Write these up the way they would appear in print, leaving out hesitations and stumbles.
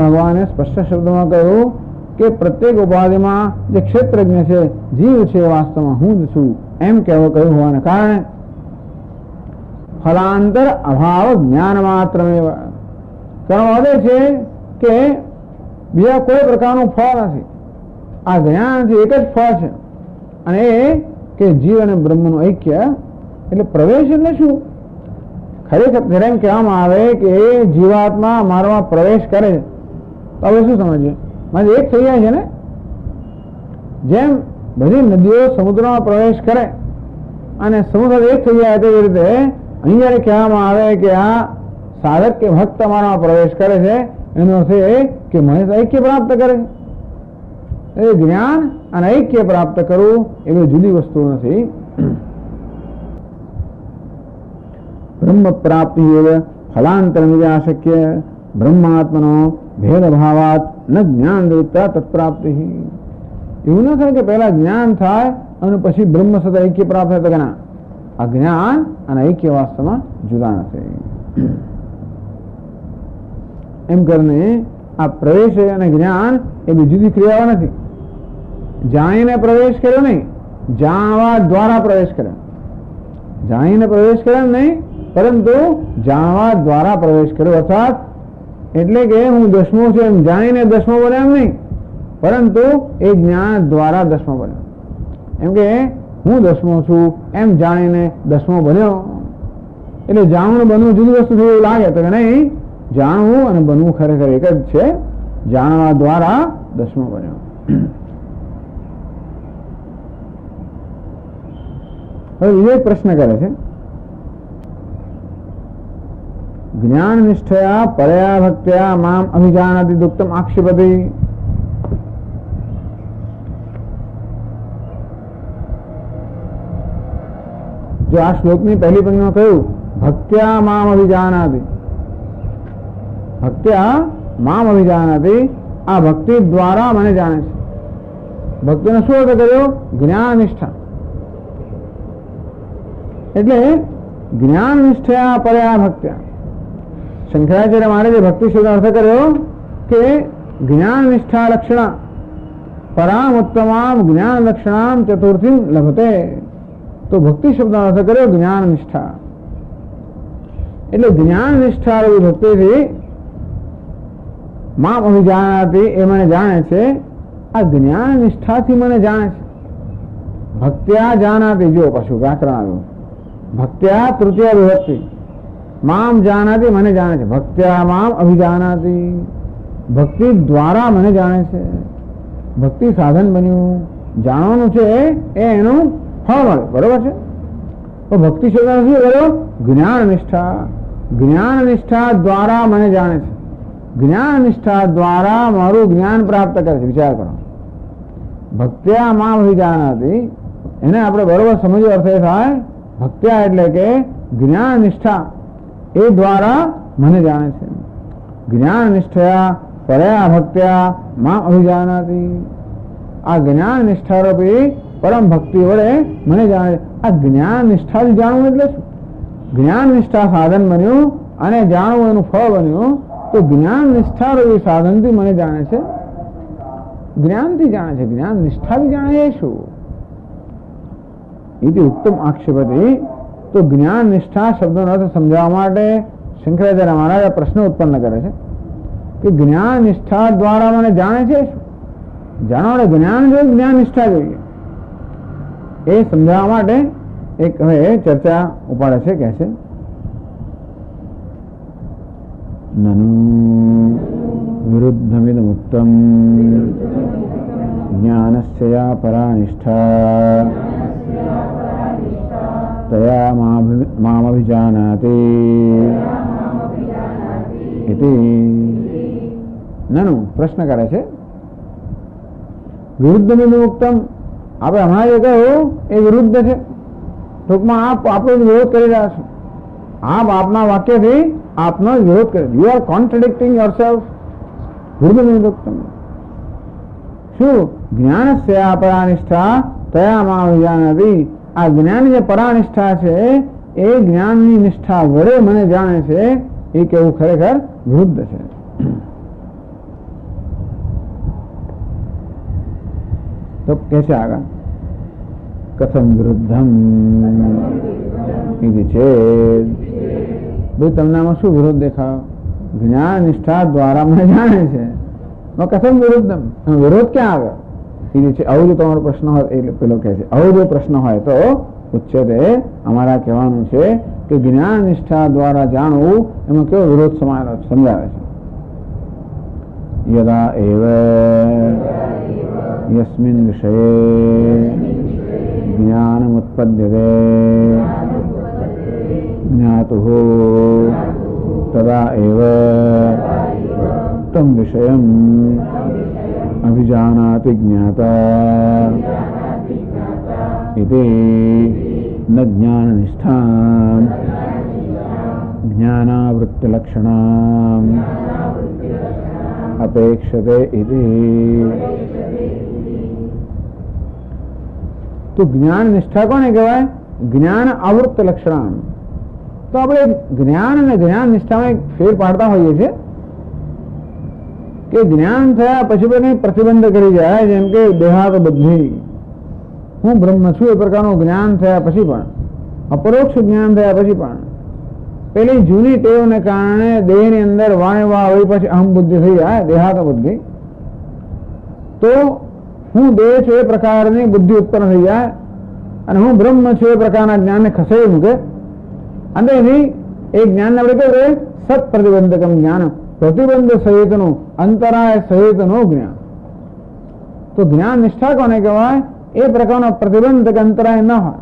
ભગવાને સ્પષ્ટ શબ્દોમાં કહ્યું કે પ્રત્યેક ઉપાધિમાં જે ક્ષેત્રજ્ઞ છે, જીવ છે, વાસ્તવમાં હું જ છું એમ કહેવું કહ્યું હોવાને કારણે ફલાંતર અભાવ જ્ઞાન માત્ર વધે છે કે બીજા કોઈ પ્રકારનું ફળ નથી. આ જ્ઞાન છે, એક જ ફળ છે, અને એ કે જીવ અને બ્રહ્મનું ઐક્ય. એટલે પ્રવેશ એટલે શું? ખરેખર એમ કહેવામાં આવે કે જીવાત્મા મારામાં પ્રવેશ કરે તો હવે શું સમજીએ? મારે એક થઈ જાય છે ને, જેમ બધી નદીઓ સમુદ્રમાં પ્રવેશ કરે અને સમુદ્ર એક થઈ જાય તેવી રીતે અહીં જયારે કહેવામાં આવે કે આ સાધક કે ભક્ત મારામાં પ્રવેશ કરે છે, એનો અર્થ એ કે મને ઐક્ય પ્રાપ્ત કરે. એ જ્ઞાન અને ઐક્ય પ્રાપ્ત કરવું એ જુદી વસ્તુ નથી. બ્રહ્મ પ્રાપ્તિ ફલાંતર શક્ય બ્રહ્માત્મનો ભેદભાવાત ન જ્ઞાન દેવતા તત્પ્રાપ્તિ. એવું ન થાય કે પહેલા જ્ઞાન થાય અને પછી બ્રહ્મ સાથે ઐક્ય પ્રાપ્ત થાય. કે ના, આ જ્ઞાન અને ઐક્ય વાસ્તવમાં જુદા નથી. એમ કરીને આ પ્રવેશ અને જ્ઞાન એ જુદી ક્રિયાઓ નથી. જાણીને પ્રવેશ કર્યો નહીં, જાણવા દ્વારા પ્રવેશ કર્યો. જાણીને પ્રવેશ કર્યો નહીં, પરંતુ જાણવા દ્વારા પ્રવેશ કર્યો. અર્થાત એટલે કે હું દસમો છું એમ જાણીને દસમો બન્યો એમ નહીં, પરંતુ એ જ્ઞાન દ્વારા દસમો બન્યો. એમ કે હું દસમો છું એમ જાણીને દસમો બન્યો. એટલે જાણવું ને બનવું જુદી વસ્તુ એવું લાગે તો કે નહીં, જાણવું અને બનવું ખરેખર એક જ છે. જાણવા દ્વારા દસમો બન્યો. હવે બીજો એક પ્રશ્ન કરે છે, જ્ઞાન નિષ્ઠયા પરયા ભક્ત્યા મામ અભિજાનાતિ દુક્તમ આક્ષેપતિ. જો આ શ્લોકની પહેલી પંક્તિમાં કહ્યું ભક્ત્યા મામ અભિજાનાતિ, ભક્ત્યા મામ અભિજાનાતિ, આ ભક્તિ દ્વારા મને જાણે છે. ભક્તિનો શું અર્થ કર્યો? જ્ઞાન નિષ્ઠા. એટલે જ્ઞાન નિષ્ઠયા પરયા ભક્ત્યા. શંકરાચાર્ય મહારાજે ભક્તિ શબ્દ અર્થ કર્યો કે જ્ઞાન નિષ્ઠા લક્ષણા પરામ ઉત્તમામ જ્ઞાન લક્ષણામ ચતુર્થી લભતે. તો ભક્તિ શબ્દ અર્થ કર્યો જ્ઞાન નિષ્ઠા. એટલે જ્ઞાન નિષ્ઠા ભક્તિથી મામ અભિજાનાતિ, એ મને જાણે છે. આ જ્ઞાન નિષ્ઠાથી મને જાણે છે. ભક્ત્યા જાનાતિ, જો પાછું વ્યાકરણ આવ્યું. ભક્ત્યા તૃતીય વિભક્તિ, મામ જાનાતિ મને જાણે છે. ભક્ત્યા મામ અભિજાનાતિ, ભક્તિ દ્વારા મને જાણે છે. ભક્તિ સાધન બન્યું, જાણવાનું છે એ એનું ફળ મળે. બરોબર છે? તો ભક્તિ શબ્દ શું કર્યો? જ્ઞાન નિષ્ઠા. જ્ઞાન નિષ્ઠા દ્વારા મને જાણે છે. જ્ઞાન નિષ્ઠા દ્વારા મારું જ્ઞાન પ્રાપ્ત કરે છે. વિચાર કરો, ભક્ત્યા મામ અભિજાનાતિ, એને આપણે બરોબર સમજવો અર્થ એ થાય, ભક્ત્યા એટલે કે જ્ઞાન નિષ્ઠા, એ દ્વારા મને જાણે છે. જ્ઞાન નિષ્ઠયા પરયા ભક્ત્યા મામ અભિજાનાતિ, આ જ્ઞાન નિષ્ઠારૂપી પરમ ભક્તિ વડે મને જાણે છે. આ જ્ઞાન નિષ્ઠાથી જાણવું એટલે શું? જ્ઞાન નિષ્ઠા સાધન બન્યું અને જાણવું એનું ફળ બન્યું. તો જ્ઞાન નિષ્ઠારૂપી સાધનથી મને જાણે છે, જ્ઞાનથી જાણે છે. જ્ઞાન નિષ્ઠાથી જાણે એ શું? ઇતિ ઉત્તમ આક્ષેપતિ. તો જ્ઞાન નિષ્ઠા શબ્દનો અર્થ સમજાવવા માટે શંકરાચાર્ય મહારાજ પ્રશ્ન ઉત્પન્ન કરે છે કે જ્ઞાન નિષ્ઠા દ્વારા મને જાણે છે શું? જાણવા જ્ઞાન જોઈએ, જ્ઞાન નિષ્ઠા જોઈએ. એ સમજાવવા માટે એક હવે ચર્ચા ઉપાડે છે. કહે છે નનુ વિરુદ્ધમિદમ ઉત્તમ જ્ઞાનસ્ય યા પરા નિષ્ઠા તયા મામભિજાનાતિ ઇતિ. નાનું પ્રશ્ન કરે છે, વિરુદ્ધમિદમ ઉત્તમ, આપણે હમણાં જે કહ્યું એ વિરુદ્ધ છે. ટૂંકમાં આપણો વિરોધ કરી રહ્યા છો. આપ આપના વાક્યથી આપનો વિરોધ કરે. You are contradicting yourself. વિરુદ્ધમિદમ ઉત્તમ શું? જ્ઞાનસ્ય પરાનિષ્ઠા તયા મામભિજાનાતિ. આ જ્ઞાન જે પરાનિષ્ઠા છે એ જ્ઞાનની નિષ્ઠા વડે મને જાણે છે એ કેવું ખરેખર વૃદ્ધ છે. તો કે છે આગળ કથમ વૃદ્ધમ ఇది ચેદ. ભાઈ તમને આમાં શું વિરોધ દેખાયો? જ્ઞાન નિષ્ઠા દ્વારા મને જાણે છે, કથમ વિરુદ્ધમ, વિરોધ ક્યાં આવ્યો? એ છે આવું જો તમારો પ્રશ્ન હોય એટલે પેલો કહે છે આવો જો પ્રશ્ન હોય તો ઉચ્ચતે અમારા કહેવાનું છે કે જ્ઞાન નિષ્ઠા દ્વારા જાણવું એમાં કેવો વિરોધ સમાયેલો સમજાવે છે. યદા એવ યસ્મિન વિષયે જ્ઞાનમુત્પદ્યતે જ્ઞાતુઃ તદા એવ તમ વિષયમ અભિજાનાતિ જ્ઞાતા ઇતિ ન જ્ઞાનનિષ્ઠાં જ્ઞાનાવૃત્તિલક્ષણાં અપેક્ષતે ઇતિ. તો જ્ઞાન નિષ્ઠા કોને કહેવાય? જ્ઞાન આવૃત્ત લક્ષણાં. તો આપણે જ્ઞાન અને જ્ઞાન નિષ્ઠામાં એક ફેર પાડતા હોઈએ છીએ કે જ્ઞાન થયા પછી પણ પ્રતિબંધ કરી જાય, જેમ કે દેહાત બુદ્ધિ, હું બ્રહ્મ છું એ પ્રકારનું જ્ઞાન થયા પછી પણ, અપરોક્ષ જ્ઞાન થયા પછી પણ પેલી જૂની ટેવને કારણે દેહની અંદર વાણવા હોય પછી અહમ બુદ્ધિ થઈ જાય, દેહાત બુદ્ધિ, તો હું દેહ છું એ પ્રકારની બુદ્ધિ ઉત્પન્ન થઈ જાય અને હું બ્રહ્મ છું એ પ્રકારના જ્ઞાનને ખસેડી મૂકે. અને એની એ જ્ઞાનને આપણે કહેવાય સત પ્રતિબંધકમ જ્ઞાન, પ્રતિબંધ સહિતનું, અંતરાય સહિતનું જ્ઞાન. તો જ્ઞાન નિષ્ઠા કોને કહેવાય? એ પ્રકારનો પ્રતિબંધક અંતરાય ન હોય,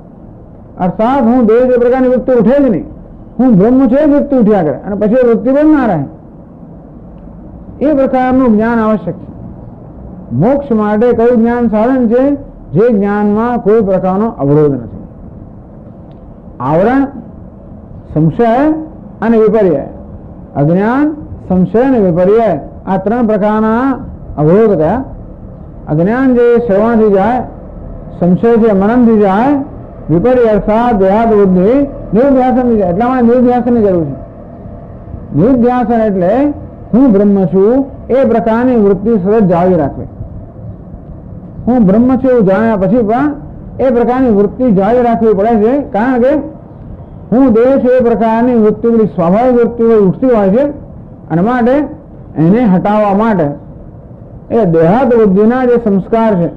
અર્થાત હું દેહ એ પ્રકારની વૃત્તિ ઉઠે જ નહીં, હું બ્રહ્મ છે એ વૃત્તિ ઉઠ્યા કરે અને પછી વૃત્તિ બંધ ના રહે, એ પ્રકારનું જ્ઞાન આવશ્યક છે. મોક્ષ માટે કયું જ્ઞાન સાધન છે? જે જ્ઞાનમાં કોઈ પ્રકારનો અવરોધ નથી. આવરણ, સંશય અને વિપર્ય, અજ્ઞાન, સંશય અને વિપર્ય, આ ત્રણ પ્રકારના અવરોધ કયા? અજ્ઞાન જે શ્રવણથી જાય, સંશય છે મનનથી જાય, વિપર્ય અર્થાત દેહાત બુદ્ધિ નિર્ધ્યાસનથી જાય. એટલા માટે નિર્ધ્યાસનની જરૂર છે. નિર્ધ્યાસન એટલે હું બ્રહ્મ છું એ પ્રકારની વૃત્તિ સતત જાળવી રાખવી. હું બ્રહ્મ છું એવું જાણ્યા પછી પણ એ પ્રકારની વૃત્તિ જાળવી રાખવી પડે છે, કારણ કે હું દેહ છું એ પ્રકારની વૃત્તિ બધી સ્વાભાવિક વૃત્તિઓ ઉઠતી હોય છે અને માટે એને હટાવવા માટે એ દેહાત બુદ્ધિના જે સંસ્કાર છે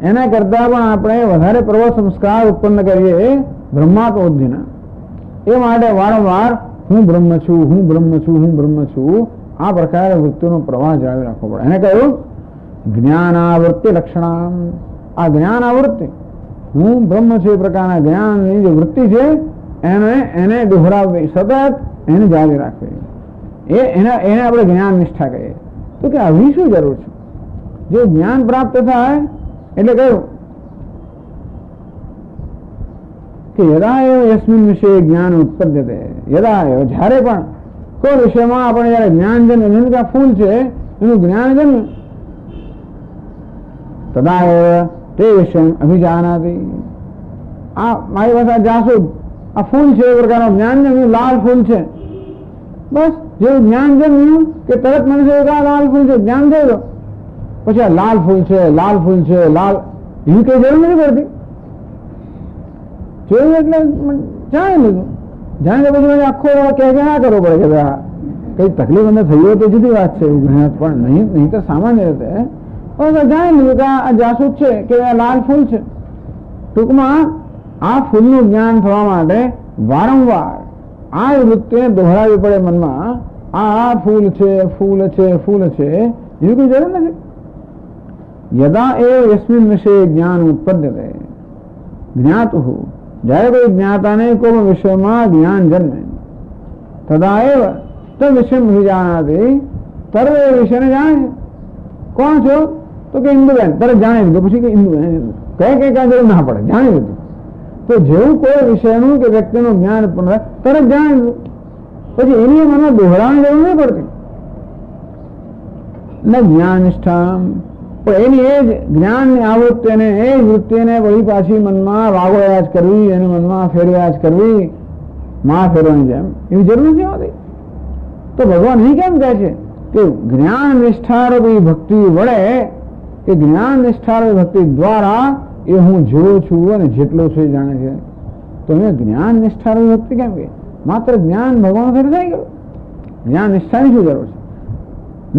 એના કરતા પણ આપણે વધારે પ્રબળ સંસ્કાર ઉત્પન્ન કરીએ બ્રહ્માત્મ બુદ્ધિના. એ માટે વારંવાર હું બ્રહ્મ છું, હું બ્રહ્મ છું, હું બ્રહ્મ છું, આ પ્રકારે વૃત્તિનો પ્રવાહ જાળવી રાખવો પડે. એને કહ્યું જ્ઞાનાવૃત્તિ લક્ષણામ. આ જ્ઞાનાવૃત્તિ, હું બ્રહ્મ છું એ પ્રકારના જ્ઞાનની જે વૃત્તિ છે એને દોહરાવવી, સતત એને જાળવી રાખવી, એને આપણે જ્ઞાન નિષ્ઠા કહીએ. તો કે આવી શું જરૂર છે? જો જ્ઞાન પ્રાપ્ત થાય એટલે કહ્યું કે યદા એવ યસ્મિન વિષય જ્ઞાન ઉત્પદ્યતે, યદા એવ જ્યારે પણ કોઈ વિષયમાં આપણે જયારે જ્ઞાન જન્મે, જેમ કે આ ફૂલ છે એનું જ્ઞાન જન્મે, તદા એવ તે વિષય અભિજાનાતિ. આ મારી પાસે આ જાસૂદ, આ ફૂલ છે એ પ્રકારનું જ્ઞાન જન્મ્યું, લાલ ફૂલ છે, બસ જેવું જ્ઞાન જન્મ્યું કે તરત મને થયું કે આ લાલ ફૂલ છે, જ્ઞાન થયું. પછી આ લાલ ફૂલ છે, લાલ ફૂલ છે, લાલ, એવી કઈ જરૂર નથી પડતી. જોયું એટલે જાણી લીધું. જાણી પછી મને આખો કે ના કરવો પડે કે કઈ તકલીફ અંદર થઈ હોય તો જુદી વાત છે, એવું જ્ઞાન પણ નહીં તો સામાન્ય રીતે જાણી લીધું કે આ જાસૂદ છે કે આ લાલ ફૂલ છે. ટૂંકમાં આ ફૂલનું જ્ઞાન થવા માટે વારંવાર આ વૃત્તિને દોહરાવી પડે મનમાં. આ ફૂલ છે, ફૂલ છે, ફૂલ છે, એવી કોઈ જરૂર નથી. યદા એ યસ્મિન વિષય જ્ઞાન ઉત્પદ્યતે જ્ઞાતુઃ, જ્યારે કોઈ જ્ઞાતાને કોઈ વિષયમાં જ્ઞાન જન્મે, તદા એવ તે વિષય જાણાતી, તરત એ વિષયને જાણે છે. કોણ છો? તો કે ઇન્દુબેન. તરત જાણી લીધું. પછી કે ઇન્દુબેન કઈ કાંઈ જરૂર ના પડે, જાણી લીધું. તો જેવું કોઈ વિષયનું કે વ્યક્તિનું જ્ઞાન પણ તરત જાણી લીધું, પછી એની મનમાં દોહરાવાની જરૂર નહીં પડતી. ન જ્ઞાન નિષ્ઠા, પણ એની એ જ જ્ઞાનની આવૃત્તિને, એ જ વૃત્તિને વળી પાછી મનમાં વાગોળ્યા જ કરવી, એને મનમાં ફેરવ્યા જ કરવી, માં ફેરવાની જેમ એવી જરૂર નથી હોતી. તો ભગવાન અહીં કેમ કહે છે કે જ્ઞાન નિષ્ઠારૂપી ભક્તિ વડે, કે જ્ઞાન નિષ્ઠારૂપી ભક્તિ દ્વારા એ હું જેવો છું અને જેટલો છું એ જાણે છે. તો અહીંયા જ્ઞાન નિષ્ઠારૂપી ભક્તિ કેમ કે માત્ર જ્ઞાન ભગવાન સાથે થઈ ગયું, જ્ઞાન નિષ્ઠાની શું જરૂર છે?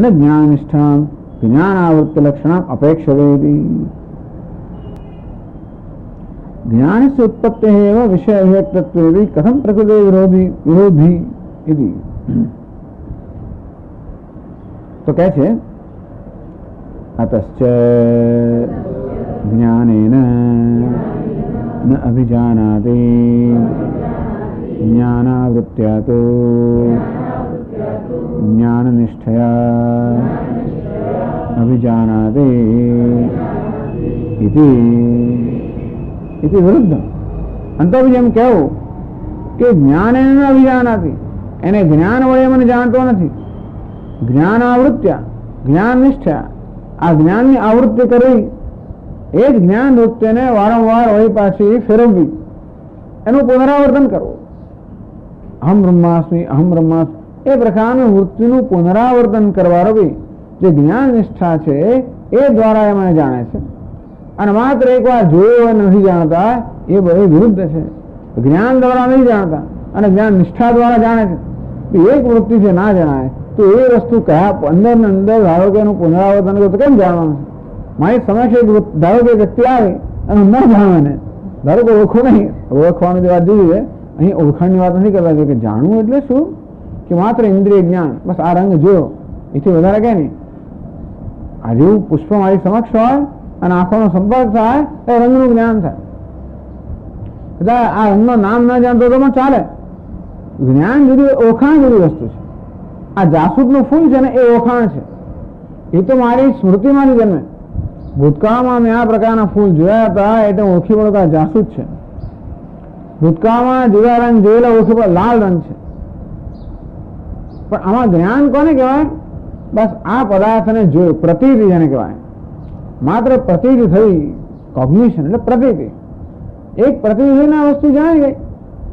ન જ્ઞાન નિષ્ઠા જ્ઞાન આવૃત્તિ લક્ષણ અપેક્ષિત. જ્ઞાનस्य उत्पत्तेः एव विषय अभिव्यक्तत्वे कथं प्रकृते विरोधी इति. तो કહે છે अतश्च ज्ञानेन न अभिजानाति ज्ञानावृत्त्या तो ज्ञाननिष्ठया अभिजानाति इति વિરુદ્ધ. અંતો જેમ કહેવું કે જ્ઞાન એને અભિજાનાતી, એને જ્ઞાન વડે મને જાણતો નથી. જ્ઞાન આવૃત્ત્યા જ્ઞાન નિષ્ઠા, આ જ્ઞાનની આવૃત્તિ કરવી, એ જ જ્ઞાન વૃત્તિને વારંવાર વળી પાછી ફેરવવી, એનું પુનરાવર્તન કરવું. અહમ બ્રહ્માસ્મિ અહમ બ્રહ્માસ્મિ એ પ્રકારની વૃત્તિનું પુનરાવર્તન કરવાથી જે જ્ઞાન નિષ્ઠા છે એ દ્વારા એ મને જાણે છે. અને માત્ર એકવાર જોયું નથી જાણતા, એ બધું વિરુદ્ધ છે. જ્ઞાન દ્વારા નહીં જાણતા અને જ્ઞાન નિષ્ઠા દ્વારા જાણે છે. એક વૃત્તિ છે ના જણાય તો એ વસ્તુ કયા અંદર ને અંદર ધારો કે એનું પુનરાવર્તન કરતો કેમ જાણવાનું છે? મારી સમક્ષ ધારો કે વ્યક્તિ આવે અને ન જાણવે ને, ધારો કે ઓળખો નહીં, ઓળખવાની વાત જુદી છે. અહીં ઓળખાણની વાત નથી કરતા, કે જાણવું એટલે શું કે માત્ર ઇન્દ્રિય જ્ઞાન, બસ આ રંગ જોયો એથી વધારે કઈ નહીં. આ જેવું પુષ્પ મારી સમક્ષ હોય અને આંખોનો સંપર્ક થાય તો રંગનું જ્ઞાન થાય. એટલે આ રંગનું નામ ના જાણતો તો પણ ચાલે. જ્ઞાન જુદી, ઓળખાણ જુદી વસ્તુ છે. આ જાસૂદનું ફૂલ છે ને એ ઓળખાણ છે, એ તો મારી સ્મૃતિમાંથી જન્મે. ભૂતકાળમાં મેં આ પ્રકારના ફૂલ જોયા હતા એટલે ઓળખી પડો કે આ જાસૂદ છે. ભૂતકાળમાં જુદા રંગ જોયેલા ઓળખી પડો લાલ રંગ છે. પણ આમાં જ્ઞાન કોને કહેવાય? બસ આ પદાર્થને જોયું, પ્રતીતિ જેને કહેવાય. માત્ર પ્રતીતિ થઈ, કોગ્નિશન એટલે પ્રતીતિ. એક પ્રતીતિ થઈને આ વસ્તુ જાણી ગઈ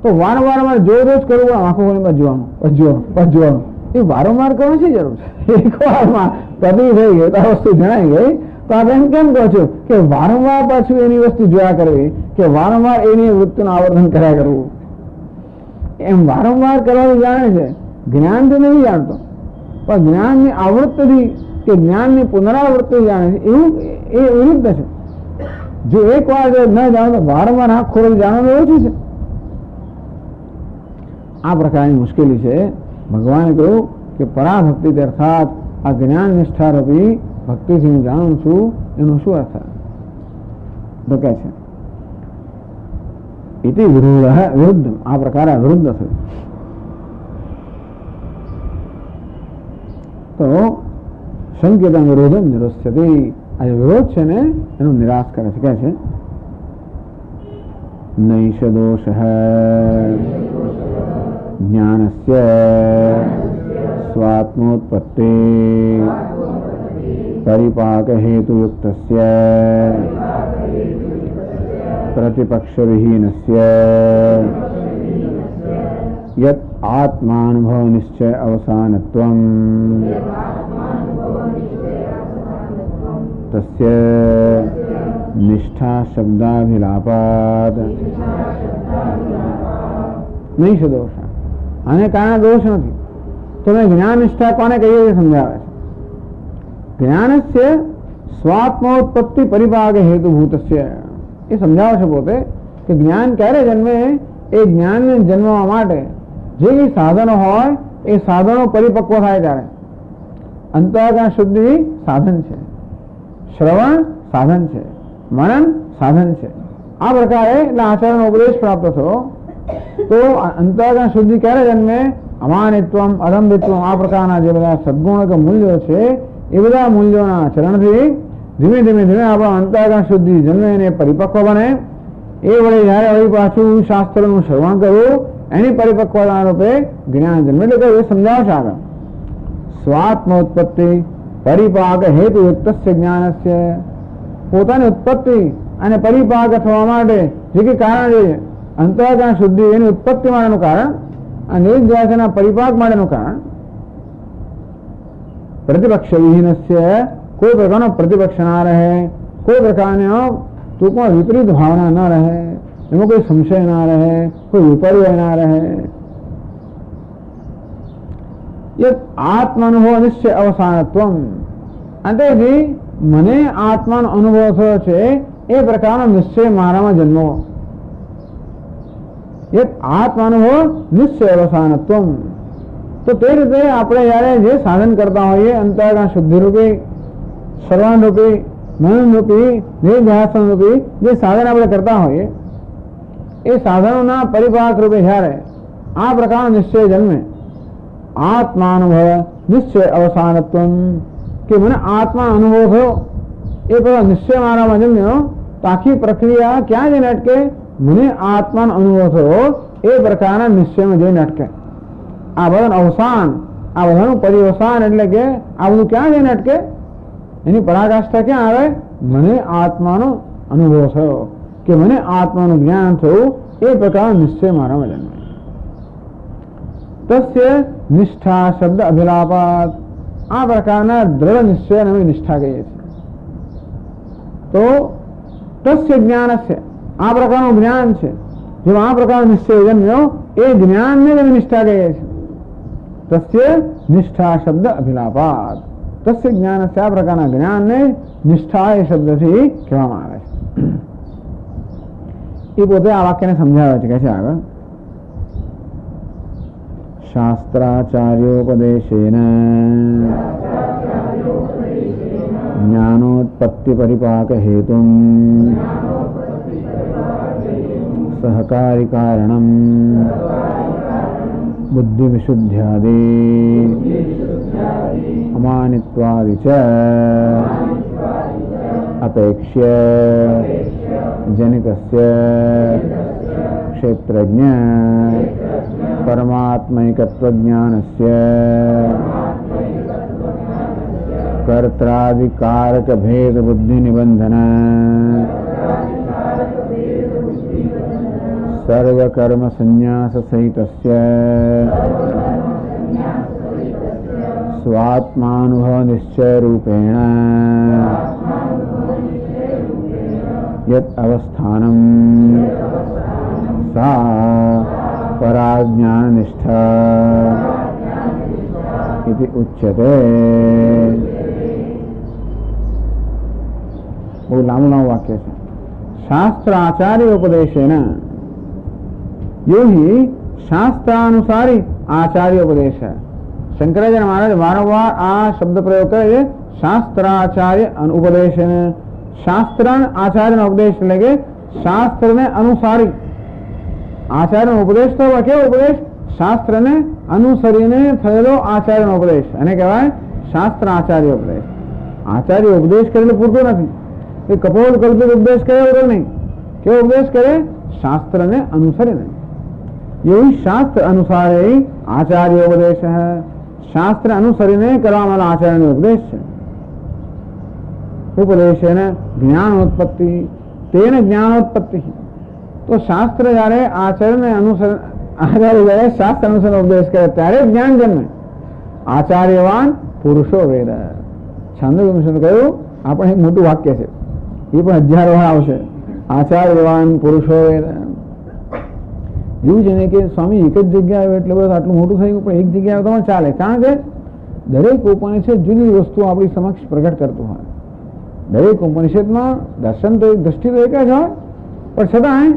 તો વારંવાર મારે જોઈ કરવું, આંખો ખોલીને બસ જોવાનું, એ વારંવાર કરવાની શી જરૂર છે? એક વારમાં પ્રતીતિ થઈ ગઈ તો આ વસ્તુ જણાઈ ગઈ તો આપણે એમ કેમ કહો છો કે વારંવાર પાછું એની વસ્તુ જોયા કરવી, કે વારંવાર એની વૃત્તિનું આવર્તન કર્યા કરવું? એમ વારંવાર કરવાનું જાણે છે, જ્ઞાન તો નથી જાણતો, પણ જ્ઞાનની આવૃત્તિથી કે જ્ઞાનની પુનરાવૃત્તિ જાણે છે, એવું એ વિરુદ્ધ છે. જો એક વાર ન જાણો તો વારંવાર આંખ ખોલી જાણવાનું ઓછું છે. આ પ્રકારની મુશ્કેલી છે. ભગવાને કહ્યું કે પરાભક્તિ અર્થાત આ જ્ઞાન નિષ્ઠારૂપી ભક્તિથી હું જાણું છું, એનો શું અર્થ? તો કહે છે ઇતિ વિરુદ્ધ, આ પ્રકારે વિરુદ્ધ થયું. તો સંકેતન વિરોધમ નિરસ્યતે, આ વિરોધ છે ને એનો નિરાશ કરે છે. કહે છે નૈષ દોષ જ્ઞાનસ્ય સ્વાત્મોત્પત્તિ પરિપાક હેતુયુક્તસ્ય પ્રતિપક્ષ વિહીનસ્ય યત આત્માનુભવ નિશ્ચય અવસાનત્વમ તસ્ય નિષ્ઠા શબ્દાભિલાપાત નૈષ દોષ. આને કારણે દોષ નથી. તમે જ્ઞાન નિષ્ઠા કોને કહીએ સમજાવે છે. જ્ઞાનસ્ય સ્વાત્મોત્પત્તિ પરિપાક હેતુભૂતસ્ય, એ સમજાવે છે પોતે કે જ્ઞાન ક્યારે જન્મે? એ જ્ઞાનને જન્મવા માટે જે સાધનો હોય એ સાધનો પરિપક્વ થાય ત્યારે. અંતઃકરણ શુદ્ધિ સાધન છે, શ્રવણ સાધન છે, મનન સાધન છે. આ પ્રકારે એટલે આચરણ ઉપદેશ પ્રાપ્ત થયો. તો અંતઃકરણ શુદ્ધિ ક્યારે જન્મે? અમાનિત્વમ, અદંભિત્વમ, આ પ્રકારના જે બધા સદગુણ કે મૂલ્યો છે એ બધા મૂલ્યોના આચરણથી ધીમે ધીમે ધીમે આપણા અંતઃકરણ શુદ્ધિ જન્મે અને પરિપક્વ બને. એ વડે જયારે વળી પાછું શાસ્ત્રનું શ્રવણ કરવું, એની પરિપક્વતા રૂપે જ્ઞાન જન્મે. એટલે એ સમજાવે છે આગળ સ્વાત્મોત્પત્તિ પરિપાક હેતુયુક્ત જ્ઞાનસ્ય, પોતાની ઉત્પત્તિ અને પરિપાક થવા માટે જે કંઈ કારણ છે અંતઃકરણ શુદ્ધિ એની ઉત્પત્તિ માટેનું કારણ, આ નિર્ધ્યાસના પરિપાક માટેનું કારણ. પ્રતિપક્ષ વિહીનસ્ય, કોઈ પ્રકારનો પ્રતિપક્ષ ના રહે, કોઈ પ્રકારનો ટૂંકમાં વિપરીત ભાવના ન રહે, એમાં કોઈ સંશય ના રહે, કોઈ વિપર્ય ના રહે. આત્માનુભવ નિશ્ચય અવસાનત્વમ, અંતેથી મને આત્માનો અનુભવ થયો છે એ પ્રકારનો નિશ્ચય મારામાં જન્મો. આત્માનુભવ નિશ્ચય અવસાનત્વમ. તો તે રીતે આપણે જયારે જે સાધન કરતા હોઈએ, અંતઃકરણ શુદ્ધિ રૂપી, શ્રવણ રૂપી, મનન રૂપી, નિર્ધ્યાસન રૂપી જે સાધન આપણે કરતા હોઈએ, એ સાધનોના પરિપાક રૂપે જયારે આ પ્રકારનો નિશ્ચય જન્મે, આત્માનુભવ નિશ્ચય અવસાનત્વમ, કે મને આત્મા અનુભવ થયો એ પ્રકાર નિશ્ચય મારામાં જન્મ્યો, તો આખી પ્રક્રિયા ક્યાં જઈને અટકે? મને આત્માનો અનુભવ થયો એ પ્રકારના નિશ્ચયમાં જઈને અટકે. આ બધાનું અવસાન, આ બધાનું પરિવસાન, એટલે કે આ બધું ક્યાં જઈને અટકે? એની પરાકાષ્ઠા ક્યાં આવે? મને આત્માનો અનુભવ થયો, કે મને આત્માનું જ્ઞાન થયું એ પ્રકારનો નિશ્ચય મારામાં જન્મે. તસ્ય નિષ્ઠા શબ્દ અભિલાપાત, આ પ્રકારના દ્રઢ નિશ્ચયને અમે નિષ્ઠા કહીએ છીએ. તો તસ્ય જ્ઞાનસ્ય, આ પ્રકારનું જ્ઞાન છે, જેમાં આ પ્રકારનો નિશ્ચય જન્મ્યો એ જ્ઞાનને જ અમે નિષ્ઠા કહીએ છીએ. તસ્ય નિષ્ઠા શબ્દ અભિલાપાત, તસ્ય જ્ઞાનસ્ય, આ પ્રકારના જ્ઞાનને નિષ્ઠા એ શબ્દથી કહેવામાં આવે છે. એ પોતે આ વાક્યને સમજાવે છે, કહે છે આગળ, શાસ્ત્રાચાર્યોપદેશેન જ્ઞાનોત્પત્તિ પરિપાક હેતું સહકારી કારણમ બુદ્ધિ વિશુદ્ધ્યાદિ અમાનિત્વાદિ ચ અપેક્ષ્ય જનિતસ્ય ક્ષેત્રજ્ઞ પરમાત્મૈકત્વજ્ઞાનસ્ય કર્ત્રાદિકારક ભેદ બુદ્ધિ નિબંધન સર્વકર્મ સંન્યાસ સહિતસ્ય સ્વાત્માનુભવ નિશ્ચય રૂપેણ યત અવસ્થાનમ સા પરાજ્ઞાન નિષ્ઠા ઇતિ ઉચ્યતે. બહુ લાંબુ વાક્ય છે. શાસ્ત્ર આચાર્ય ઉપદેશેન, યો હિ શાસ્ત્રાનુસારી આચાર્ય ઉપદેશ. શંકરાચાર્ય મહારાજ વારંવાર આ શબ્દ પ્રયોગ કરે છે, શાસ્ત્રાચાર્ય ઉપદેશેન. શાસ્ત્ર આચાર્યનો ઉપદેશ એટલે કે શાસ્ત્રને અનુસારી. આચાર્યનો ઉપદેશ તો કેવો ઉપદેશ? શાસ્ત્રને અનુસરીને થયેલો આચાર્યનો ઉપદેશ, અને કહેવાય શાસ્ત્ર આચાર્ય ઉપદેશ. આચાર્ય ઉપદેશ કરેલો પૂરતો નથી, એ કપોલ કલ્પિત ઉપદેશ કરે વગર નહીં. કેવો ઉપદેશ કરે? શાસ્ત્રને અનુસરીને. એવું શાસ્ત્ર અનુસારે આચાર્ય ઉપદેશ, શાસ્ત્ર અનુસરીને કરવામાં આચાર્યનો ઉપદેશ છે. ઉપદેશેન જ્ઞાનોત્પત્તિ, તેને જ્ઞાનોત્પત્તિ. તો શાસ્ત્ર જયારે આચાર્યને આચાર્ય જયારે શાસ્ત્ર અનુસાર ઉપદેશ કરે ત્યારે જ્ઞાન જન્મે. આચાર્યવાન પુરુષો વેદ. છાંદોગ્યોપનિષદે કહ્યું, આ પણ એક મોટું વાક્ય છે, એ પણ 1000 વાર આવશે. આચાર્યવાન પુરુષો વેદ. એવું છે ને કે સ્વામી એક જ જગ્યાએ એટલે બસ આટલું મોટું થઈ ગયું, પણ એક જગ્યાએ તો ચાલે, કારણ કે દરેક ઉપનિષદ જુદી વસ્તુ આપણી સમક્ષ પ્રગટ કરતું હોય. દરેક ઉપનિષદમાં દર્શન તો દ્રષ્ટિ તો એક જ હોય, પણ છતાં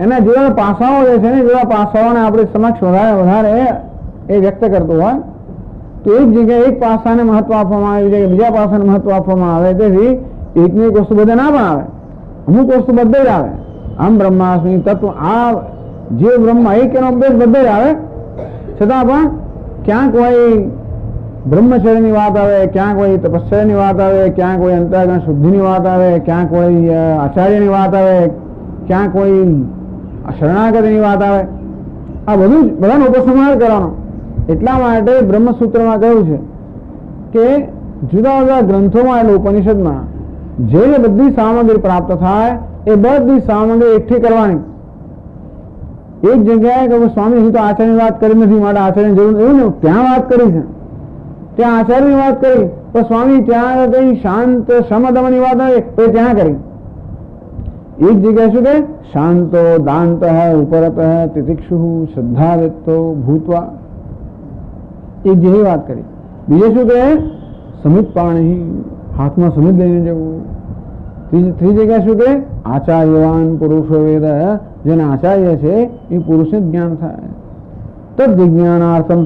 એના જેવા પાસાઓ જે છે ને, જેવા પાસાઓને આપણી સમક્ષ વધારે એ વ્યક્ત કરતું હોય, તો એક જગ્યાએ એક પાસાને મહત્વ આપવામાં આવે, બીજા બીજા પાસાને મહત્વ આપવામાં આવે. તેથી એકની એક વસ્તુ બધે ના પણ આવે, અમુક વસ્તુ બધે જ આવે. આમ બ્રહ્માસ્મિ તત્વ, આ જે બ્રહ્મ એક એનો ઉપદેશ બધે જ આવે, છતાં પણ ક્યાંક કોઈ બ્રહ્મચર્યની વાત આવે, ક્યાંક કોઈ તપસ્યાની વાત આવે, ક્યાંક કોઈ અંતઃકરણ શુદ્ધિની વાત આવે, ક્યાંક કોઈ આચાર્યની વાત આવે, ક્યાંક કોઈ શરણાગતિની વાત આવે. આ બધું જ બધાનો ઉપસંહાર કરવાનો. એટલા માટે બ્રહ્મસૂત્રમાં કહ્યું છે કે જુદા જુદા ગ્રંથોમાં એટલે ઉપનિષદમાં જે બધી સામગ્રી પ્રાપ્ત થાય એ બધી સામગ્રી એકઠી કરવાની, એક જગ્યાએ કે સ્વામી હું તો આચાર્યની વાત કરી નથી, મારે આચાર્યની જરૂર એવું ને, ત્યાં વાત કરી છે, ત્યાં આચાર્યની વાત કરી, તો સ્વામી ત્યાં કઈ શાંત સમદમની વાત આવે તો ત્યાં કરી. એક જગ્યાએ શું કે શાંતો દાંત ઉપરત તિતિક્ષુ શ્રદ્ધાવેત્તો ભૂતવા, એક જેવી વાત કરી. બીજે શું કે સમિત પાણી, હાથમાં સમિત લઈને જવું. ત્રીજી જગ્યાએ શું કે આચાર્યવાન પુરુષો વેદ, જેના આચાર્ય છે એ પુરુષને જ્ઞાન થાય. તદ વિજ્ઞાનાર્થમ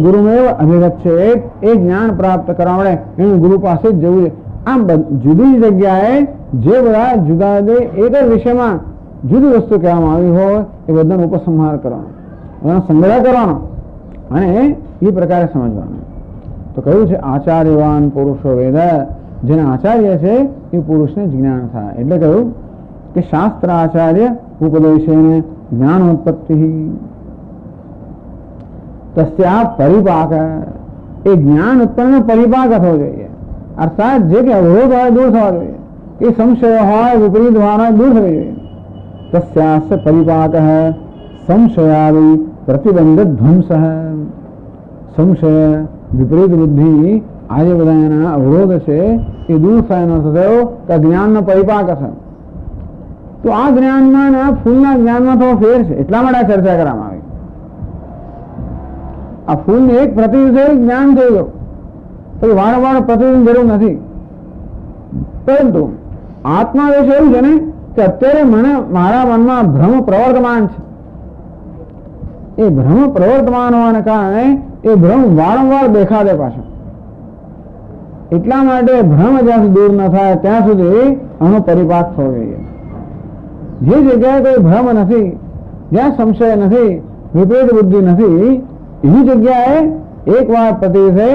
ગુરુમેવ અભિગચ્છેત, એ જ્ઞાન પ્રાપ્ત કરવા માટે એનું ગુરુ પાસે જ જવું છે. આમ જુદી જગ્યાએ જે બધા જુદા એક જ વિષયમાં જુદી વસ્તુ કહેવામાં આવી હોય એ બધાનો ઉપસંહાર કરવાનો, બધાનો સંગ્રહ કરવાનો અને એ પ્રકારે સમજવાનું. તો કહ્યું છે આચાર્યવાન પુરુષો વેદ, જેના આચાર્ય છે એ પુરુષને જ્ઞાન થાય. એટલે કહ્યું કે શાસ્ત્ર આચાર્ય ઉપદેશેને જ્ઞાનોત્પત્તિ તસ્યા પરિપાક, એ જ્ઞાન ઉત્પન્ન પરિપાક થવો જોઈએ. અર્થાત જે કે અવરોધ હોય દૂર થવા જોઈએ, એ સંશય હોય વિપરીત ભાવના દૂર થવી જોઈએ. તસ્યાસ્ય પરિપાક સંશયાદિ પ્રતિબંધ ધ્વંસ, સંશય વિપરીત બુદ્ધિ આજે બધા એના અવરોધ છે એ દૂર થાય એનો થયો કે જ્ઞાનનો પરિપાક છે. તો આ જ્ઞાનમાં અને ફૂલના જ્ઞાનમાં થોડો ફેર છે, એટલા માટે આ ચર્ચા કરવામાં આવી. આ ફૂલને એક પ્રતિવિષય જ્ઞાન થઈ ગયું, પછી વારંવાર પ્રતિવિષયની જરૂર નથી. પરંતુ આત્મા વિશે એવું છે ને કે અત્યારે મારા મનમાં ભ્રમ પ્રવર્તમાન છે. એ ભ્રમ પ્રવર્તમાન હોવાને કારણે એ ભ્રમ વારંવાર દેખાડે પાછો. એટલા માટે ભ્રમ જ્યાં સુધી દૂર ન થાય ત્યાં સુધી આનો પરિપાક થવો જોઈએ. જે જગ્યાએ કોઈ ભ્રમ નથી, જ્યાં સંશય નથી, વિપરીત બુદ્ધિ નથી, એવી જગ્યાએ એક વાર પ્રતિવિષય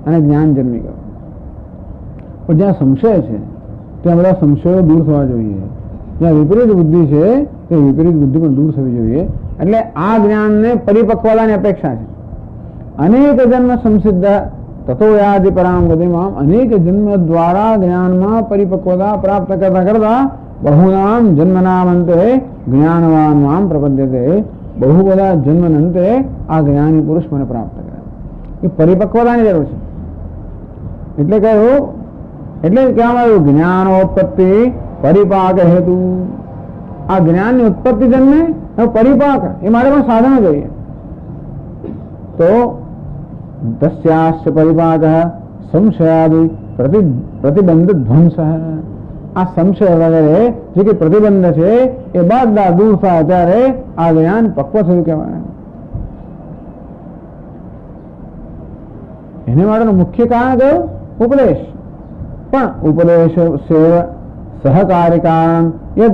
અને જ્ઞાન જન્મી ગયું. પણ જ્યાં સંશય છે ત્યાં બધા સંશયો દૂર થવા જોઈએ. જ્યાં વિપરીત બુદ્ધિ છે તે વિપરીત બુદ્ધિ પણ દૂર થવી જોઈએ. એટલે આ જ્ઞાનને પરિપક્વતાની અપેક્ષા છે. અનેક જન્મ સંસિદ્ધ તતો યાદિ પરામ ગતિમાં, અનેક જન્મ દ્વારા જ્ઞાનમાં પરિપક્વતા પ્રાપ્ત કરતા કરતા બહુનામ જન્મનામ અંતે જ્ઞાનવાન મામ પ્રપદ્યતે, બહુ બધા જન્મના અંતે આ જ્ઞાની પુરુષ મને પ્રાપ્ત કરે. એ પરિપક્વતાની જરૂર છે. એટલે કહ્યું, એટલે કહેવામાં આવ્યું જ્ઞાનોત્પત્તિ પરિપાક હેતુ. આ જ્ઞાનની ઉત્પત્તિ જન્મે પરિપાક, એ માટે પણ સાધનો જોઈએ. તો તસ્યાસ્ય પરિપાક સંશયાદિ પ્રતિબંધ ધ્વંસ, આ સંશય વગેરે જે કે પ્રતિબંધ છે એ બધા દૂર થાય ત્યારે આ જ્ઞાન પક્વ થયું કહેવાય. એને માટેનું મુખ્ય કારણ કયું? ઉપદેશ. પણ ઉપદેશ સહકારી કારણ યદ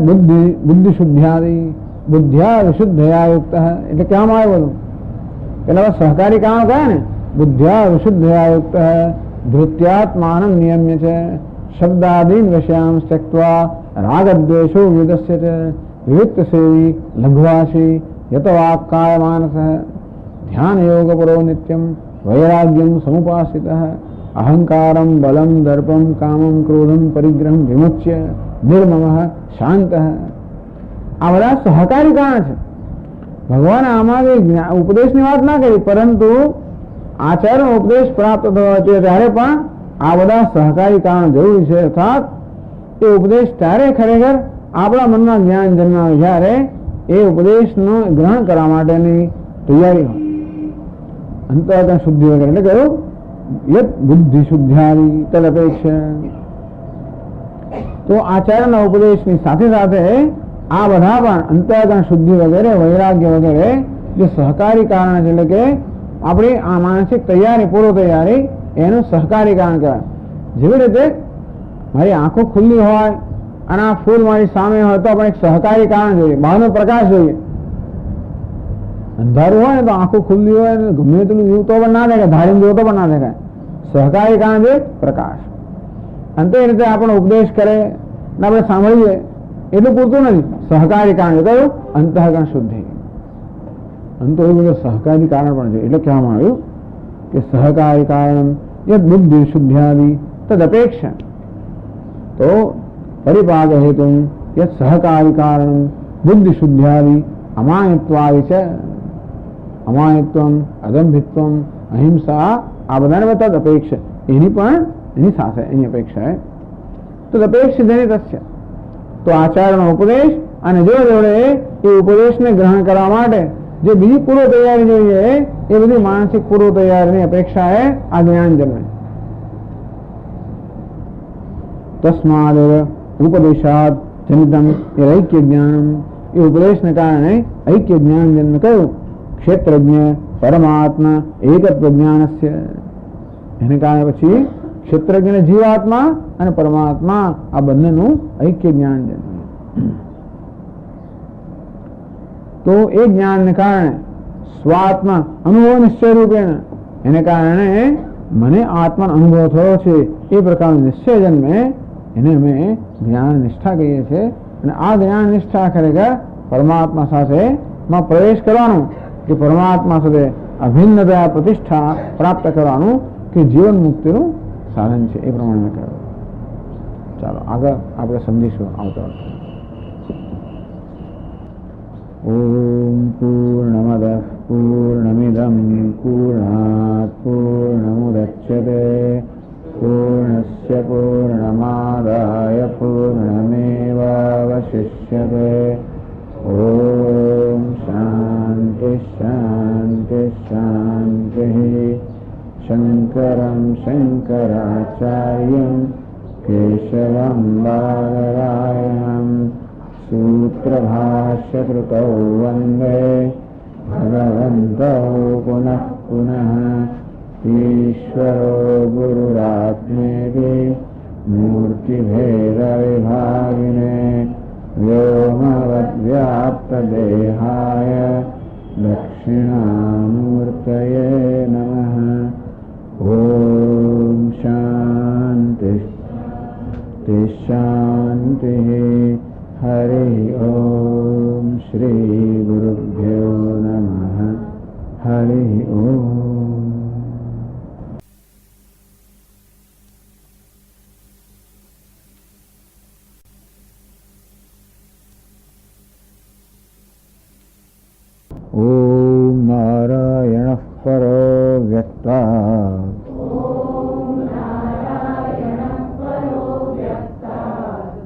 બુદ્ધિ શુદ્ધ્યાદિ, બુદ્ધ્યા વિશુદ્ધયા યુક્ત, એટલે કહેવામાં આવે બધું પેલા સહકારી કારણ કહે ને, બુદ્ધ્યા વિશુદ્ધયા યુક્ત ધૃત્યાત્માન નિયમ્ય છે, શબ્દાદીન વિષયાં ત્યક્ત્વા રાગદ્વેષો વિદસ્ય છે, વિવિક્ત સેવી લઘ્વાસી યત વાક્કાય માનસ ધ્યાન યોગ પરો નિત્યમ વૈરાગ્યમ સમુપાસિત અહંકારમ બલમ દર્પમ કામમ ક્રોધમ પરિગ્રહમ વિમુચ્ય નિર્મમઃ શાંત. આ બધા સહકારી કારણ છે. ભગવાન આમાં ઉપદેશની વાત ના કરી, પરંતુ આચાર્યનો ઉપદેશ પ્રાપ્ત થયો છે ત્યારે પણ આ બધા સહકારી કારણ જરૂરી છે. અર્થાત એ ઉપદેશ ત્યારે ખરેખર આપણા મનમાં જ્ઞાન જન્માવે જ્યારે એ ઉપદેશનો ગ્રહણ કરવા માટેની તૈયારી હોય, અંતઃકરણ શુદ્ધિ વગેરે. એટલે કહ્યું યત બુદ્ધિ શુદ્ધ્યાદિ તદપેક્ષા. તો આચાર્યના ઉપદેશની સાથે સાથે આ બધા પણ અંતઃકરણ શુદ્ધિ વગેરે વૈરાગ્ય વગેરે જે સહકારી કારણ છે, એટલે કે આપણી આ માનસિક તૈયારી, પૂર્વ તૈયારી, એનું સહકારી કારણ કહેવાય. જેવી રીતે મારી આંખો ખુલ્લી હોય અને આ ફૂલ મારી સામે હોય તો પણ એક સહકારી કારણ જોઈએ, બહારનો પ્રકાશ જોઈએ. અંધારું હોય ને તો આંખો ખુલ્લી હોય ને ગમે તેટલું જીવ તો પણ ના દેખાય, ધારીને જોતો પણ ના દેખાય. સહકારી કારણ છે પ્રકાશ. અંતે એ રીતે આપણો ઉપદેશ કરે ને આપણે સાંભળીએ એટલું પૂરતું નથી. સહકારી કારણ કયું? અંતઃકરણ શુદ્ધિ. અંતો એ બધું સહકારી કારણ પણ છે. એટલે કહેવામાં આવ્યું કે સહકારી કારણ યદ બુદ્ધિ શુદ્ધ્યાદિ તદ અપેક્ષા. તો પરિપાક હેતુ યદ સહકારી કારણ બુદ્ધિ શુદ્ધ્યાદિ અમાયિત્વાય છે. અમાયિત્વમ, અદંભિત્વમ, અહિંસા, આ બધાને બતા અપેક્ષા, એની પણ એની સાથે એની અપેક્ષા તો અપેક્ષ જનિત. તો આચાર્યનો ઉપદેશ અને જોડે જોડે એ ઉપદેશને ગ્રહણ કરવા માટે જે બીજી પૂર્વ તૈયારી જોઈએ એ બધી માનસિક પૂર્વ તૈયારીની અપેક્ષા આ જ્ઞાન જન્મે. તસ્માદ ઉપદેશાદ જનિતમ એ ઐક્ય જ્ઞાનમ, એ ઉપદેશને કારણે ઐક્ય જ્ઞાન જન્મે. કયું? ક્ષેત્રજ્ઞ પરમાત્મા એકત્વ જ્ઞાનસ્ય. એને કારણે પછી ક્ષેત્રજ્ઞ જીવાત્મા અને પરમાત્મા આ બંનેનું ઐક્ય જ્ઞાન જન્મે. તો એ જ્ઞાનને કારણે સ્વાત્મા અનુભવ નિશ્ચય રૂપેણ, એને કારણે મને આત્માનો અનુભવ થયો છે એ પ્રકારનો નિશ્ચય જન્મે. એને અમે જ્ઞાન નિષ્ઠા કહીએ છીએ. અને આ જ્ઞાન નિષ્ઠા ખરેખર પરમાત્મા સાથે માં પ્રવેશ કરવાનો, કે પરમાત્મા સાથે અભિન્નતા પ્રતિષ્ઠા પ્રાપ્ત કરવાનું, કે જીવન મુક્તિનું સાધન છે. એ પ્રમાણે કહ્યું. ચાલો આગળ આપણે સમજીશું આવતા. ઓમ પૂર્ણમદ પૂર્ણમિદમ પૂર્ણાત પૂર્ણમુદચ્યતે પૂર્ણસ્ય પૂર્ણમાદાય પૂર્ણમેવાવશિષ્યતે. ઓમ શાંતિ શાંતિ શાંતિ. શંકરં શંકરાચાર્યં કેશવં બાદરાયણં સૂત્રભાષ્યકૃતૌ વંદે ભગવन्तૌ પુનઃ પુનઃ. ઈશ્વરો ગુરુરાત્મેતિ મૂર્તિભેદવિભાગિને વ્યોમવદ્વ્યાપ્તદેહાય દક્ષિણામૂર્તયે નમઃ. ઓમ શાંતિ શાંતિ. હરિ ઓમ. શ્રી ગુરુભ્યો નમઃ. હરિ ઓમ. ઓમ નારાયણઃ પરો વ્યક્તા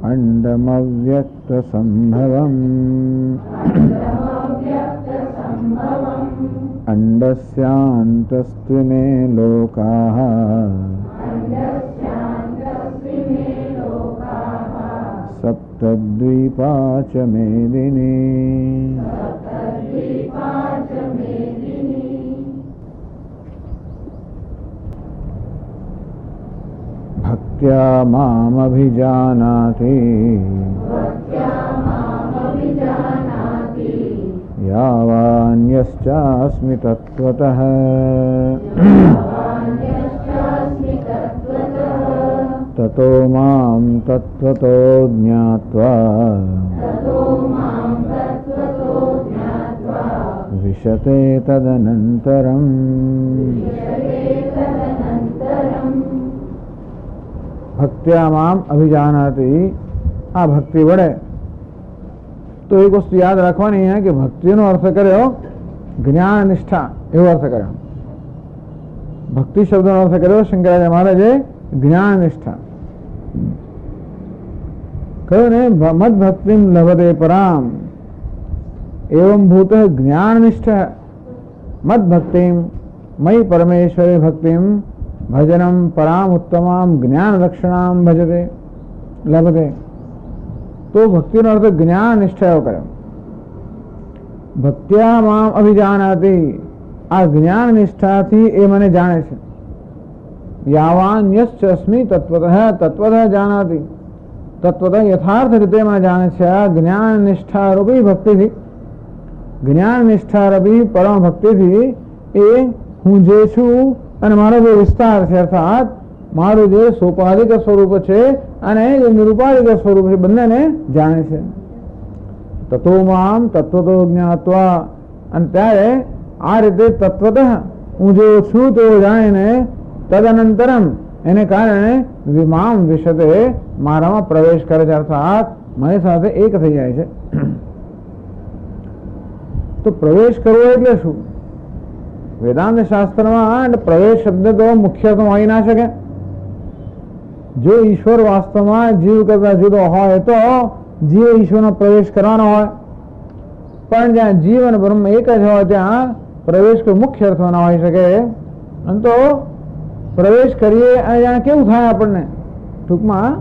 અંડમવ્યક્તસંભવમ અંડસ્યાંતસ્ત્વિમે લોકાઃ સપ્તદ્વીપા ચ મેદિની. ભક્ત્યા મામભિજાનાતિ યાવાન્યશ્ચાસ્મિ તત્વતઃ તતો માં તત્વતો જ્ઞાત્વા વિશતે તદનંતરમ. ભક્ત્યા મામ અભિજાનાતિ, આ ભક્તિ વડે. તો એક વસ્તુ યાદ રાખવાની છે કે ભક્તિનો અર્થ કર્યો જ્ઞાન નિષ્ઠા, એવો અર્થ કર્યો. ભક્તિ શબ્દનો અર્થ કર્યો શંકરાચાર્ય મહારાજે જ્ઞાન નિષ્ઠા. કહ્યું ને મદ ભક્તિમ લભતે પરામ એવમ ભૂત જ્ઞાન નિષ્ઠ. મદ ભક્તિમ મયી પરમેશ્વરે ભક્તિમ ભજનમ પરામ ઉત્તમામ જ્ઞાન લક્ષણામ ભજતે લભતે. તો ભક્તિનો અર્થ જ્ઞાન નિષ્ઠા એવો કર્યો. ભક્ત્યા મામ અભિજાનાતિ, આ જ્ઞાન નિષ્ઠાથી એ મને જાણે છે. યાવાન્યશ્ચ અસ્મિ તત્વતઃ તત્વતઃ જાનાતિ, તત્વતઃ યથાર્થ રીતે મને જાણે છે. આ જ્ઞાન નિષ્ઠા રૂપી ભક્તિથી, જ્ઞાન નિષ્ઠા રૂપી પરમ ભક્તિથી એ હું જે છું અને મારો જે વિસ્તાર છે, અર્થાત મારું જે સોપાધિક સ્વરૂપ છે અને જે નિરુપાધિક સ્વરૂપ છે, બંનેને જાણે છે. તતો મામ તત્વતો જ્ઞાત્વા, અને ત્યારે આ રીતે તત્વતઃ હું જે છું તે જાણીને તદનંતરમ એને કારણે વિમામ વિશતે મારામાં પ્રવેશ કરે છે, અર્થાત મારી સાથે એક થઈ જાય છે. તો પ્રવેશ કરવો એટલે શું? વેદાંત શાસ્ત્રમાં પ્રવેશ શબ્દ તો મુખ્ય તો હોઈ ના શકે. જો ઈશ્વર વાસ્તવમાં જીવ કરતા જુદો હોય તો જીવ ઈશ્વરનો પ્રવેશ કરવાનો હોય, પણ જ્યાં જીવ અને બ્રહ્મ એક જ હોય ત્યાં પ્રવેશ કોઈ મુખ્ય અર્થમાં ના હોઈ શકે. અને તો પ્રવેશ કરીએ અને ત્યાં કેવું થાય આપણને? ટૂંકમાં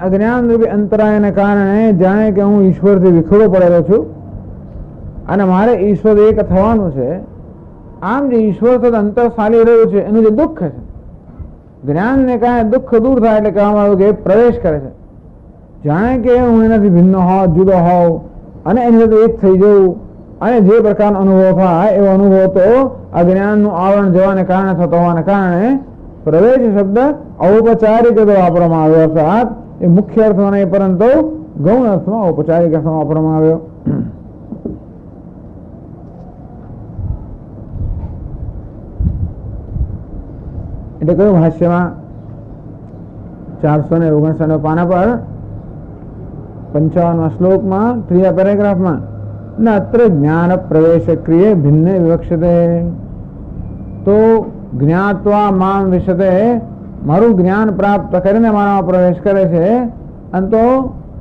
અજ્ઞાન રૂપી અંતરાયને કારણે જાણે કે હું ઈશ્વરથી વિખેડો પડેલો છું અને મારે ઈશ્વર એક થવાનું છે. આમ જે ઈશ્વર સાથે અંતર ચાલી રહ્યું છે એનું જે દુઃખ છે, જ્ઞાનને કારણે દુઃખ દૂર થાય એટલે કહેવામાં આવ્યું કે પ્રવેશ કરે છે. જાણે કે હું એનાથી ભિન્ન હોઉં, જુદો હોઉં અને એની સાથે એક થઈ જવું અને જે પ્રકારનો અનુભવ થાય એવો અનુભવ તો અજ્ઞાનનું આવરણ જવાને કારણે થતો હોવાને કારણે પ્રવેશ શબ્દ ઔપચારિક વાપરવામાં આવ્યો, અર્થાત એ મુખ્ય અર્થમાં નહીં પરંતુ ગૌણ અર્થમાં ઔપચારિક અર્થમાં વાપરવામાં આવ્યો. એટલે કયું ભાષ્યમાં 459 પાના પર 55 શ્લોકમાં ત્રીજા પેરેગ્રાફમાં અત્ર જ્ઞાન પ્રવેશ ક્રિયે ભિન્ન વિવક્ષતે. તો જ્ઞાત્વા મામ વિશતે, મારું જ્ઞાન પ્રાપ્ત કરીને મારામાં પ્રવેશ કરે છે. અને તો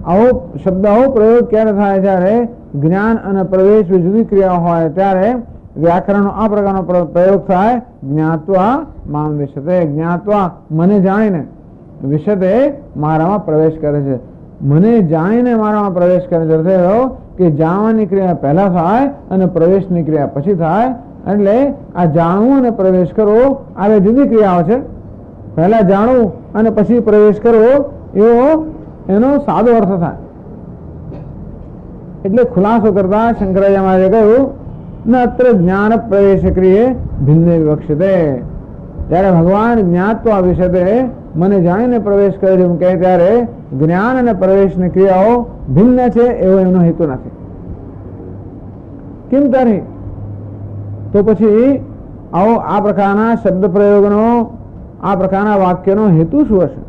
આવો શબ્દ આવો પ્રયોગ ક્યારે થાય? જ્યારે જ્ઞાન અને પ્રવેશ જુદી ક્રિયા હોય ત્યારે વ્યાકરણનો આ પ્રકારનો પ્રયોગ થાય. જ્ઞાત્વા મામ વિશતે, જ્ઞાત્વા મને જાણીને, વિશતે મારામાં પ્રવેશ કરે છે. મને જાણીને મારામાં પ્રવેશ કરે છે કે જાણવાની ક્રિયા પહેલા થાય અને પ્રવેશની ક્રિયા પછી થાય. એટલે આ જાણવું અને પ્રવેશ કરવો આ બે જુદી ક્રિયાઓ છે. પહેલા જાણવું અને પછી પ્રવેશ કરવો એવો એનો સાદો અર્થ થાય. એટલે ખુલાસો કરતા શંકરાચાર્ય મહારાજે કહ્યું ન અત્ર જ્ઞાન પ્રવેશ ક્રિયે ભિન્ન વિવક્ષતે. જ્યારે ભગવાન જ્ઞાત્વા વિશતે મને જાણીને પ્રવેશ કરે છે કહે ત્યારે જ્ઞાન અને પ્રવેશની ક્રિયાઓ ભિન્ન છે એવો એમનો હેતુ નથી. કેમ તારી? તો પછી આવો આ પ્રકારના શબ્દ પ્રયોગનો, આ પ્રકારના વાક્યનો હેતુ શું હશે?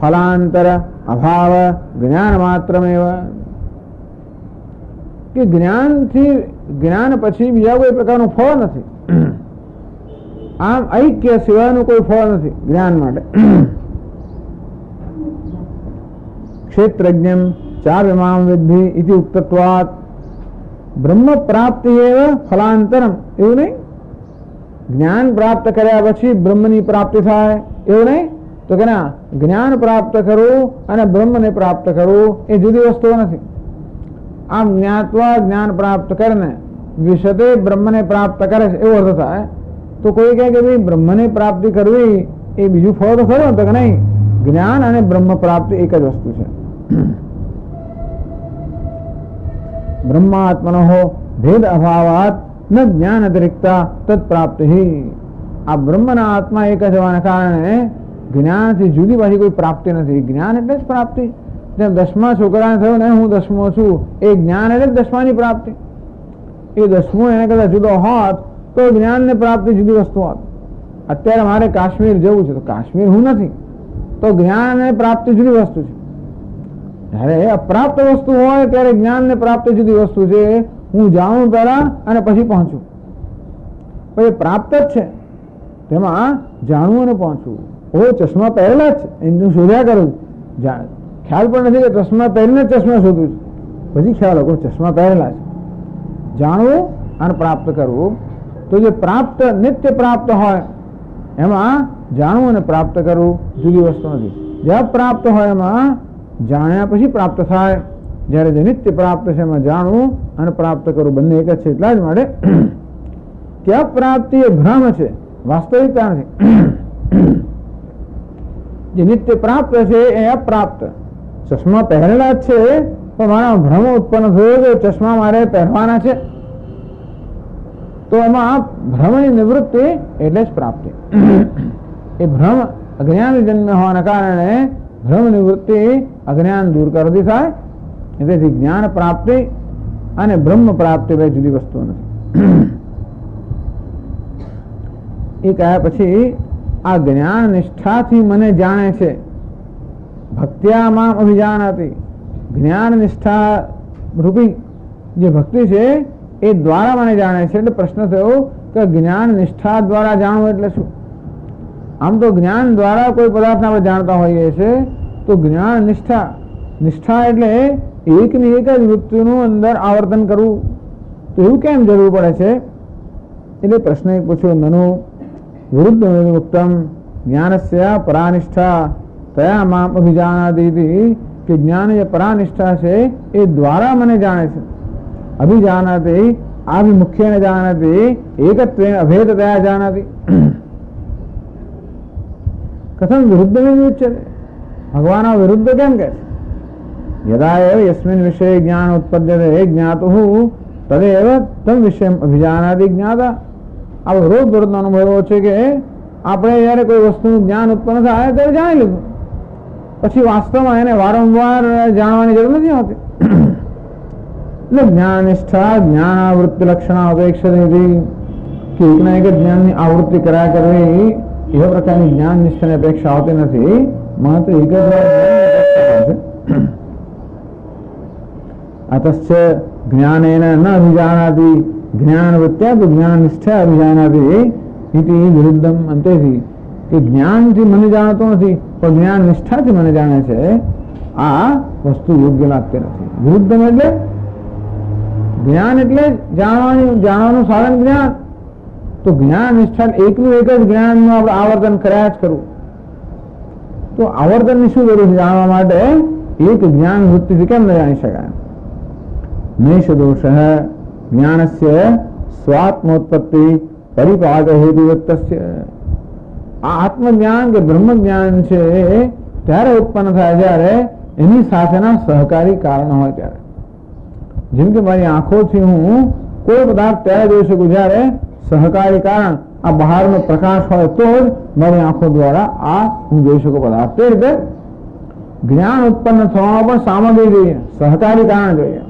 ફલાંતર અભાવ જ્ઞાન માત્રમેવ, કે જ્ઞાન પછી બીજા કોઈ પ્રકારનું ફળ નથી. આમ ઐક્ય સિવાયનું કોઈ ફળ નથી જ્ઞાન માટે. ક્ષેત્રજ્ઞમ ચાવ્યમામ વિદ્ધિ ઇતિ ઉક્તત્વાત બ્રહ્મ પ્રાપ્તિ એવ ફલાંતરમ, એવું નહીં. જ્ઞાન પ્રાપ્ત કર્યા પછી બ્રહ્મની પ્રાપ્તિ થાય એવું નહીં. તો કે ના, જ્ઞાન પ્રાપ્ત કરવું અને બ્રહ્મને પ્રાપ્ત કરવું એ જુદી વસ્તુઓ નથી. આમ જ્ઞાત્વા જ્ઞાન પ્રાપ્ત કરીને વિશતે બ્રહ્મને પ્રાપ્ત કરે છે એવો અર્થ થાય. તો કોઈ કહે કે ભાઈ બ્રહ્મની પ્રાપ્તિ કરવી એ બીજું ફળ તો ખરું? તો કે નહીં, જ્ઞાન અને બ્રહ્મ પ્રાપ્તિ એક જ વસ્તુ છે. બ્રહ્માત્મનો ભેદ અભાવાત ન જ્ઞાન અતિરિક્તા તત્પ્રાપ્તિ. આ બ્રહ્મના આત્મા એક જ હોવાના કારણે જ્ઞાનથી જુદી પાછી કોઈ પ્રાપ્તિ નથી. જ્ઞાન એટલે જ પ્રાપ્તિ. જેમ 10મા છોકરાને થયું ને હું 10મો છું, એ જ્ઞાન એટલે જ 10માની પ્રાપ્તિ. એ 10મો એને કદાચ જુદો હોત તો જ્ઞાન ને પ્રાપ્તિ જુદી વસ્તુ હોત. અત્યારે મારે કાશ્મીર જવું છે તો કાશ્મીર હું નથી, તો જ્ઞાન અને પ્રાપ્તિ જુદી વસ્તુ છે. જ્યારે અપ્રાપ્ત વસ્તુ હોય ત્યારે જ્ઞાન ને પ્રાપ્તિ જુદી વસ્તુ છે. હું જાણું પહેલા અને પછી પહોંચું, પછી પ્રાપ્ત જ છે. તેમાં જાણવું અને પહોંચવું. ઓ ચશ્મા પહેરેલા જ છે એનું શોધ્યા કરું, ખ્યાલ પણ નથી કે ચશ્મા પહેરીને ચશ્મા શોધું છું. પછી ખ્યાલ હોય ચશ્મા પહેરેલા છે. જાણવું અને પ્રાપ્ત કરવું. તો જે પ્રાપ્ત નિત્ય પ્રાપ્ત હોય એમાં જાણવું અને પ્રાપ્ત કરવું જુદી વસ્તુ નથી. જ્યાં પ્રાપ્ત હોય એમાં જાણ્યા પછી પ્રાપ્ત થાય. જ્યારે જે નિત્ય પ્રાપ્ત છે એમાં જાણવું અને પ્રાપ્ત કરવું બંને એક જ છે. એટલા જ માટે કે અપ્રાપ્તિ એ ભ્રમ છે, વાસ્તવિકતા નથી. જે નિત્ય પ્રાપ્ત છે એ અપ્રાપ્ત. ચશ્મા પહેરેલા જ છે પણ મારા ભ્રમ ઉત્પન્ન થયો કે ચશ્મા મારે પહેરવાના છે, તો એમાં ભ્રમની નિવૃત્તિ એટલે જ પ્રાપ્તિ. એ ભ્રમ અજ્ઞાન જન્મ હોવાના કારણે ભ્રમ નિવૃત્તિ અજ્ઞાન દૂર કરતી થાય. તેથી જ્ઞાન પ્રાપ્તિ અને બ્રહ્મ પ્રાપ્તિ બે જુદી વસ્તુઓ નથી. એ કહ્યા પછી આ જ્ઞાન નિષ્ઠાથી મને જાણે છે. ભક્ત્યા મામ અભિજાનાતિ. જ્ઞાન નિષ્ઠા રૂપી જે ભક્તિ છે એ દ્વારા મને જાણે છે. એટલે પ્રશ્ન થયો કે જ્ઞાન નિષ્ઠા દ્વારા જાણવું એટલે શું? આમ તો જ્ઞાન દ્વારા કોઈ પદાર્થ આપણે જાણતા હોઈએ છીએ, તો જ્ઞાન નિષ્ઠા એટલે એકની એક જ વૃત્તિનું અંદર આવર્તન કરવું. તો એવું કેમ જરૂર પડે છે? એટલે પ્રશ્ન એક પૂછ્યો, નનુ વિરુદ્ધ મુક્તમ જ્ઞાનસ્ય પરાનિષ્ઠા તયા મામ અભિજાનાતી, કે જ્ઞાન જે પરાનિષ્ઠા છે એ દ્વારા મને જાણે છે. અભિજાનાતી આભિમુખ્યેન જાનાતિ એકત્વેન અભેદતયા જાનાતિ. કથમ વિરુદ્ધ ઉચ્યતે? ભગવાન વિરુદ્ધ કેમ કહે છે? યદા એવ યસ્મિન વિષય જ્ઞાન ઉત્પદ્યતે જ્ઞાતુઃ તદેવ તમ વિષયમ અભિજાનાતિ જ્ઞાતા. આ રોજ દરરોજનો અનુભવ છે કે આપણે જ્યારે કોઈ વસ્તુનું જ્ઞાન ઉત્પન્ન થાય ત્યારે જાણી લીધું, પછી વાસ્તવમાં એને વારંવાર જાણવાની જરૂર નથી હોતી. એટલે જ્ઞાન નિષ્ઠા જ્ઞાનાવૃત્તિ લક્ષણ અપેક્ષિત, કે એકના એક જ્ઞાનની આવૃત્તિ કર્યા કરવી એવા પ્રકારની જ્ઞાન નિષ્ઠાની અપેક્ષા હોતી નથી. માત્ર એક જ અતશ્ચ જ્ઞાનેન ન અભિજાનાતિ જ્ઞાનવૃત્ત્યા તો જ્ઞાન નિષ્ઠા અભિજાનાતિ ઇતિ વિરુદ્ધમ. અંતેથી કે જ્ઞાનથી મને જાણતો નથી પણ જ્ઞાન નિષ્ઠાથી મને જાણે છે, આ વસ્તુ યોગ્ય લાગતી નથી. વિરુદ્ધમ એટલે જ્ઞાન એટલે જાણવાનું સાધન જ્ઞાન. તો જ્ઞાન નિષ્ઠા એકનું એક જ જ્ઞાનનું આપણે આવર્તન કર્યા જ કરવું. તો આવર્તનની શું જરૂર છે જાણવા માટે? એક જ્ઞાન વૃત્તિથી કેમ ન જાણી શકાય? નૈષ દોષ જ્ઞાનસ્ય સ્વાત્મોત્પત્તિ પરિપાક હેતુવત્તસ્ય. આ આત્મજ્ઞાન કે બ્રહ્મ જ્ઞાન છે ત્યારે ઉત્પન્ન થાય જ્યારે એની સાથેના સહકારી કારણ હોય ત્યારે. જેમ કે મારી આંખોથી હું કોઈ પદાર્થ ત્યારે જોઈ શકું જ્યારે સહકારી કારણ આ બહારનો પ્રકાશ હોય તો જ મારી આંખો દ્વારા આ હું જોઈ શકું પદાર્થ. તે રીતે જ્ઞાન ઉત્પન્ન થવામાં પણ સામગ્રી જોઈએ, સહકારી કારણ જોઈએ.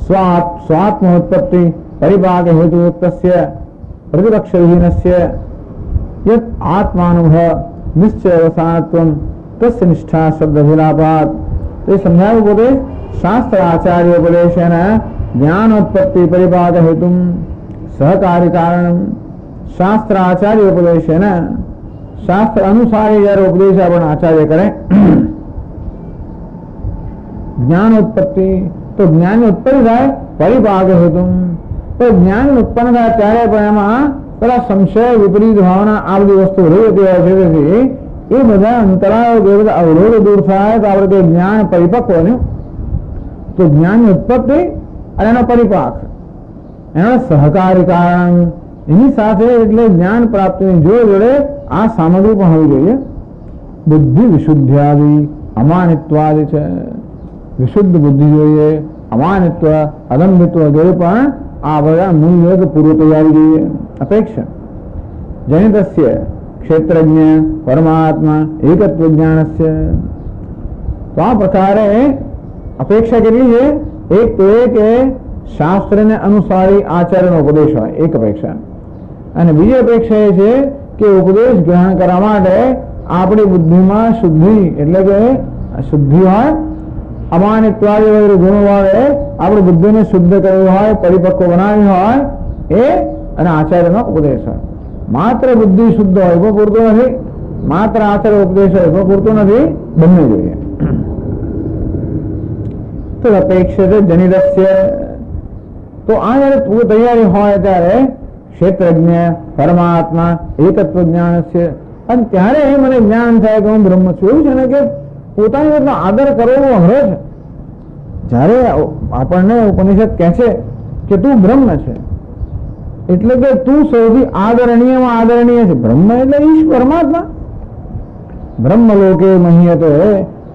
સ્વાત્મોત્પત્તિ પરિપાક હેતુયુક્તસ્ય પ્રતિપક્ષવિહીનસ્ય યત આત્માનુભવ નિશ્ચયવસાનત્વમ તસ્ય નિષ્ઠા શબ્દવિલાપાત. તે સમજાવ્યું પોતે શાસ્ત્ર આચાર્ય ઉપદેશેન જ્ઞાનોત્પત્તિ પરિપાક હેતુ સહકારી કારણ. શાસ્ત્ર આચાર્ય ઉપદેશેન શાસ્ત્ર અનુસારી જયારે ઉપદેશ આપણે આચાર્ય કરે જ્ઞાનોત્પત્તિ તો જ્ઞાન ઉત્પન્ન થાય પરિપાક હેતુ. તો જ્ઞાન ઉત્પન્ન થાય ત્યારે પણ એમાં પેલા સંશય વિપરીત ભાવના આ બધી વસ્તુ રહેતી હોય છે. તેથી એ બધા અંતરાયો જે બધા અવરોધ દૂર થાય તો આપણે કઈ જ્ઞાન પરિપક્વ બન્યું. તો જ્ઞાનની ઉત્પત્તિ અને એનો પરિપાક એનો સહકારી કારણ એની સાથે એટલે જ્ઞાન પ્રાપ્તિની જોડે આ સામગ્રી પણ હોવી જોઈએ. બુદ્ધિ વિશુદ્ધ્યાદિ અમાનિત્વાદિ છે. વિશુદ્ધ બુદ્ધિ જોઈએ, અમાનિત્વ અદંભિત્વ વગેરે પણ આ બધા મૂલ્ય પૂર્વ તૈયારી જોઈએ. અપેક્ષા જનિતસ્ય ક્ષેત્રજ્ઞ પરમાત્મા એકત્વ જ્ઞાનસ્ય. તો આ પ્રકારે અપેક્ષા કેટલી છે? એક તો એ કે શાસ્ત્રને અનુસારી આચાર્યનો ઉપદેશ હોય, એક અપેક્ષા. અને બીજી અપેક્ષા એ છે કે ઉપદેશ ગ્રહણ કરવા માટે આપણી બુદ્ધિમાં શુદ્ધિ એટલે કે શુદ્ધિ હોય, અમાનિત્વાદી વગેરે ગુણો વડે આપણી બુદ્ધિને શુદ્ધ કરવી હોય, પરિપક્વ બનાવી હોય એ અને આચાર્યનો ઉપદેશ હોય. માત્ર બુદ્ધિ શુદ્ધ હોય પણ પૂરતું નથી, માત્ર આચાર્ય ઉપદેશ હોય પણ પૂરતું નથી, બંને જોઈએ. તો અપેક્ષિત જનિતસ્ય. તો આ જયારે પૂર્વ તૈયારી હોય ત્યારે ક્ષેત્રજ્ઞ પરમાત્મા એકત્વ જ્ઞાન છે. અને ત્યારે મને જ્ઞાન થાય કે હું બ્રહ્મ છું. એવું છે ને કે પોતાની જાતનો આદર કરવો અઘરો છે. જ્યારે આપણને ઉપનિષદ કહે છે કે તું બ્રહ્મ છે એટલે કે તું સૌથી આદરણીયમાં આદરણીય છે. બ્રહ્મ એટલે ઈશ પરમાત્મા. બ્રહ્મલોકે મહીયતે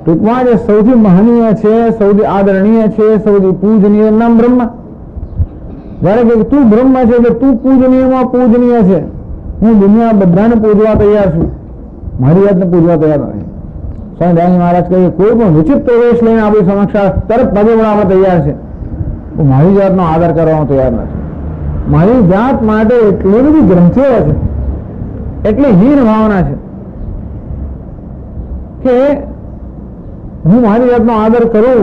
ટૂંકમાં જે સૌથી મહનીય છે, સૌથી આદરણીય છે, સૌથી પૂજનીય નામ બ્રહ્મ. જયારે કે તું બ્રહ્મ છે એટલે તું પૂજનીયમાં પૂજનીય છે. હું દુનિયા બધાને પૂજવા તૈયાર છું, મારી જાતને પૂજવા તૈયાર નથી. સ્વામી દયાનંદ મહારાજ કહે કોઈ પણ વિચિત્ર વેશ લઈને આપણી સમક્ષ તરત પગે પણ આપણે તૈયાર છે, મારી જાતનો આદર કરવામાં તૈયાર નથી. મારી જાત માટે એટલી બધી ગ્રંથિઓ છે, એટલી હીન ભાવના છે કે હું મારી જાતનો આદર કરું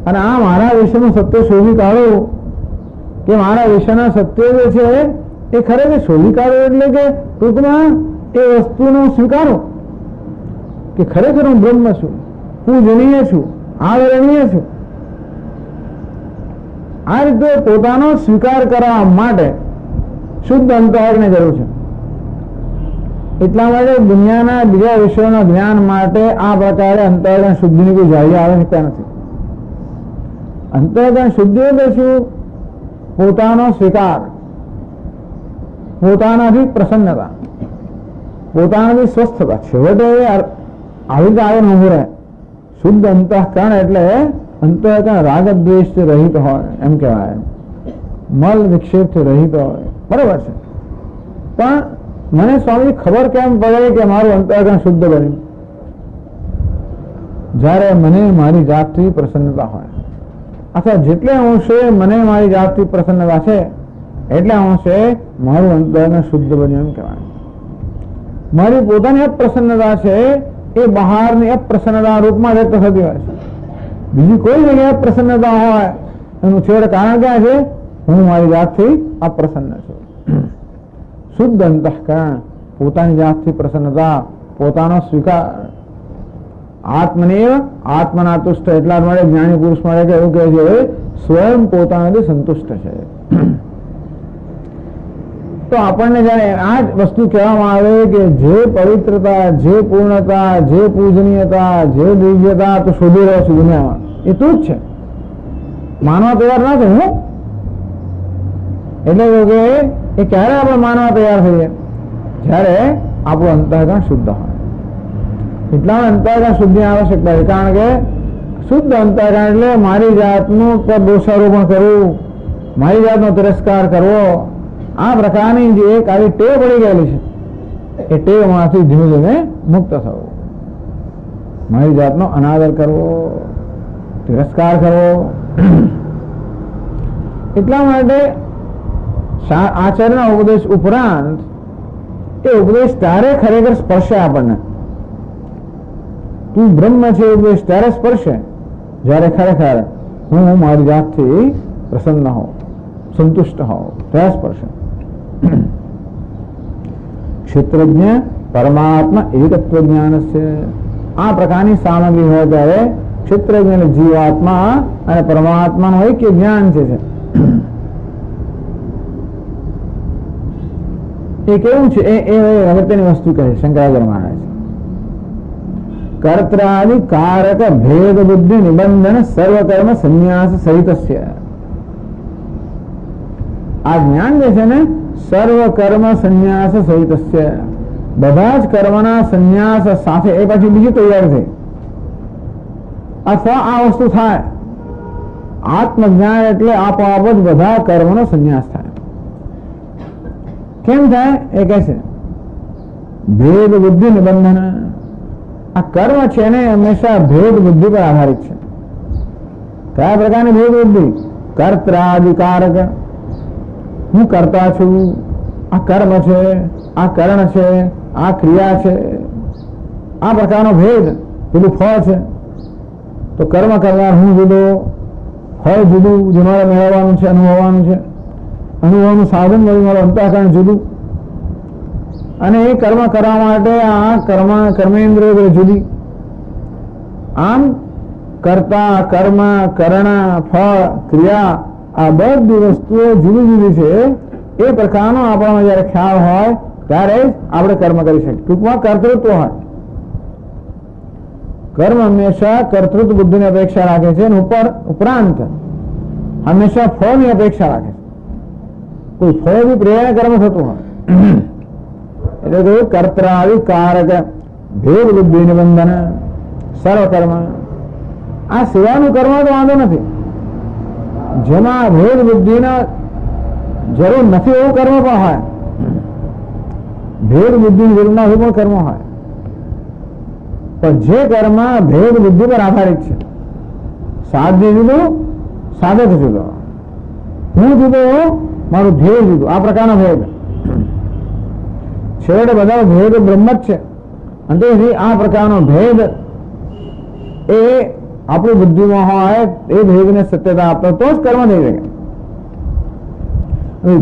અને આ મારા વિશેનું સત્ય શોધી કાઢું કે મારા વિશેના સત્ય જે છે એ ખરેખર શોધી કાઢો એટલે કે ટૂંકમાં એ વસ્તુનો સ્વીકારો કે ખરેખર હું બ્રહ્મ છું, પૂજનીય છું, આદરણીય છું. આ રીતે પોતાનો સ્વીકાર કરવા માટે શુદ્ધ અંતઃકરણની જરૂર છે. એટલા માટે દુનિયાના બીજા વિષયોના જ્ઞાન માટે આ પ્રકારે અંતઃકરણ શુદ્ધિની કોઈ જાળી આવશ્યકતા નથી. અંતઃકરણ શુદ્ધિ એટલે શું? પોતાનો સ્વીકાર, પોતાનાથી પ્રસન્નતા, પોતાનાથી સ્વસ્થતા. છેવટે આવી રીતે આગળ ઉભું રહે. શુદ્ધ અંતઃકરણ એટલે અંતઃકરણ રાગ દ્વેષથી રહિત હોય એમ કહેવાય, મલ વિક્ષેપથી રહિત હોય. બરાબર છે. પણ મને સ્વામી ખબર કેમ પડે કે મારું અંતઃકરણ શુદ્ધ બન્યું? જ્યારે મને મારી જાતથી પ્રસન્નતા હોય, અથવા જેટલે અંશે મને મારી જાતથી પ્રસન્નતા છે એટલે અંશે મારું અંતઃકરણ શુદ્ધ બન્યું એમ કહેવાય. મારી પોતાની અપ્રસન્નતા છે એ બહારની અપ્રસન્નતા રૂપમાં વ્યક્ત થતી હોય છે. બીજી કોઈ જગ્યાએ પ્રસન્નતા હોય એનું છેવટે કારણ ક્યાં છે? હું મારી જાતથી અપ્રસન્ન છું. શુદ્ધ અંતઃકરણ, પોતાની જાતથી પ્રસન્નતા, પોતાનો સ્વીકાર. આત્મનેવ આત્મના તુષ્ટ. એટલા માટે જ્ઞાની પુરુષ માટે એવું કહે છે સ્વયં પોતાનાથી સંતુષ્ટ છે. તો આપણને જાણે આ જ વસ્તુ કહેવામાં આવે કે જે પવિત્રતા, જે પૂર્ણતા, જે પૂજનીયતા, જે દિવ્યતા તો શોધી રહ્યો છું દુનિયામાં, એ તું જ છે. માનવા તૈયાર ના છે હું. એટલે કે એ ક્યારે આપણે માનવા તૈયાર થઈએ? જ્યારે આપણું અંતઃકરણ શુદ્ધ હોય. એટલા અંતઃકરણ શુદ્ધિ આવશ્યકતા છે. કારણ કે શુદ્ધ અંતઃકરણ એટલે મારી જાતનું દોષારોપણ કરવું, મારી જાતનો તિરસ્કાર કરવો, આ પ્રકારની જે એક આવી ટેવ પડી ગયેલી છે એ ટેવમાંથી ધીમે ધીમે મુક્ત થવું. મારી જાતનો અનાદર કરવો, તિરસ્કાર કરવો. એટલા માટે આચાર્યના ઉપદેશ ઉપરાંત એ ઉપદેશ ત્યારે ખરેખર સ્પર્શે આપણને. તું બ્રહ્મ છે ઉપદેશ ત્યારે સ્પર્શે જ્યારે ખરેખર હું મારી જાતથી પ્રસન્ન હોઉં, સંતુષ્ટ હોઉં, ત્યારે સ્પર્શે. ક્ષેત્રજ્ઞ પરમાત્મા એકત્વ જ્ઞાન છે. આ પ્રકારની સામગ્રી હોય ત્યારે ક્ષેત્રજ્ઞ એટલે જીવાત્મા અને પરમાત્માનું ઐક્ય જ્ઞાન છે. એ કેવું છે? એ અગત્યની વસ્તુ કહે શંકરાચાર્ય મહારાજ. કર્ત્રાદિ કારક ભેદ બુદ્ધિ નિબંધન સર્વકર્મ સંન્યાસ સહિતસ્ય. આ જ્ઞાન જે છે ને સર્વકર્મ સંન્યાસ સહિતસ્ય, બધા જ કર્મના સંન્યાસ સાથે એ પછી બીજી તૈયાર થઈ અથવા આ વસ્તુ થાય. આત્મજ્ઞાન એટલે આપોઆપ જ બધા કર્મનો સંન્યાસ થાય. કેમ થાય? એ કહે છે ભેદ બુદ્ધિ નિબંધન. આ કર્મ છે ને હંમેશા ભેદ બુદ્ધિ પર આધારિત છે. કયા પ્રકારની ભેદ બુદ્ધિ? કર્ત્રાદિકારક. હું કરતા છું, આ કર્મ છે, આ કરણ છે, આ ક્રિયા છે, આ પ્રકારનો ભેદ. પેલું ફળ છે તો કર્મ કરનાર હું જુદો, ફળ જુદું જે મારે મેળવવાનું છે, અનુભવવાનું છે, અનુભવનું સાધન મળ્યું મારું અંતઃકરણ જુદું, અને એ કર્મ કરવા માટે આ કર્મેન્દ્રિયો જુદી. આમ કર્તા, કર્મ, કરણ, ફળ, ક્રિયા આ બધી વસ્તુઓ જુદી જુદી છે. એ પ્રકારનો આપણામાં જયારે ખ્યાલ હોય ત્યારે જ આપણે કર્મ કરી શકીએ. ટૂંકમાં કર્તૃત્વ હોય. કર્મ હંમેશા કર્તૃત્વ બુદ્ધિની અપેક્ષા રાખે છે અને ઉપરાંત હંમેશા ફળની અપેક્ષા રાખે છે. કોઈ ફળથી પ્રેરણા કર્મ થતું હોય એટલે કહ્યું કર્ત્રાદિ કારક ભેદ બુદ્ધિ નિબંધન સર્વકર્મ. આ સિવાયનું કર્મ તો વાંધો નથી. જેમાં ભેદ બુદ્ધિના જરૂર નથી એવું કર્મ પણ હોય. ભેદ બુદ્ધિની જરૂર ના પણ કર્મ હોય. પણ જે કર્મ ભેદ બુદ્ધિ પર આધારિત છે, સાધ્ય જુદું, સાધક જુદો, હું જુદો, મારું ધ્યેય જુદું, આ પ્રકારનો ભેદ. છેવટે બધા ભેદ બ્રહ્મ જ છે. અને તેથી આ પ્રકારનો ભેદ એ આપણી બુદ્ધિમાં હોય, એ ભેદને સત્યતા આપતો તો જ કર્મ થઈ શકે.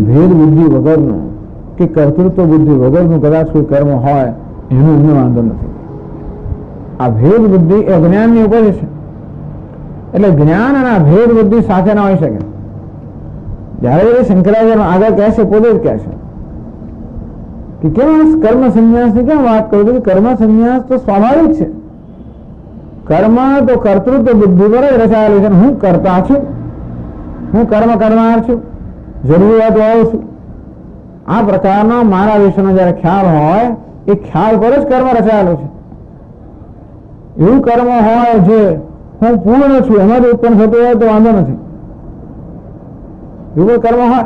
ભેદ બુદ્ધિ વગરનું કે કર્તૃત્વ બુદ્ધિ વગરનું કદાચ કોઈ કર્મ હોય એનો એમને વાંધો નથી. આ ભેદ બુદ્ધિ એ જ્ઞાનની ઉપર છે. એટલે જ્ઞાન અને આ ભેદ બુદ્ધિ સાથે ના હોઈ શકે. જયારે શંકરાચાર્ય આગળ કહે છે, પોતે જ કહે છે કે કેમ કર્મ સંન્યાસની કેમ વાત કરું છું? કર્મ સંન્યાસ તો સ્વાભાવિક છે. કર્મ તો કર્તૃત્વ બુદ્ધિ પર જ રચાયેલું છે. હું કરતા છું, હું કર્મ કરનાર છું, જરૂરિયાત વાળો છું. આ પ્રકારનો મારા વિશેનો જયારે ખ્યાલ હોય એ ખ્યાલ પર જ કર્મ રચાયેલો છે. એવું કર્મ હોય જે હું પૂર્ણ છું એમાંથી ઉત્પન્ન થતું હોય તો વાંધો નથી. એવું કર્મ હોય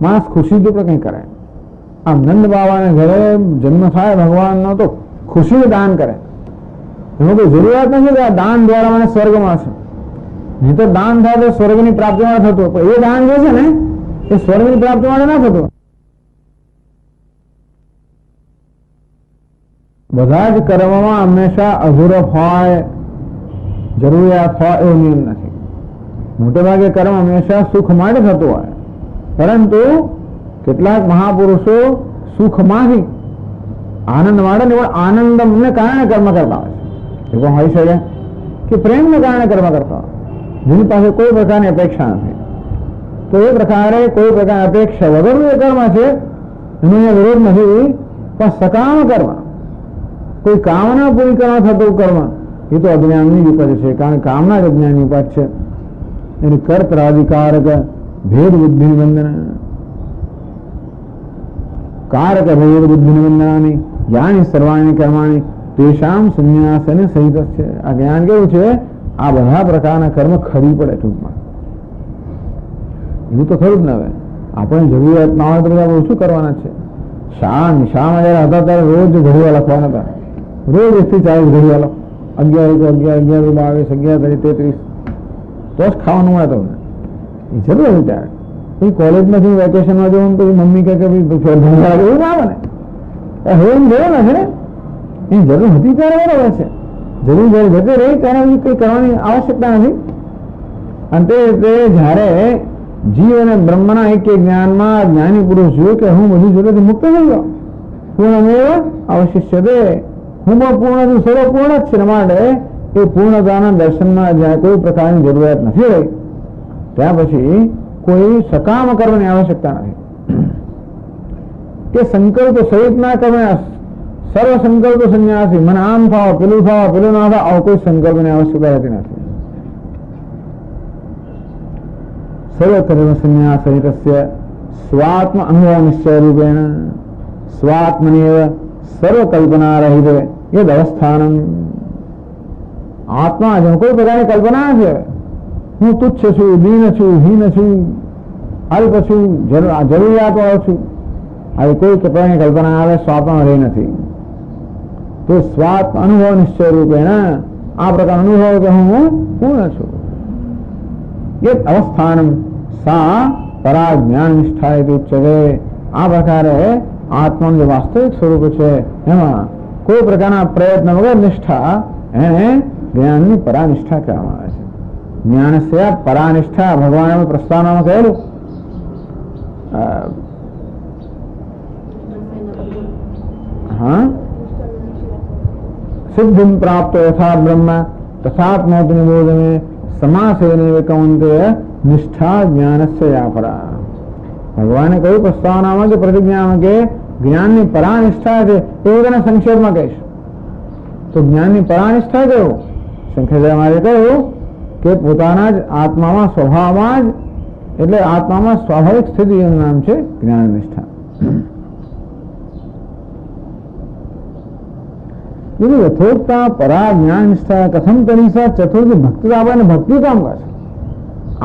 માણસ ખુશી તો કંઈ કરે. આમ નંદ બાબાને ઘરે જન્મ થાય ભગવાનનો તો ખુશી દાન કરે. એમાં કોઈ જરૂરિયાત નથી કે આ દાન દ્વારા મને સ્વર્ગ મળશે. નહીં તો દાન થાય તો સ્વર્ગની પ્રાપ્તિ માટે થતું, પણ એ દાન જે છે ને એ સ્વર્ગની પ્રાપ્તિ માટે ના થતું. બધા જ કર્મમાં હંમેશા અધૂરપ હોય, જરૂરિયાત હોય એવો નિયમ નથી. મોટે ભાગે કર્મ હંમેશા સુખ માટે થતું હોય, પરંતુ કેટલાક મહાપુરુષો સુખમાંથી આનંદ માટે ને આનંદને કારણે કર્મ કરતા હોય છે. એવું હોઈ શકે કે પ્રેમને કારણે કર્મ કરતા હોય, જેની પાસે કોઈ પ્રકારની અપેક્ષા નથી. તો એ પ્રકારે કોઈ પ્રકારની અપેક્ષા વગરનું એ કર્મ છે, એનો વિરોધ નથી. પણ સકામ કર્મ, કોઈ કામના પૂરી કરવા થતું કર્મ, એ તો અજ્ઞાનની ઉપજ છે. કારણ કામના જ અજ્ઞાનની ઉપજ છે. એની કર્તરાધિકારક ભેદ બુદ્ધિ નિબંધન, કારક ભેદ બુદ્ધિ નિબંધનાની જ્ઞાની સર્વાણી કર્માણી તેષામ સંન્યાસને સહિત છે. આ જ્ઞાન કેવું છે? આ બધા પ્રકારના કર્મ ખરી પડે. ટૂંકમાં એવું તો ખરું જ ન હવે. આપણે જરૂરિયાત ના હોય તો બધા ઓછું કરવાના છે. શાળામાં જયારે હતા ત્યારે રોજ ઘડિયા લખવાના હતા. રોજ 1 થી 40 ઘડિયા લખો. 11 22 11 33 તો જ ખાવાનું મળે તમને. એ જરૂર હતી ત્યારે. પછી કોલેજમાંથી વેકેશનમાં જવું તો મમ્મી કહે કે એવું ના બને. હવે એમ જરૂર નથી ને, એની જરૂર હતી ત્યારે બરાબર છે. જરૂર જયારે જતી રહી ત્યારે કંઈ કરવાની આવશ્યકતા નથી. અંતે તે જયારે જીવ અને બ્રહ્મના એક જ્ઞાનમાં જ્ઞાની પુરુષ જોયું કે હું બધી જરૂરથી મુક્ત થઈ ગયો, પૂર્ણમેવ અવશિષ્યતે, હું પણ પૂર્ણ છું, સર્વ પૂર્ણ જ છે. માટે એ પૂર્ણતાના દર્શનમાં જ્યાં કોઈ પ્રકારની જરૂરિયાત નથી રહી, ત્યાં પછી કોઈ સકામ કરવાની આવશ્યકતા નથી. કે સંકલ્પ સહિતના કર્મ, સર્વ સંકલ્પ સંન્યાસી, મને આમ થાવ, પેલું થાવ, પેલું ના થાવ, આવો કોઈ સંકલ્પની આવશ્યકતા રહેતી નથી. સર્વકર્મ સંન્યાસ સહિતસ્ય સ્વાત્મ અનુભવ નિશ્ચય રૂપેણ સ્વાત્મનેવ સર્વકલ્પના રહિત યદ અવસ્થાનમ. આત્મા જ કોઈ પ્રકારની કલ્પના છે. હું તુચ્છ છું, દીન છું, હીન છું, અલ્પ છું, જરૂરિયાત વાળો છું, આવી કોઈ પ્રકારની કલ્પના આવે સ્વાત્મા રહી નથી. તો સ્વાત્મ અનુભવ નિશ્ચય રૂપેણ આ પ્રકાર અનુભવ કે હું પૂર્ણ છું. યદ અવસ્થાનમ સા પરા જ્ઞાન નિષ્ઠા ઉચ્ચતે. આ પ્રકારે આત્માનું જે વાસ્તવિક સ્વરૂપ છે એમાં કોઈ પ્રકારના પ્રયત્ન વગર નિષ્ઠા એને જ્ઞાનની પરાનિષ્ઠા કહેવામાં આવે છે. જ્ઞાનસ્ય પરાનિષ્ઠા ભગવાન પ્રસ્તાવનામાં કહેલું. હા, સિદ્ધિમ પ્રાપ્ત યથા બ્રહ્મ તથાત્મોત નિબોધમે સમાસેન કૌંતે નિષ્ઠા જ્ઞાનસ્ય યા પરા. ભગવાને કહ્યું પ્રસ્તાવનામાં કે પ્રતિજ્ઞામાં કે જ્ઞાનની પરાનિષ્ઠા છે. એવું તેને સંક્ષેપમાં કહીશ તો જ્ઞાનની પરાનિષ્ઠા કહ્યું. શંકરાચાર્ય કહ્યું કે પોતાના જ આત્મામાં સ્વભાવમાં જ, એટલે આત્મામાં સ્વાભાવિક સ્થિતિ એનું નામ છે જ્ઞાન નિષ્ઠા. યથોક્તા પરા જ્ઞાન નિષ્ઠા કથમ કરીશા ચતુર્થ ભક્તિ. આપણને ભક્તિ કામ કરશે.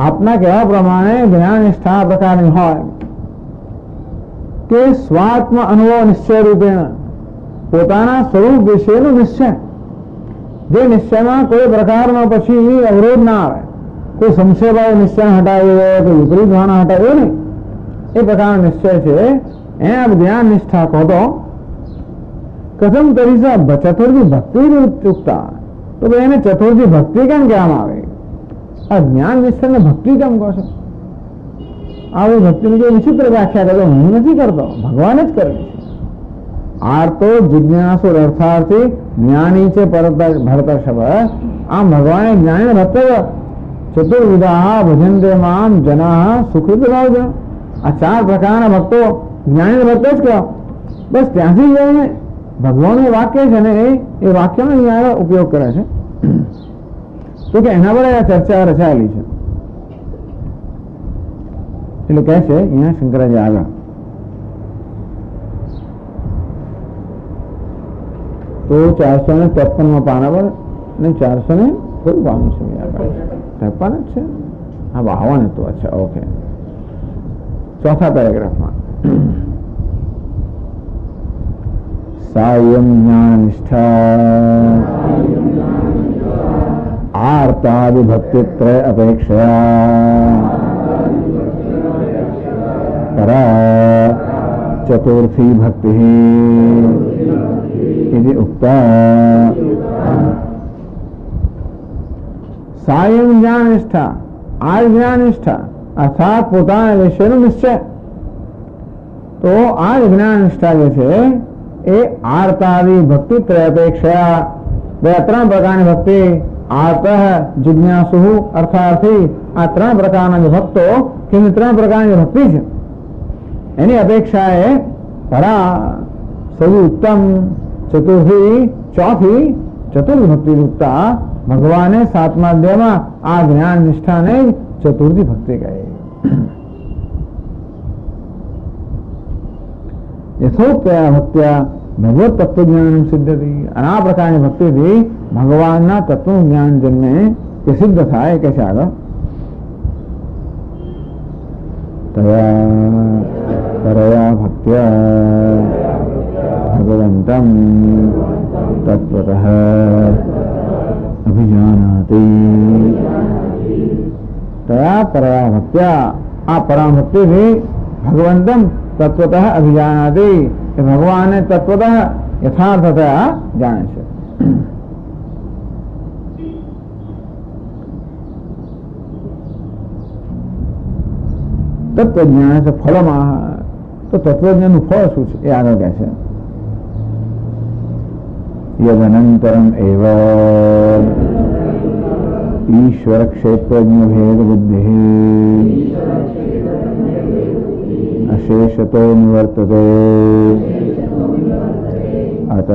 આપના કહેવા પ્રમાણે જ્ઞાન નિષ્ઠા આ પ્રકારની હોય કે સ્વાત્મ અનુભવ નિશ્ચય રૂપેણ, પોતાના સ્વરૂપ વિશેનો નિશ્ચય, જે નિશ્ચયમાં કોઈ પ્રકારનો પછી અવરોધ ના આવે, કોઈ સંશય ભાવ નિશ્ચય હટાવી દે, કોઈ વિપરીત ભાવના હટાવે નહીં, એ પ્રકારનો નિશ્ચય છે. એમ જ્ઞાન નિષ્ઠા કહો તો કથમ કરીશા ચતુર્થી ભક્તિ ઉક્તા. તો તો ભાઈ એને ચતુર્થી ભક્તિ કેમ કહેવામાં આવે? આ જ્ઞાન વિસ્તરને ભક્તિ કેમ કહો છો? આવી ભક્તિની કોઈ વિચિત્ર વ્યાખ્યા કરે, હું નથી કરતો, ભગવાન જ કરે છે. આર્તો જિજ્ઞાસુ અર્થાર્થી જ્ઞાની છે ભરતર્ષભ. આમ ભગવાને જ્ઞાની ભક્ત ચતુર્વિધા ભજંતે મામ જના સુખી ભાવજો. આ ચાર પ્રકારના ભક્તો જ્ઞાની ભક્ત જ કહો. બસ ત્યાંથી જઈને ભગવાનનું વાક્ય છે ને એ વાક્યનો અહીંયા ઉપયોગ કરે છે. તો કે એના પર આ ચર્ચા રચાયેલી છે. એટલે કહે છે અહીંયા શંકરાચાર્ય આગળ તો 453 પાના પર ને 400 ને કોઈ પાનું છે આગળ 53 જ છે. હા 52 તો અચ્છા ઓકે. ચોથા પેરેગ્રાફમાં સાયમ જ્ઞાન નિષ્ઠા આર્તાદિ ભક્તિત્રય અપેક્ષયા પરા ચતુર્થી ભક્તિ इति उक्ता. सायं ज्ञान निष्ठा, આ જ્ઞાન નિષ્ઠા અર્થાત પોતાના વિશેનો નિશ્ચય. તો આ જ્ઞાન નિષ્ઠા જે છે એ આર્તાદિ ભક્તિ ત્રયપેક્ષા, બે ત્રણ પ્રકારની ભક્તિ, આર્ત જિજ્ઞાસુ અર્થાર્થી, આ ત્રણ પ્રકારના જે ભક્તો કે ત્રણ પ્રકારની ભક્તિ છે એની અપેક્ષા એ પરા સૌથી ઉત્તમ ચતુર્થી ચોથી ચતુર્થ ભક્તિ યુક્તા ભગવાને સાતમા અધ્યાયમાં આ જ્ઞાન નિષ્ઠાને ચતુર્થી ભક્તિ કહે. યથોક્તયા ભક્ત્યા ભગવત તત્વજ્ઞાન સિદ્ધતી. અને આ પ્રકારની ભક્તિથી ભગવાનના તત્વનું જ્ઞાન જન્મે કે સિદ્ધ થાય કે છે આગળ. તયા ભક્ત્યા ભગવંતમ તત્વતઃ અભિજાનાતિ. તયા પરયા ભક્ત્યા, આ પરમ ભક્તિથી ભગવંતમ તત્વતઃ અભિજાનાતિ, એ ભગવાનને તત્વતઃ યથાર્થતયા જાણે છે. તત્વજ્ઞાન છે ફળમાં. તો તત્વજ્ઞાનનું ફળ શું છે એ આગળ કહે છે. યદનંતરમ એવ ઈશ્વર ક્ષેત્રજ્ઞ ભેદ બુદ્ધિ અશેષતો નિવર્તતે અતઃ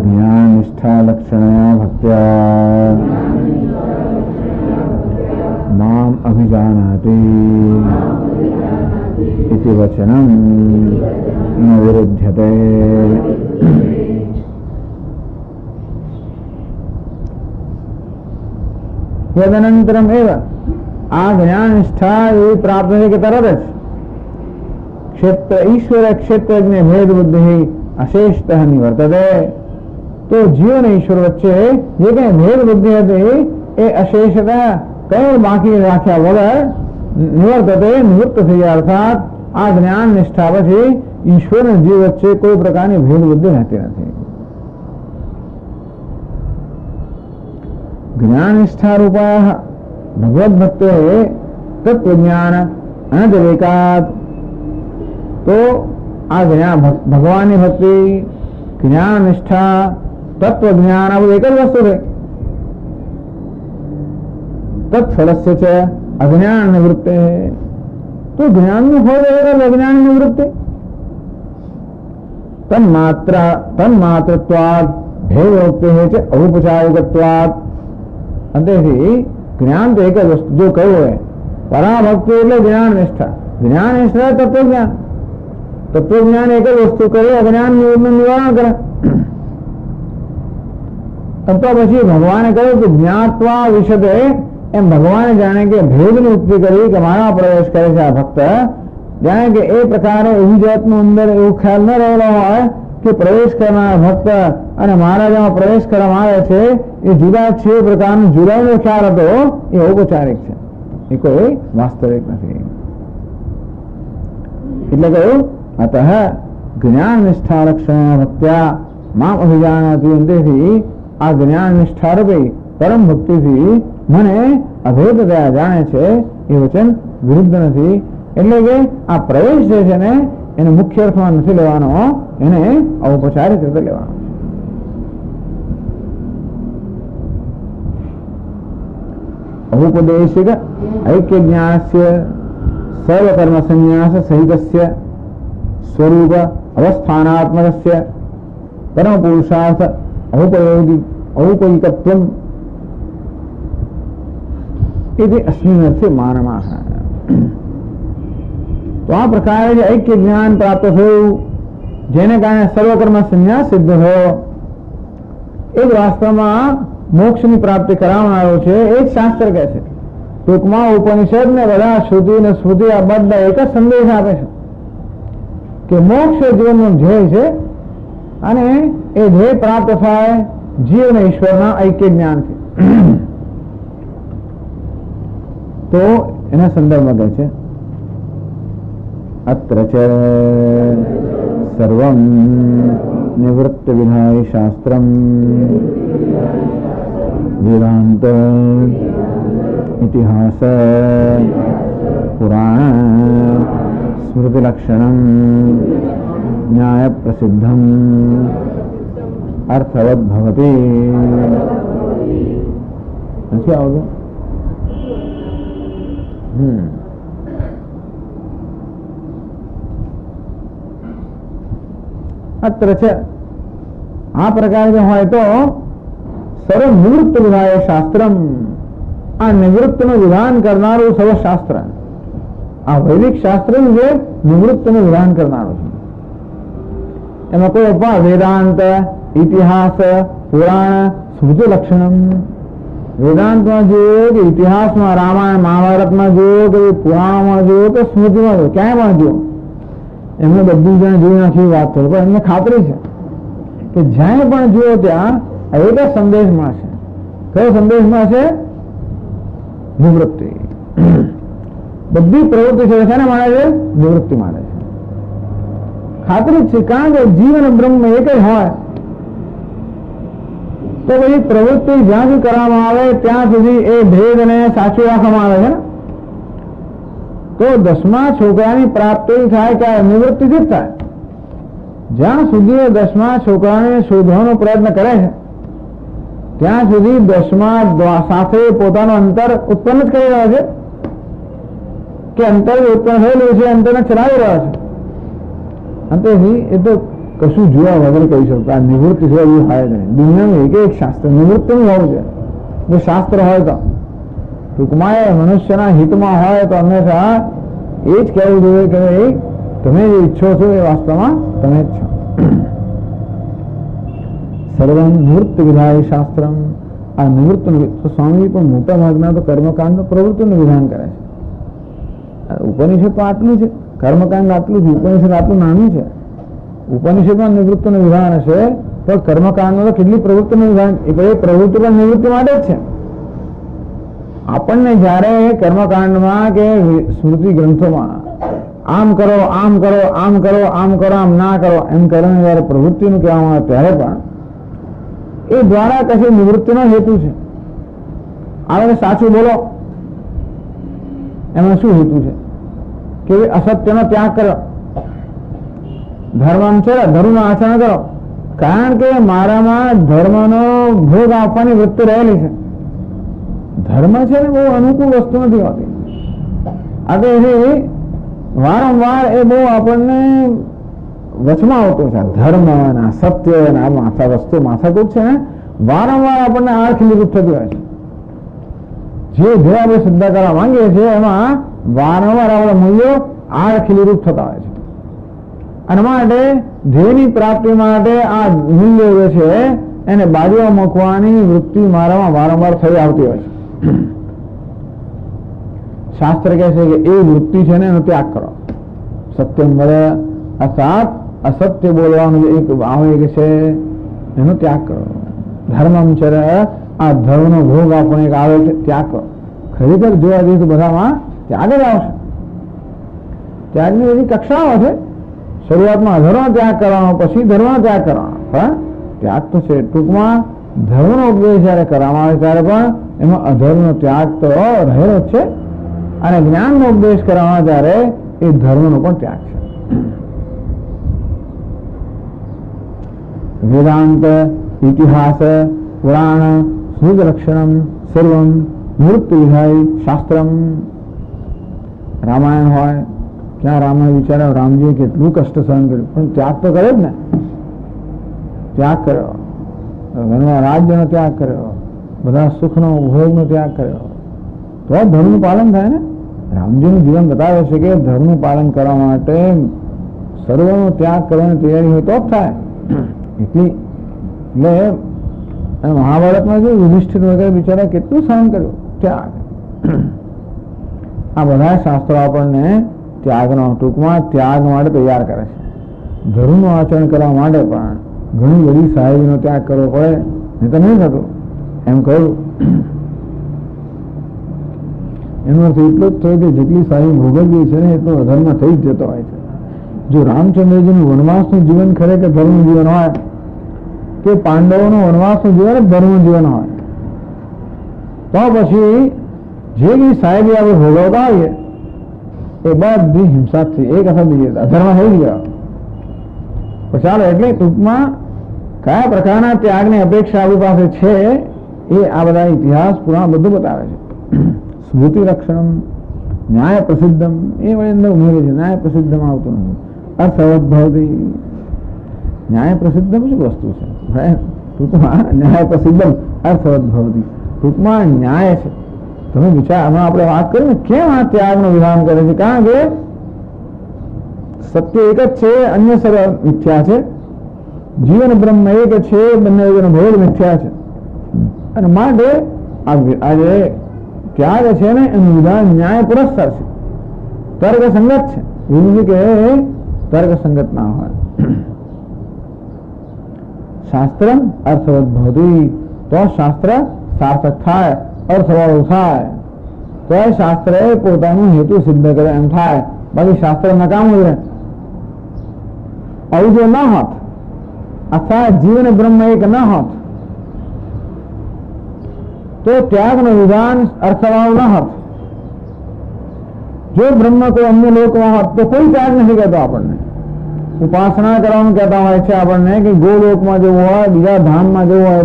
જ્ઞાન નિષ્ઠા લક્ષણયા ભક્ત્યા મામ અભિજાનાતિ इति वचनं न विरुध्यते. यदनंतरम एव आ ज्ञान निष्ठा ये प्राप्त है कि तरत क्षेत्र ईश्वर क्षेत्रज्ञ भेद बुद्धि अशेषतः निवर्तते. तो जीव ने ईश्वर वच्चे જે કઈ ભેદ બુદ્ધિ હતી એ અશેષતઃ કઈ બાકી રાખ્યા વગર નિવર્તતે નિવૃત્ત થઈ જાય. અર્થાત આ જ્ઞાન નિષ્ઠા પછી ઈશ્વર અને જીવ વચ્ચે કોઈ પ્રકારની ભેદ બુદ્ધિ રહેતી નથી. જ્ઞાન નિષ્ઠા રૂપા ભગવદ ભક્તો તત્વજ્ઞાન અનંત વિકાત. તો આ જ્ઞાન ભગવાનની ભક્તિ, જ્ઞાન નિષ્ઠા, તત્વજ્ઞાન આ બધું એક જ વસ્તુ છે. તત્ફલસ્ય છે અજ્ઞાન નિવૃત્તિ. તો જ્ઞાનનું ફળ અજ્ઞાન નિવૃત્તિ. તન્માત્રત્વાદ ભેદોક્તિ છે ઔપચારિકત્વાદ. અંતેથી જ્ઞાન તો એક જ વસ્તુ જો કહ્યું હોય. પરાભક્તિ એટલે જ્ઞાન નિષ્ઠા, જ્ઞાન નિષ્ઠા તત્વજ્ઞાન. તત્વજ્ઞાન એક જ વસ્તુ કરે, અજ્ઞાન નિવારણ કરે. તો પછી ભગવાને કહ્યું કે જ્ઞાત્વા વિશદે, એમ ભગવાને જાણે કે ભેદની ઉક્તિ કરી કે મારા પ્રવેશ કરે છે આ ભક્ત, જાણે કે એ પ્રકારે એવી જાતનું અંદર એવું ખ્યાલ ન રહેલો હોય કે પ્રવેશ કરનાર ભક્ત અને મારા જેમાં પ્રવેશ કરવામાં આવે છે એ જુદા છે. એ પ્રકારનો જુદાનો ખ્યાલ હતો એ ઔપચારિક છે, એ કોઈ વાસ્તવિક નથી. એટલે કહ્યું અતઃ જ્ઞાન નિષ્ઠા લક્ષણ ભક્ત્યા મામ અભિજાનાતિ. અંતેથી આ જ્ઞાન નિષ્ઠા રૂપી પરમ ભક્તિથી મને અભેદ દયા જાણે છે એ વચન વિરુદ્ધ નથી. એટલે કે આ પ્રવેશ જે છે ને એને મુખ્ય અર્થમાં નથી લેવાનો, એને ઔપચારિક રીતે લેવાનો. ઔપદેશિક ઐક્ય જ્ઞાનસ્ય સર્વકર્મ સંન્યાસ સહિતસ્ય સ્વરૂપ અવસ્થાનાત્મકસ્ય પરમ પુરુષાર્થ ઔપયિકત્વમ इति अस्मिन् अर्थे मानमाः. तो आ प्रकारे जे ऐक्य ज्ञान प्राप्त थयुं जेने कारणे सर्वकर्म संन्यास सिद्ध थयो એ જ વાસ્તવમાં મોક્ષની પ્રાપ્તિ કરાવનારો છે. એ જ શાસ્ત્ર કહે છે. ટૂંકમાં ઉપનિષદ ને બધા શ્રુતિ ને સ્મૃતિ આ બધા એક જ સંદેશ આપે છે કે મોક્ષ જીવનનું ધ્યેય છે અને એ ધ્યેય પ્રાપ્ત થાય જીવ અને ઈશ્વરના ઐક્ય જ્ઞાનથી. તો એના સંદર્ભમાં કહે છે અત્ર ચ સર્વં નિવૃત્ત વિધાય શાસ્ત્રમ વેદાંત ઇતિહાસ પુરાણ સ્મૃતિ લક્ષણમ ન્યાય પ્રસિદ્ધમ અર્થવદ ભવતી. નથી આવતું? અત્ર છે આ પ્રકારે હોય તો સર્વ નિવૃત્ત વિધાય શાસ્ત્રમ, આ નિવૃત્તનું વિધાન કરનારું સર્વ શાસ્ત્ર, આ વૈદિક શાસ્ત્ર જે નિવૃત્તનું વિધાન કરનારું છે. એમાં કોઈ પણ વેદાંત, ઇતિહાસ, પુરાણ, સ્મૃતિ લક્ષણમ. વેદાંતમાં જોયો કે ઇતિહાસમાં, રામાયણ મહાભારતમાં જોયો કે પુરાણમાં જોયો કે સ્મૃતિમાં જોયો, ક્યાંય પણ જોયો, એમને બધું જ્યાં જોઈ નાખી વાત કરે, પણ એમને ખાતરી છે કે જ્યાં પણ જોયો ત્યાં એક જ સંદેશ મળશે. કયો સંદેશ મળશે? નિવૃત્તિ. બધી પ્રવૃત્તિ છે શેના માટે છે? નિવૃત્તિ માટે છે. ખાતરી જ છે, કારણ કે જીવ અને બ્રહ્મ એક જ હોય તો પછી પ્રવૃત્તિ જ્યાં સુધી કરવામાં આવે ત્યાં સુધી એ ભેદને સાચવી રાખવામાં આવે છે ને. તો 10મા છોકરાની પ્રાપ્તિ થાય ત્યારે નિવૃત્તિથી જ થાય. જ્યાં સુધી 10મા છોકરાને શોધવાનો પ્રયત્ન કરે છે ત્યાં સુધી 10મા સાથે પોતાનું અંતર ઉત્પન્ન જ કરી રહ્યો છે કે અંતર ઉત્પન્ન થયેલું છે, અંતરને ચલાવી રહ્યો છે. અંતેથી એ તો કશું જોયા વગર કહી શકતો આ નિવૃત્તિ છે એવું હોય નહીં. દુનિયાનું એક શાસ્ત્ર નિવૃત્તનું હોવું છે. જો શાસ્ત્ર હોય તો ટૂંકમાં એ મનુષ્યના હિતમાં હોય તો હંમેશા એ જ કહેવું જોઈએ કે તમે જે ઈચ્છો છો એ વાસ્તવમાં તમે જ છો. સર્વ નિવૃત્ત વિધાય શાસ્ત્રમ. આ નિવૃત્ત સ્વામી પણ મોટા ભાગના તો કર્મકાંડ પ્રવૃત્તિનું વિધાન કરે છે. ઉપનિષદ તો આટલું છે, કર્મકાંડ આટલું છે, ઉપનિષદ આટલું નાનું છે. ઉપનિષદમાં નિવૃત્તિનું વિધાન હશે તો કર્મકાંડમાં તો કેટલી પ્રવૃત્તિનું વિધાન, એ પ્રવૃત્તિ પણ નિવૃત્તિ માટે જ છે. આપણને જયારે કર્મકાંડમાં કે સ્મૃતિ ગ્રંથોમાં આમ કરો, આમ કરો, આમ કરો, આમ કરો, આમ ના કરો એમ કરીને જયારે પ્રવૃત્તિનું કહેવામાં આવે ત્યારે પણ એ દ્વારા કશી નિવૃત્તિનો હેતુ છે. આવે સાચું બોલો એમાં શું હેતુ છે કે અસત્યનો ત્યાગ કરો, ધર્મ છે ધર્મનું આચરણ કરો. કારણ કે મારામાં ધર્મનો ભોગ આપવાની વૃત્તિ રહેલી છે. ધર્મ છે ને બહુ અનુકૂળ વસ્તુ નથી હોતી. આ તો વારંવાર એ બહુ આપણને વચમાં આવતું છે. ધર્મ અને સત્ય અને આ માથા વસ્તુ માથાકૂટ છે ને વારંવાર આપણને આંખીલીરૂપ થતી હોય છે. જે આપણે સિદ્ધ કરવા માંગીએ છીએ એમાં વારંવાર આપણા મૂલ્યો આંખીલીરૂપ થતા હોય છે. અને માટે ધ્યેયની પ્રાપ્તિ માટે આ મૂલ્યો જે છે એને બાજુમાં મૂકવાની વૃત્તિ મારામાં વારંવાર થઈ આવતી હોય છે. શાસ્ત્ર કહે છે કે એ વૃત્તિ છે ને એનો ત્યાગ કરો. સત્યમ વદ અસાત, અસત્ય બોલવાનું એક આવે છે એનો ત્યાગ કરો. ધર્મમ છે આ ધર્મનો ભોગ આપણને એક આવે છે ત્યાગ કરો. ખરેખર જોવા જઈએ તો બધામાં ત્યાગ જ આવશે. ત્યાગની બધી કક્ષાઓ છે. શરૂઆતમાં અધર્મનો ત્યાગ કરવાનો, પછી ધર્મનો ત્યાગ કરવાનો, પણ ત્યાગ તો છે. ટૂંકમાં ધર્મનો ઉપદેશ જ્યારે કરવામાં આવે ત્યારે પણ એમાં અધર્મનો ત્યાગ તો રહેલો જ છે, અને જ્ઞાનનો ઉપદેશ કરવામાં ત્યારે એ ધર્મનો પણ ત્યાગ છે. વેદાંત, ઇતિહાસ, પુરાણ, સ્મૃત લક્ષણમ સર્વમ નિવૃત્ત વિધાય શાસ્ત્રમ. રામાયણ હોય, ક્યાં રામાયણ વિચાર્યા, રામજીએ કેટલું કષ્ટ સહન કર્યું, પણ ત્યાગ તો કર્યો જ ને. ત્યાગ કર્યો, ઘરમાં રાજ્યનો ત્યાગ કર્યો, બધા સુખનો ભોગનો ત્યાગ કર્યો, તો ધર્મનું પાલન થાય ને. રામજીનું જીવન બતાવે છે કે ધર્મનું પાલન કરવા માટે સર્વનો ત્યાગ કરવાની તૈયારી હોય તો જ થાય. એટલે મહાભારતમાં જો યુધિષ્ઠિર વગેરે બિચારા કેટલું સહન કર્યું, ત્યાગ. આ બધા શાસ્ત્રો આપણને ત્યાગનો, ટૂંકમાં ત્યાગ માટે તૈયાર કરે છે. ધર્મનું આચરણ કરવા માટે પણ ઘણી બધી સાહેબીનો ત્યાગ કરવો પડે, નહીં તો નહીં થતું એમ કહ્યું. એનો અર્થ એટલો જ થયો કે જેટલી સાહેબ ભોગવવી છે ને એટલો અધર્મ થઈ જ જતો હોય છે. જો રામચંદ્રજીનું વનવાસનું જીવન ખરેખર ધર્મનું જીવન હોય, કે પાંડવોનું વનવાસનું જીવન ધર્મનું જીવન હોય, તો પછી જે બી સાહેબી આપણે ભોગવતા હોઈએ એ બધી હિંસા થઈ, એક અસર થઈ ગયા, અધર્મ થઈ ગયા. પણ ચાલો, એટલે ટૂંકમાં કયા પ્રકારના ત્યાગની અપેક્ષા આપણી પાસે છે એ આ બધા ઇતિહાસ પુરાણ બધું બતાવે છે. સ્મૃતિ લક્ષણમ, ન્યાય પ્રસિદ્ધમ, એ વળી અંદર ઉમેરે છે. ન્યાય પ્રસિદ્ધમાં આવતું નથી. અર્થવત ભવતી. ન્યાય પ્રસિદ્ધમ શું વસ્તુ છે? ટૂંકમાં ન્યાય પ્રસિદ્ધમ અર્થવત ભવતી. ટૂંકમાં ન્યાય છે. તમે વિચાર, હમણાં આપણે વાત કરી ને કેમ આ ત્યાગનું વિધાન કરે છે? કારણ કે સત્ય એક જ છે, અન્ય સર્વ મિથ્યા છે. જીવન બ્રહ્મ એક છે, બંને વગરનો ભેદ મિથ્યા છે. અને માટે આ જે ત્યાગ છે ને એનું વિધાન ન્યાય પુરસ્કાર છે, તર્ક સંગત છે. એવું નથી કે તર્ક સંગત ના હોય. શાસ્ત્ર અર્થવત ભવતી, તો શાસ્ત્ર સાર્થક થાય, અર્થવાળું થાય, તો એ શાસ્ત્ર પોતાનું હેતુ સિદ્ધ કરે એમ થાય. બાકી શાસ્ત્ર નકામું રહે. આવું જો ના હોત, અથવા જીવન બ્રહ્મ એક ના હોત, તો ત્યાગનું વિધાન અર્થવાળું ના હોત. જો બ્રહ્મ કોઈ અન્ય લોકમાં હોત તો કોઈ ત્યાગ નથી કહેતો આપણને. ઉપાસના કરવાનું કહેતા હોય છે આપણને કે ગોલોકમાં જવું હોય, બીજા ધામમાં જવું હોય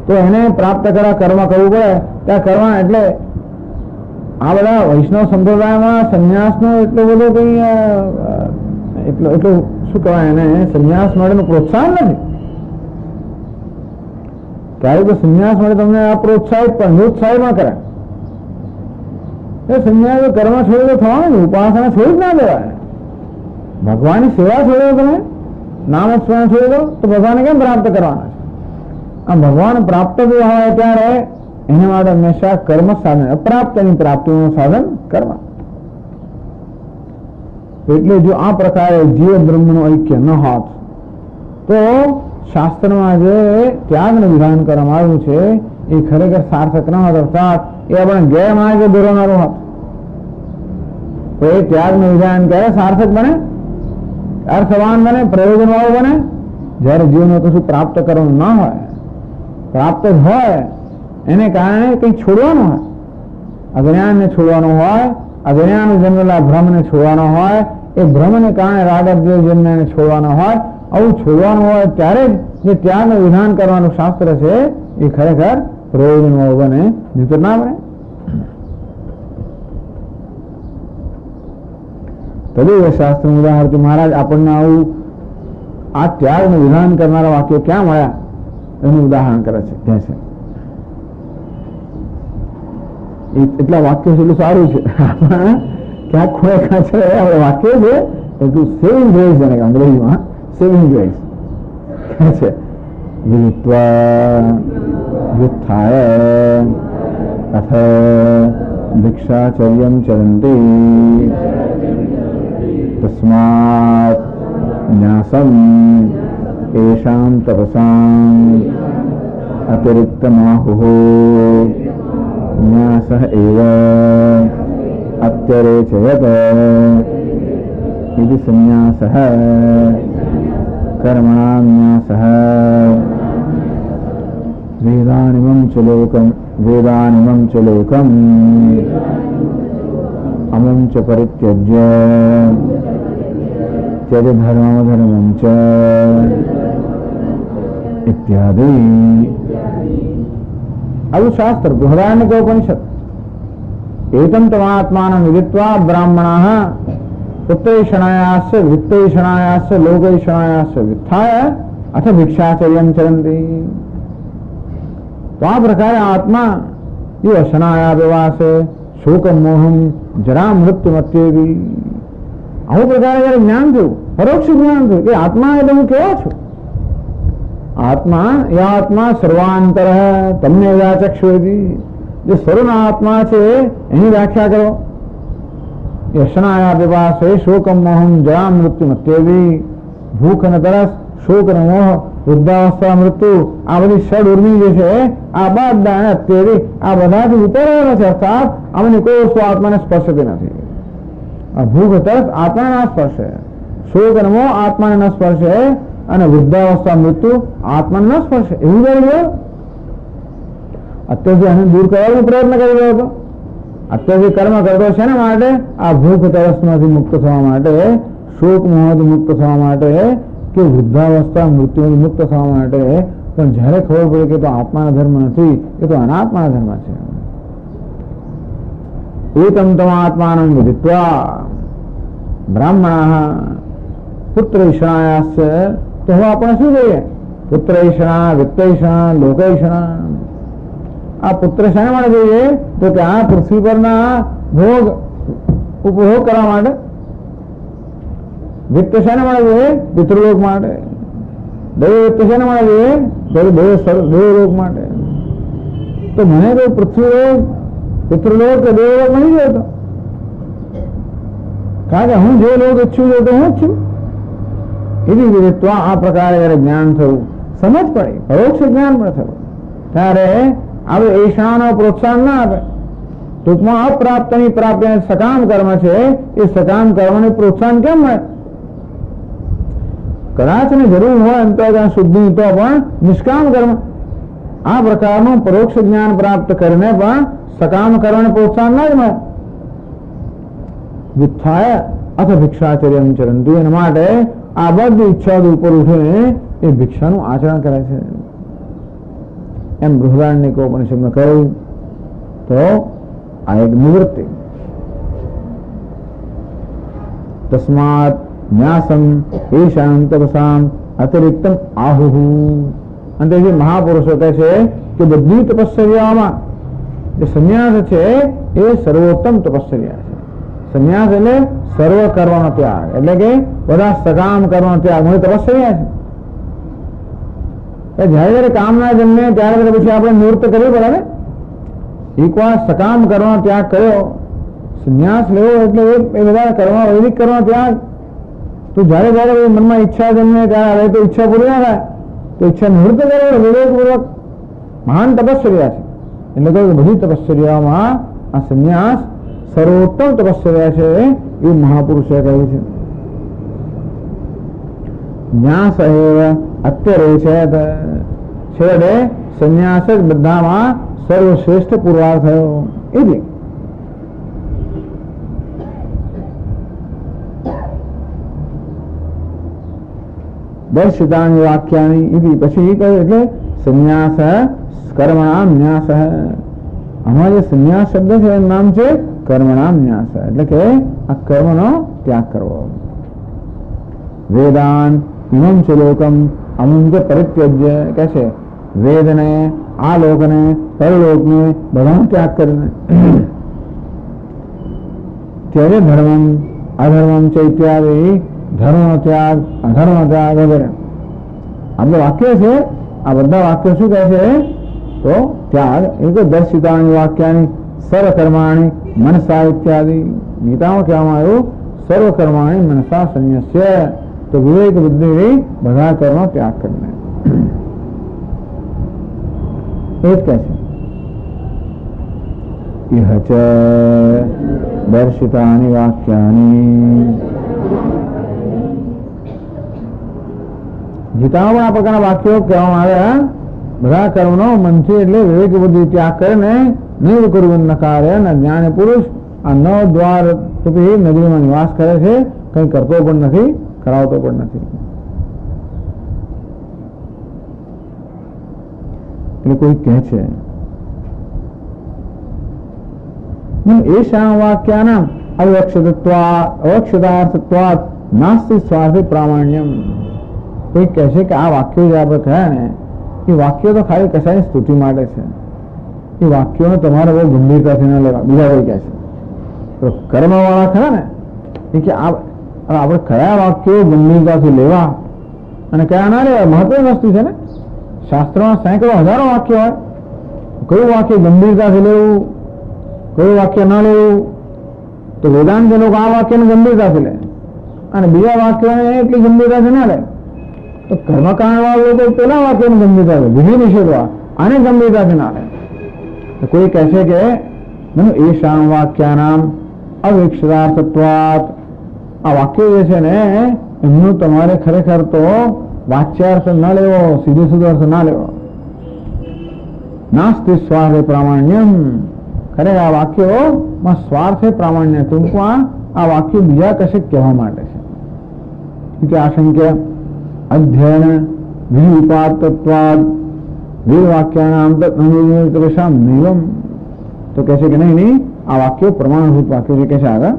તો એને પ્રાપ્ત કરવા કર્મ કરવું પડે. ત્યાં કરવા એટલે આ બધા વૈષ્ણવ સંપ્રદાયમાં સંન્યાસનો એટલો બધો કઈ એટલું શું કહેવાય એને, સંન્યાસ માટેનું પ્રોત્સાહન નથી. ત્યારે તો સંન્યાસ માટે તમને આ પ્રોત્સાહિત પણ નિરુત્સાહિત ના કરે. એ સંન્યાસ કર્મ છોડી તો થવાનું ને, ઉપાસના છોડી જ ના દેવાય. ભગવાનની સેવા છોડી દો, તમે નામ સ્મરણ છોડી દો તો ભગવાનને કેમ પ્રાપ્ત કરવાના છે? આમ ભગવાન પ્રાપ્ત હોય ત્યારે એના માટે હંમેશા કર્મ સાધન, અપ્રાપ્તની પ્રાપ્તિનું સાધન કર્મ. એટલે જો આ પ્રકારે જીવ બ્રહ્મનું ઐક્ય ન હોત તો શાસ્ત્રમાં જે ત્યાગનું વિધાન કરવામાં આવ્યું છે એ ખરેખર સાર્થક ન હોત, અર્થાત એ આપણે ગેરમાર્ગે દોરનારું હોત. તો એ ત્યાગનું વિધાન ક્યારે સાર્થક બને? અર્થવાન બને, પ્રયોજન વાળું બને, જયારે જીવનમાં કશું પ્રાપ્ત કરવાનું ના હોય. પ્રાપ્ત જ હોય એને કારણે કંઈ છોડવાનું હોય, અજ્ઞાનને છોડવાનું હોય, અજ્ઞાન જન્મેલા ભ્રમને છોડવાનો હોય, એ ભ્રમને કારણે રાગદ્વેષ જન્મને છોડવાનો હોય. આવું છોડવાનું હોય ત્યારે જે ત્યાગનું વિધાન કરવાનું શાસ્ત્ર છે એ ખરેખર પ્રયોજન વાળું બને, નહીં તો ના બને. તદેવ શાસ્ત્ર ઉદાહરણ મહારાજ આપણને આવું આ ત્યાગનું વિધાન કરનારા વાક્યો ક્યાં મળ્યા એનું ઉદાહરણ કરે છે, કહે છે. એટલા વાક્યો છે એટલું સારું છે. ક્યાંક ખોએ ખાચરે આપણે વાક્ય છે એટલું સેવિંગ ગ્રેસ, એને અંગ્રેજીમાં સેવિંગ ગ્રેસ કહે છે. વિત્વા વ્યુત્થાય અથ ભિક્ષાચર્યમ ચરંતી તસ્માત ન્યાસમ એષામ તપસામ અતિરિક્તમાહુઃ ન્યાસઃ એવ અત્યરેચયત ઇતિ સંન્યાસઃ કર્મણાં ન્યાસઃ वेदानिमं च लोकम् अमुं च परित्यज्य त्यज धर्मं च इत्यादि। अब शास्त्र बृहदारण्यकोपनिषद एतम तमात्मानं विदित्वा ब्राह्मणाः पुत्रैषणायाश्च वित्तैषणायाश्च लोकैषणायाश्च वित्थाय अथ भिक्षाचर्यं चरन्ति। तो आ प्रकारे आत्मा ये अशनाया विवास शोकम मोहम जरा मृत्युमत्येवी આવું પ્રકારે જયારે જ્ઞાન થયું, પરોક્ષ જ્ઞાન થયું કે આત્મા એટલે હું કેવો છું. આત્મા યા આત્મા સર્વાંતર તમને ચક્ષુથી જે સર્વના આત્મા છે એની વ્યાખ્યા કરો. યશનાયા વિવાસ શોકમ મોહમ જરા મૃત્યુ મત્યેવી ભૂખ અને તરસ શોક અને મોહ વૃદ્ધાવસ્થા મૃત્યુ આ બધી ષડ ઉર્મી જે છે આ બધા અત્યારે આ બધાથી ઉતરેલો છે. અર્થાત આમાંની કોઈ વસ્તુ આત્માને સ્પર્શતી નથી. ભૂખ તરસ આત્માને ન સ્પર્શે, શોક અને મોહ આત્માને ન સ્પર્શે અને વૃદ્ધાવસ્થા મૃત્યુ આત્માને ન સ્પર્શે. એવું કરી ગયો અત્યારથી આને દૂર કરવાનો પ્રયત્ન કરી રહ્યો હતો. અત્યારથી કર્મ કરતો છે ને માટે આ ભૂખ તરસમાંથી મુક્ત થવા માટે, શોક મોહથી મુક્ત થવા માટે કે વૃદ્ધાવસ્થા મૃત્યુથી મુક્ત થવા માટે. પણ જયારે ખબર પડે કે તો આત્માના ધર્મ નથી, એ તો અનાત્માના ધર્મ છે. एतम तमात्मानं विदित्वा ब्राह्मणाः पुत्रैषणायाश्च तो હવે આપણે શું જોઈએ? પુત્રૈષણા, વિત્તૈષણા, લોકૈષણા. આ પુત્ર શાના માટે જોઈએ? તો કે આ પૃથ્વી પરના ભોગ ઉપભોગ કરવા માટે. વિત્ત શાના માટે જોઈએ? પિતૃલોક માટે. દૈવવિત્ત શાના માટે જોઈએ? તો દેવલોક માટે. તો મને કોઈ પૃથ્વીલોક પિતૃલોક કે દેવલોક નહીં જોતો, કારણ કે હું જે લોક ઈચ્છું છું તો હું જ છું. એવી વિદિત્વા આ પ્રકારે જયારે જ્ઞાન થયું, સમજ પડી, પરોક્ષ જ્ઞાન પણ થયું, ત્યારે હવે ઈશાનો પ્રોત્સાહન ના આપે. ટૂંકમાં અપ્રાપ્તની પ્રાપ્તિ સકામ કર્મ છે, એ સકામ કર્મને પ્રોત્સાહન કેમ મળે? કદાચ ને જરૂર હોય અંતર્ગત શુદ્ધિ તો પણ નિષ્કામ કર્મ આ પ્રકારનું પરોક્ષ જ્ઞાન પ્રાપ્ત કરીને પણ સકામ કરવાને પ્રોત્સાહન ના જ મળે. વિત્થાય અથ ભિક્ષાચર્યમ ચરંતિ. એના માટે આ બધી ઈચ્છા ઉપર ઉઠીને એ ભિક્ષાનું આચરણ કરે છે. એમ બૃહદારણ્યકોપનિષદમાં કહ્યું. તો આ એક નિવૃત્તિ. તસ્માત ન્યાસમ એશામ તપસામ અતિરિક્તમ આહુહુ. અને તેથી મહાપુરુષો કહે છે કે બધી તપશ્ચર્યામાં જે સંન્યાસ છે એ સર્વોત્તમ તપશ્ચર્યા છે. સંન્યાસ એટલે સર્વ કર્મનો ત્યાગ, એટલે કે બધા સકામ કર્મનો ત્યાગ મને તપશ્ચર્યા છે. જયારે જયારે કામ ના જન્મે ત્યારે પછી આપણે નિવૃત્ત કરવું પડે ને. એકવાર સકામ કર્મનો ત્યાગ કર્યો, સંન્યાસ લેવો એટલે એ બધા કર્મ વૈદિક કર્મનો ત્યાગ. તો જયારે જયારે મનમાં ઈચ્છા જન્મે ત્યારે હવે તો ઈચ્છા પૂરી ના થાય, તો ઈચ્છા નિવૃત્ત કરો વિવેકપૂર્વક. મહાન તપશ્ચર્યા છે. એટલે કહ્યું બધી તપશ્ચર્યામાં આ સંન્યાસ સર્વોત્તમ તપશ્ચર્યા છે, એ મહાપુરુષે કહ્યું છે. ન્યાસ અત્યારે છે છેડે સંન્યાસ જ બધામાં સર્વશ્રેષ્ઠ પુરવાર થયો. એટલે દર્શિતાની વાક્યાની ઇતિ. પછી કહ્યું એટલે સંન્યાસ કર્મણામ ન્યાસ. આમાં જે સંન્યાસ શબ્દ છે એનું નામ છે કર્મણામ ન્યાસ, એટલે કે આ કર્મનો ત્યાગ કરવો. વેદાન ઇમમ ચ લોકમ અમું ચ પરિત્યજ્ય કે છે વેદને, આ લોકને, પરલોકને બધાનો ત્યાગ કરીને ત્યારે ધર્મમ અધર્મમ ચ ઇત્યાદિ ધર્મનો ત્યાગ, અધર્મનો ત્યાગ વગેરે આ બધા વાક્ય છે. આ બધા વાક્યો શું કહે છે? તો ત્યાગ એ તો દર્શિતાની વાક્યાની સર્વકર્માણી મનસા ઇત્યાદિ. ગીતામાં કહેવામાં આવ્યું સર્વકર્માણી મનસા સંન્યસ્ય. તો વિવેક બુદ્ધિ બધા કર્મનો ત્યાગ કરીને એ જ કહે છે. ઇહ ચ દર્શિતાની વાક્યાની. ગીતામાં પણ આ પ્રકારના વાક્યો કહેવામાં આવ્યા બધા કર્મનો મનથી એટલે વિવેક બુદ્ધિ ત્યાગ કરીને નૈવ કુર્વન્ન કાર્યન અજ્ઞાની પુરુષ આ 9 દ્વાર રૂપી નગરીમાં નિવાસ કરે છે, કંઈ કરતો પણ નથી, કરાવતો પણ નથી. એટલે કોઈ કહે છે એષાં વાક્યાનામ અવક્ષતાર્થત્વાत् નાસ્તિ સ્વાર્થે પ્રામાણ્યમ. કોઈ કહે છે કે આ વાક્યો જે આપણે કહ્યા ને એ વાક્યો તો ખાલી કશાની સ્તુતિ માટે છે, એ વાક્યોને તમારે બહુ ગંભીરતાથી ન લેવા. બીજા કોઈ કહે છે તો કર્મવાળા ખરા ને એ કે આપણે કયા વાક્યો ગંભીરતાથી લેવા અને કયા ના લેવા મહત્વની વસ્તુ છે ને. શાસ્ત્રોમાં સેંકડો હજારો વાક્યો હોય, કયું વાક્ય ગંભીરતાથી લેવું, કયું વાક્ય ન લેવું. તો વેદાંત લોકો આ વાક્યને ગંભીરતાથી લે અને બીજા વાક્યોને એટલી ગંભીરતાથી ના લે. તો કર્મકાંડ વાળા લોકો પેલા વાક્યને ગંભીરતા વિધિ નિષેધવા આને ગંભીરતાથી ના લે. તો કોઈ કહે છે કે એષાં વાક્યાનામ અવિક્ષતાર્થત્વાत् આ વાક્યો જે છે ને એમનું તમારે ખરેખર તો વાચ્યાર્થ ન લેવો, સીધો સીધો અર્થ ના લેવો. નાસ્તિ સ્વાર્થે પ્રામાણ્યમ. ખરેખર આ વાક્યોમાં સ્વાર્થે પ્રામાણ્ય. ટૂંકમાં આ વાક્યો બીજા કશે કહેવા માટે છે. આશંક્ય અધ્યયન વિપાતત્વાદ વેદ વાક્યાનામ તત્ નિયમ. તો કહે છે કે નહીં આ વાક્યો પ્રમાણભૂત વાક્યો છે. કે છે આગળ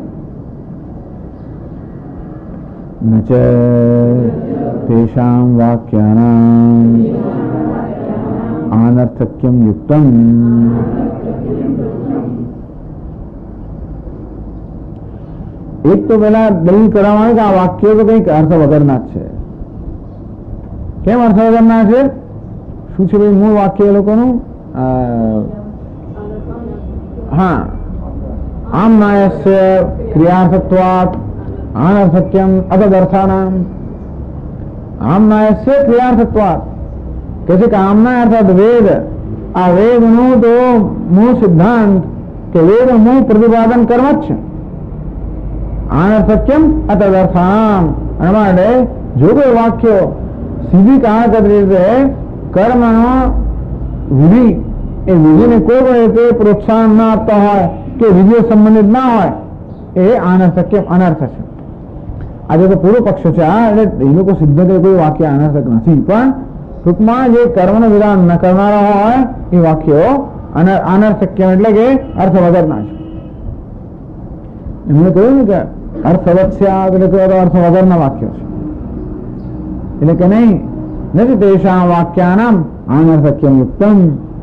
ન ચ તેષાં વાક્યાનાં અનર્થક્યમ યુક્તમ. એક તો પેલા દલીલ કરવામાં કે આ વાક્યો તો કંઈક અર્થ વગરના જ છે. કેમ અર્થ વગરના છે? શું છે ભાઈ મૂળ વાક્ય એ લોકોનું? હા, આમ નાયસ્ય ક્રિયાર્થત્વાत् અનર્થક્યમ અતદર્થાનામ. આમ નાયસ્ય ક્રિયાર્થત્વાत् કે છે કે આમના અર્થાત વેદ. આ વેદનું તો મૂળ સિદ્ધાંત કે વેદ મૂળ પ્રતિપાદન કર્મ જ છે. અનર્થક્યમ અતદર્થાનામ. એના માટે જો કોઈ વાક્યો સીધી કારણગત રીતે કર્મનો વિધિ એ વિધિને કોઈ પણ રીતે પ્રોત્સાહન ના આપતા હોય કે વિધિઓ સંબંધિત ના હોય એ અનર્થક્યમ અનર્થ છે. આજે તો પૂરો પક્ષ છે આ, એટલે એ લોકો સિદ્ધ કે કોઈ વાક્ય અનર્થક નથી, પણ ટૂંકમાં જે કર્મનું વિધાન ન કરનારા હોય એ વાક્યો અનર્થક્યમ એટલે કે અર્થ વગરના છે. એમણે કહ્યું ને કે અર્થવત્સ્યા એટલે અર્થ વગરના વાક્યો છે. એટલે કે નહીં નથી તેષાં વાક્યાનામ અનર્થક્યમ યુક્તમ.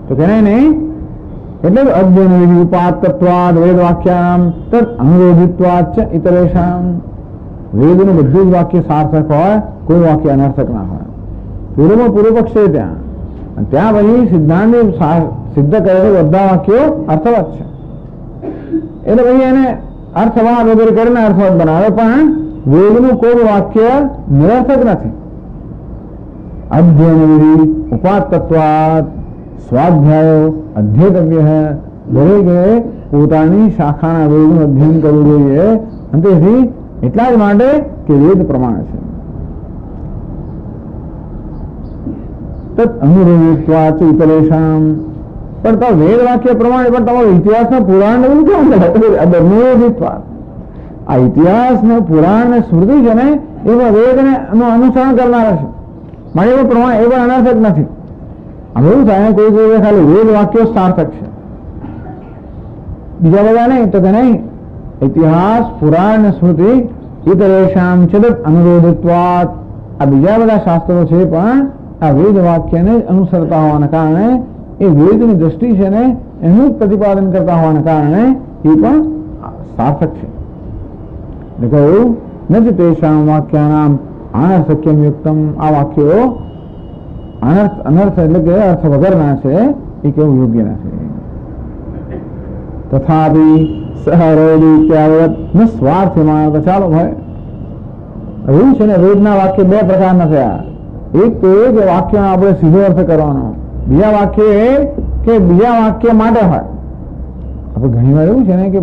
તો કે નહીં એટલે અધ્યયન વિધિ ઉપાત્તત્વાદ વેદ વાક્યાનામ તદ અનુરોધિત્વાદ છે ઇતરેષામ. વેદનું બધું જ વાક્ય સાર્થક હોય, કોઈ વાક્ય અનર્થક ના હોય. પૂર્વમાં પૂર્વ પક્ષ છે ત્યાં પછી સિદ્ધાંત સિદ્ધ કરે છે બધા વાક્યો અર્થવત છે. એટલે પછી એને અર્થવાદ વગેરે કરીને અર્થવત બનાવે, પણ વેદનું કોઈ વાક્ય નિરર્થક નથી. અધ્યયન વિધિ ઉપાત્તત્વાદ સ્વાધ્યાયો અધ્યેતવ્ય. દરેકે પોતાની શાખાના વેદનું અધ્યયન કરવું જોઈએ. અને તેથી એટલા જ માટે કે વેદ પ્રમાણે છે. તત્ અનુરોધિત્વાચ ઇતરેષામ. પણ તો વેદ વાક્ય પ્રમાણે પણ તમારો ઇતિહાસના પુરાણ અનુરોધિત્વાદ. આ ઇતિહાસ ને પુરાણ ને સ્મૃતિ છે ને એમાં વેદ ને અનુસરણ કરનારા છે. માટે એવું પ્રમાણ એ પણ અનર્થક નથી. હવે એવું થાય કોઈ કોઈ ખાલી વેદ વાક્યો સાર્થક છે, બીજા બધા નહીં. તો કે નહીં ઇતિહાસ પુરાણ ને સ્મૃતિ ઇતરેષામ ચેતત અનુરોધિત્વાત. આ બીજા બધા શાસ્ત્રો છે પણ આ વેદ વાક્યને અનુસરતા હોવાના કારણે એ વેદની દ્રષ્ટિ છે ને એનું પ્રતિપાદન કરતા હોવાના કારણે એ પણ સાર્થક છે. એટલે કહ્યું નથી તેષાં વાક્યાનામ અનર્થક્યમ યુક્તમ. આ વાક્યો અનર્થ એટલે કે અર્થ વગરના છે એ કેવું યોગ્ય નથી. તથાપિ સહરોધી ત્યાવત ન સ્વાર્થમાં. તો ચાલો ભાઈ એવું છે ને વેદના વાક્ય બે પ્રકારના થયા. એક તો એ કે વાક્યનો આપણે સીધો અર્થ કરવાનો, બીજા વાક્ય એ કે બીજા વાક્ય માટે હોય. આપણે ઘણી વાર એવું છે ને કે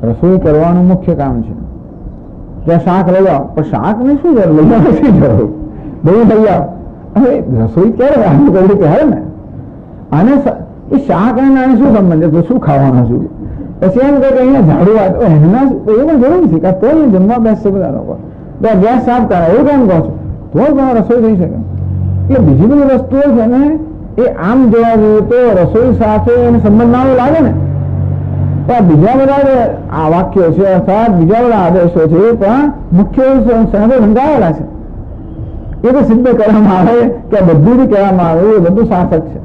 રસોઈ કરવાનું મુખ્ય કામ છે. ત્યાં શાક લઈ આવો, પણ શાક ને શું જરૂર લઈ આવો, શી જરૂર બધું લઈ આવો. હવે રસોઈ ક્યારે આટલું કરવી કે હે ને આને એ શાક અને આને શું સંબંધ છે, તો શું ખાવાનું છું? પછી એમ કહે કે અહીંયા ઝાડુ એના એ પણ જરૂરી છે કે તો અહીંયા જમવા બેસશે બધા લોકો, તો ગેસ સાફ કરે એવું કેમ કહો છો, તો પણ રસોઈ થઈ શકે. એટલે બીજી બધી વસ્તુઓ છે ને એ આમ જોવા જોઈએ તો રસોઈ સાથે એને સંબંધ ના લાગે ને, તો આ બીજા બધા આ વાક્યો છે અર્થાત બીજા બધા આદેશો છે એ પણ મુખ્ય સાથે સંકળાયેલા છે. એ તો સિદ્ધ કરવામાં આવે કે બધું જ કહેવામાં આવે એ બધું સાર્થક છે.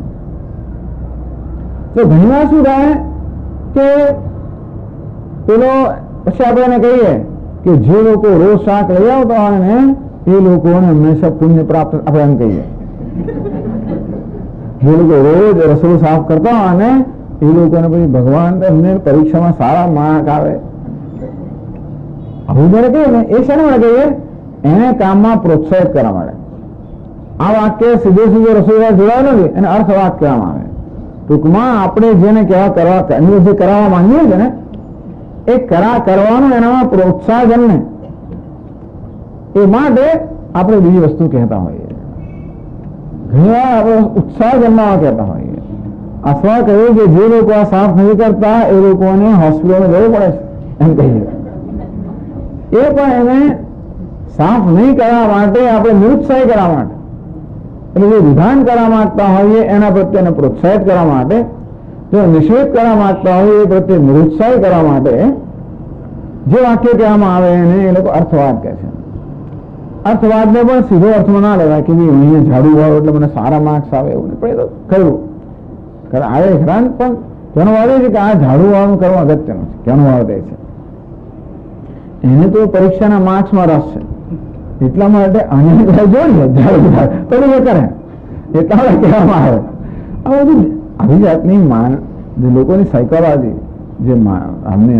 તો ઘણી વાર શું થાય કે પેલો પછી આપણે એને કહીએ કે જે લોકો રોજ શાક લઈ આવતા હોય ને એ લોકોને હંમેશા પુણ્ય પ્રાપ્ત, આપણે એમ કહીએ જે લોકો રોજ રસોઈ સાફ કરતા હોય ને એ લોકોને પછી ભગવાન એમને પરીક્ષામાં સારા માર્ક આવે આવું જયારે કહીએ ને એ શેના માટે કહીએ, એને કામમાં પ્રોત્સાહિત કરવા માટે. આ વાક્ય સીધે સીધો રસોઈદાર જોડાયેલો નથી, એને અર્થવાદ કહેવામાં આવે. ટૂંકમાં આપણે જેને કેવા કરવા જે કરાવવા માંગીએ છીએ ને એ કરવાનું એનામાં પ્રોત્સાહન ને એ માટે આપણે બીજી વસ્તુ કહેતા હોઈએ. ઘણી વાર આપણે ઉત્સાહ જન્માવા કહેતા હોઈએ, અથવા કહીએ કે જે લોકો આ સાફ નથી કરતા એ લોકોને હોસ્પિટલમાં જવું પડે છે એમ કહીએ. એ પણ એને સાફ નહીં કરવા માટે આપણે નિરુત્સાહી કરવા માટે, એટલે જે વિધાન કરવા માંગતા હોઈએ એના પ્રત્યે પ્રોત્સાહિત કરવા માટે, જો નિષેધ કરવા માંગતા હોય એ પ્રત્યે નિરુત્સાહી કરવા માટે જે વાક્ય કહેવામાં આવે એને એ લોકો અર્થવાદ કહે છે. અર્થવાદને પણ સીધો અર્થમાં ના લેવાય કે અહીંયા ઝાડુ વાળો એટલે મને સારા માર્ક્સ આવે એવું નહીં, પણ એ તો ખરું આવે ખરા, પણ તેનો વાળો છે કે આ ઝાડુ વાળું કરવું અગત્યનું છે. કેનો વાળો છે એને તો પરીક્ષાના માર્ક્સમાં રસ છે એટલા માટે આને જોઈએ ઝાડુ તો એ કરે એટલા માટે કહેવામાં આવે. આ બધું આવી જાતની જે લોકોની સાયકોલોજી જે અમને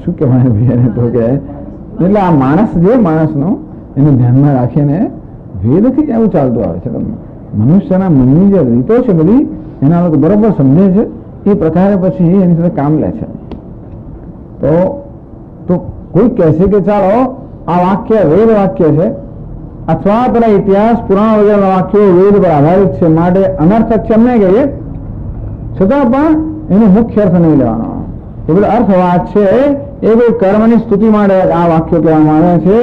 શું કહેવાય તો કે એટલે આ માણસ જે માણસનો એને ધ્યાનમાં રાખીને વેદથી જ એવું ચાલતું આવે છે. મનુષ્યના મનની જે રીતો છે બધી એના લોકો બરોબર સમજે છે એ પ્રકારે પછી એની સાથે કામ લે છે. તો કોઈ કહેશે કે ચાલો આ વાક્ય વેદ વાક્ય છે અથવા પેલા ઇતિહાસ પુરાણ વગેરે વાક્યો વેદ પર આધારિત છે માટે અનર્થક છે એમ નહીં કહીએ, છતાં પણ એનો મુખ્ય અર્થ નહીં લેવાનો. એ બધો અર્થવાદ છે એ કોઈ કર્મની સ્તુતિ માટે આ વાક્યો કહેવામાં આવે છે.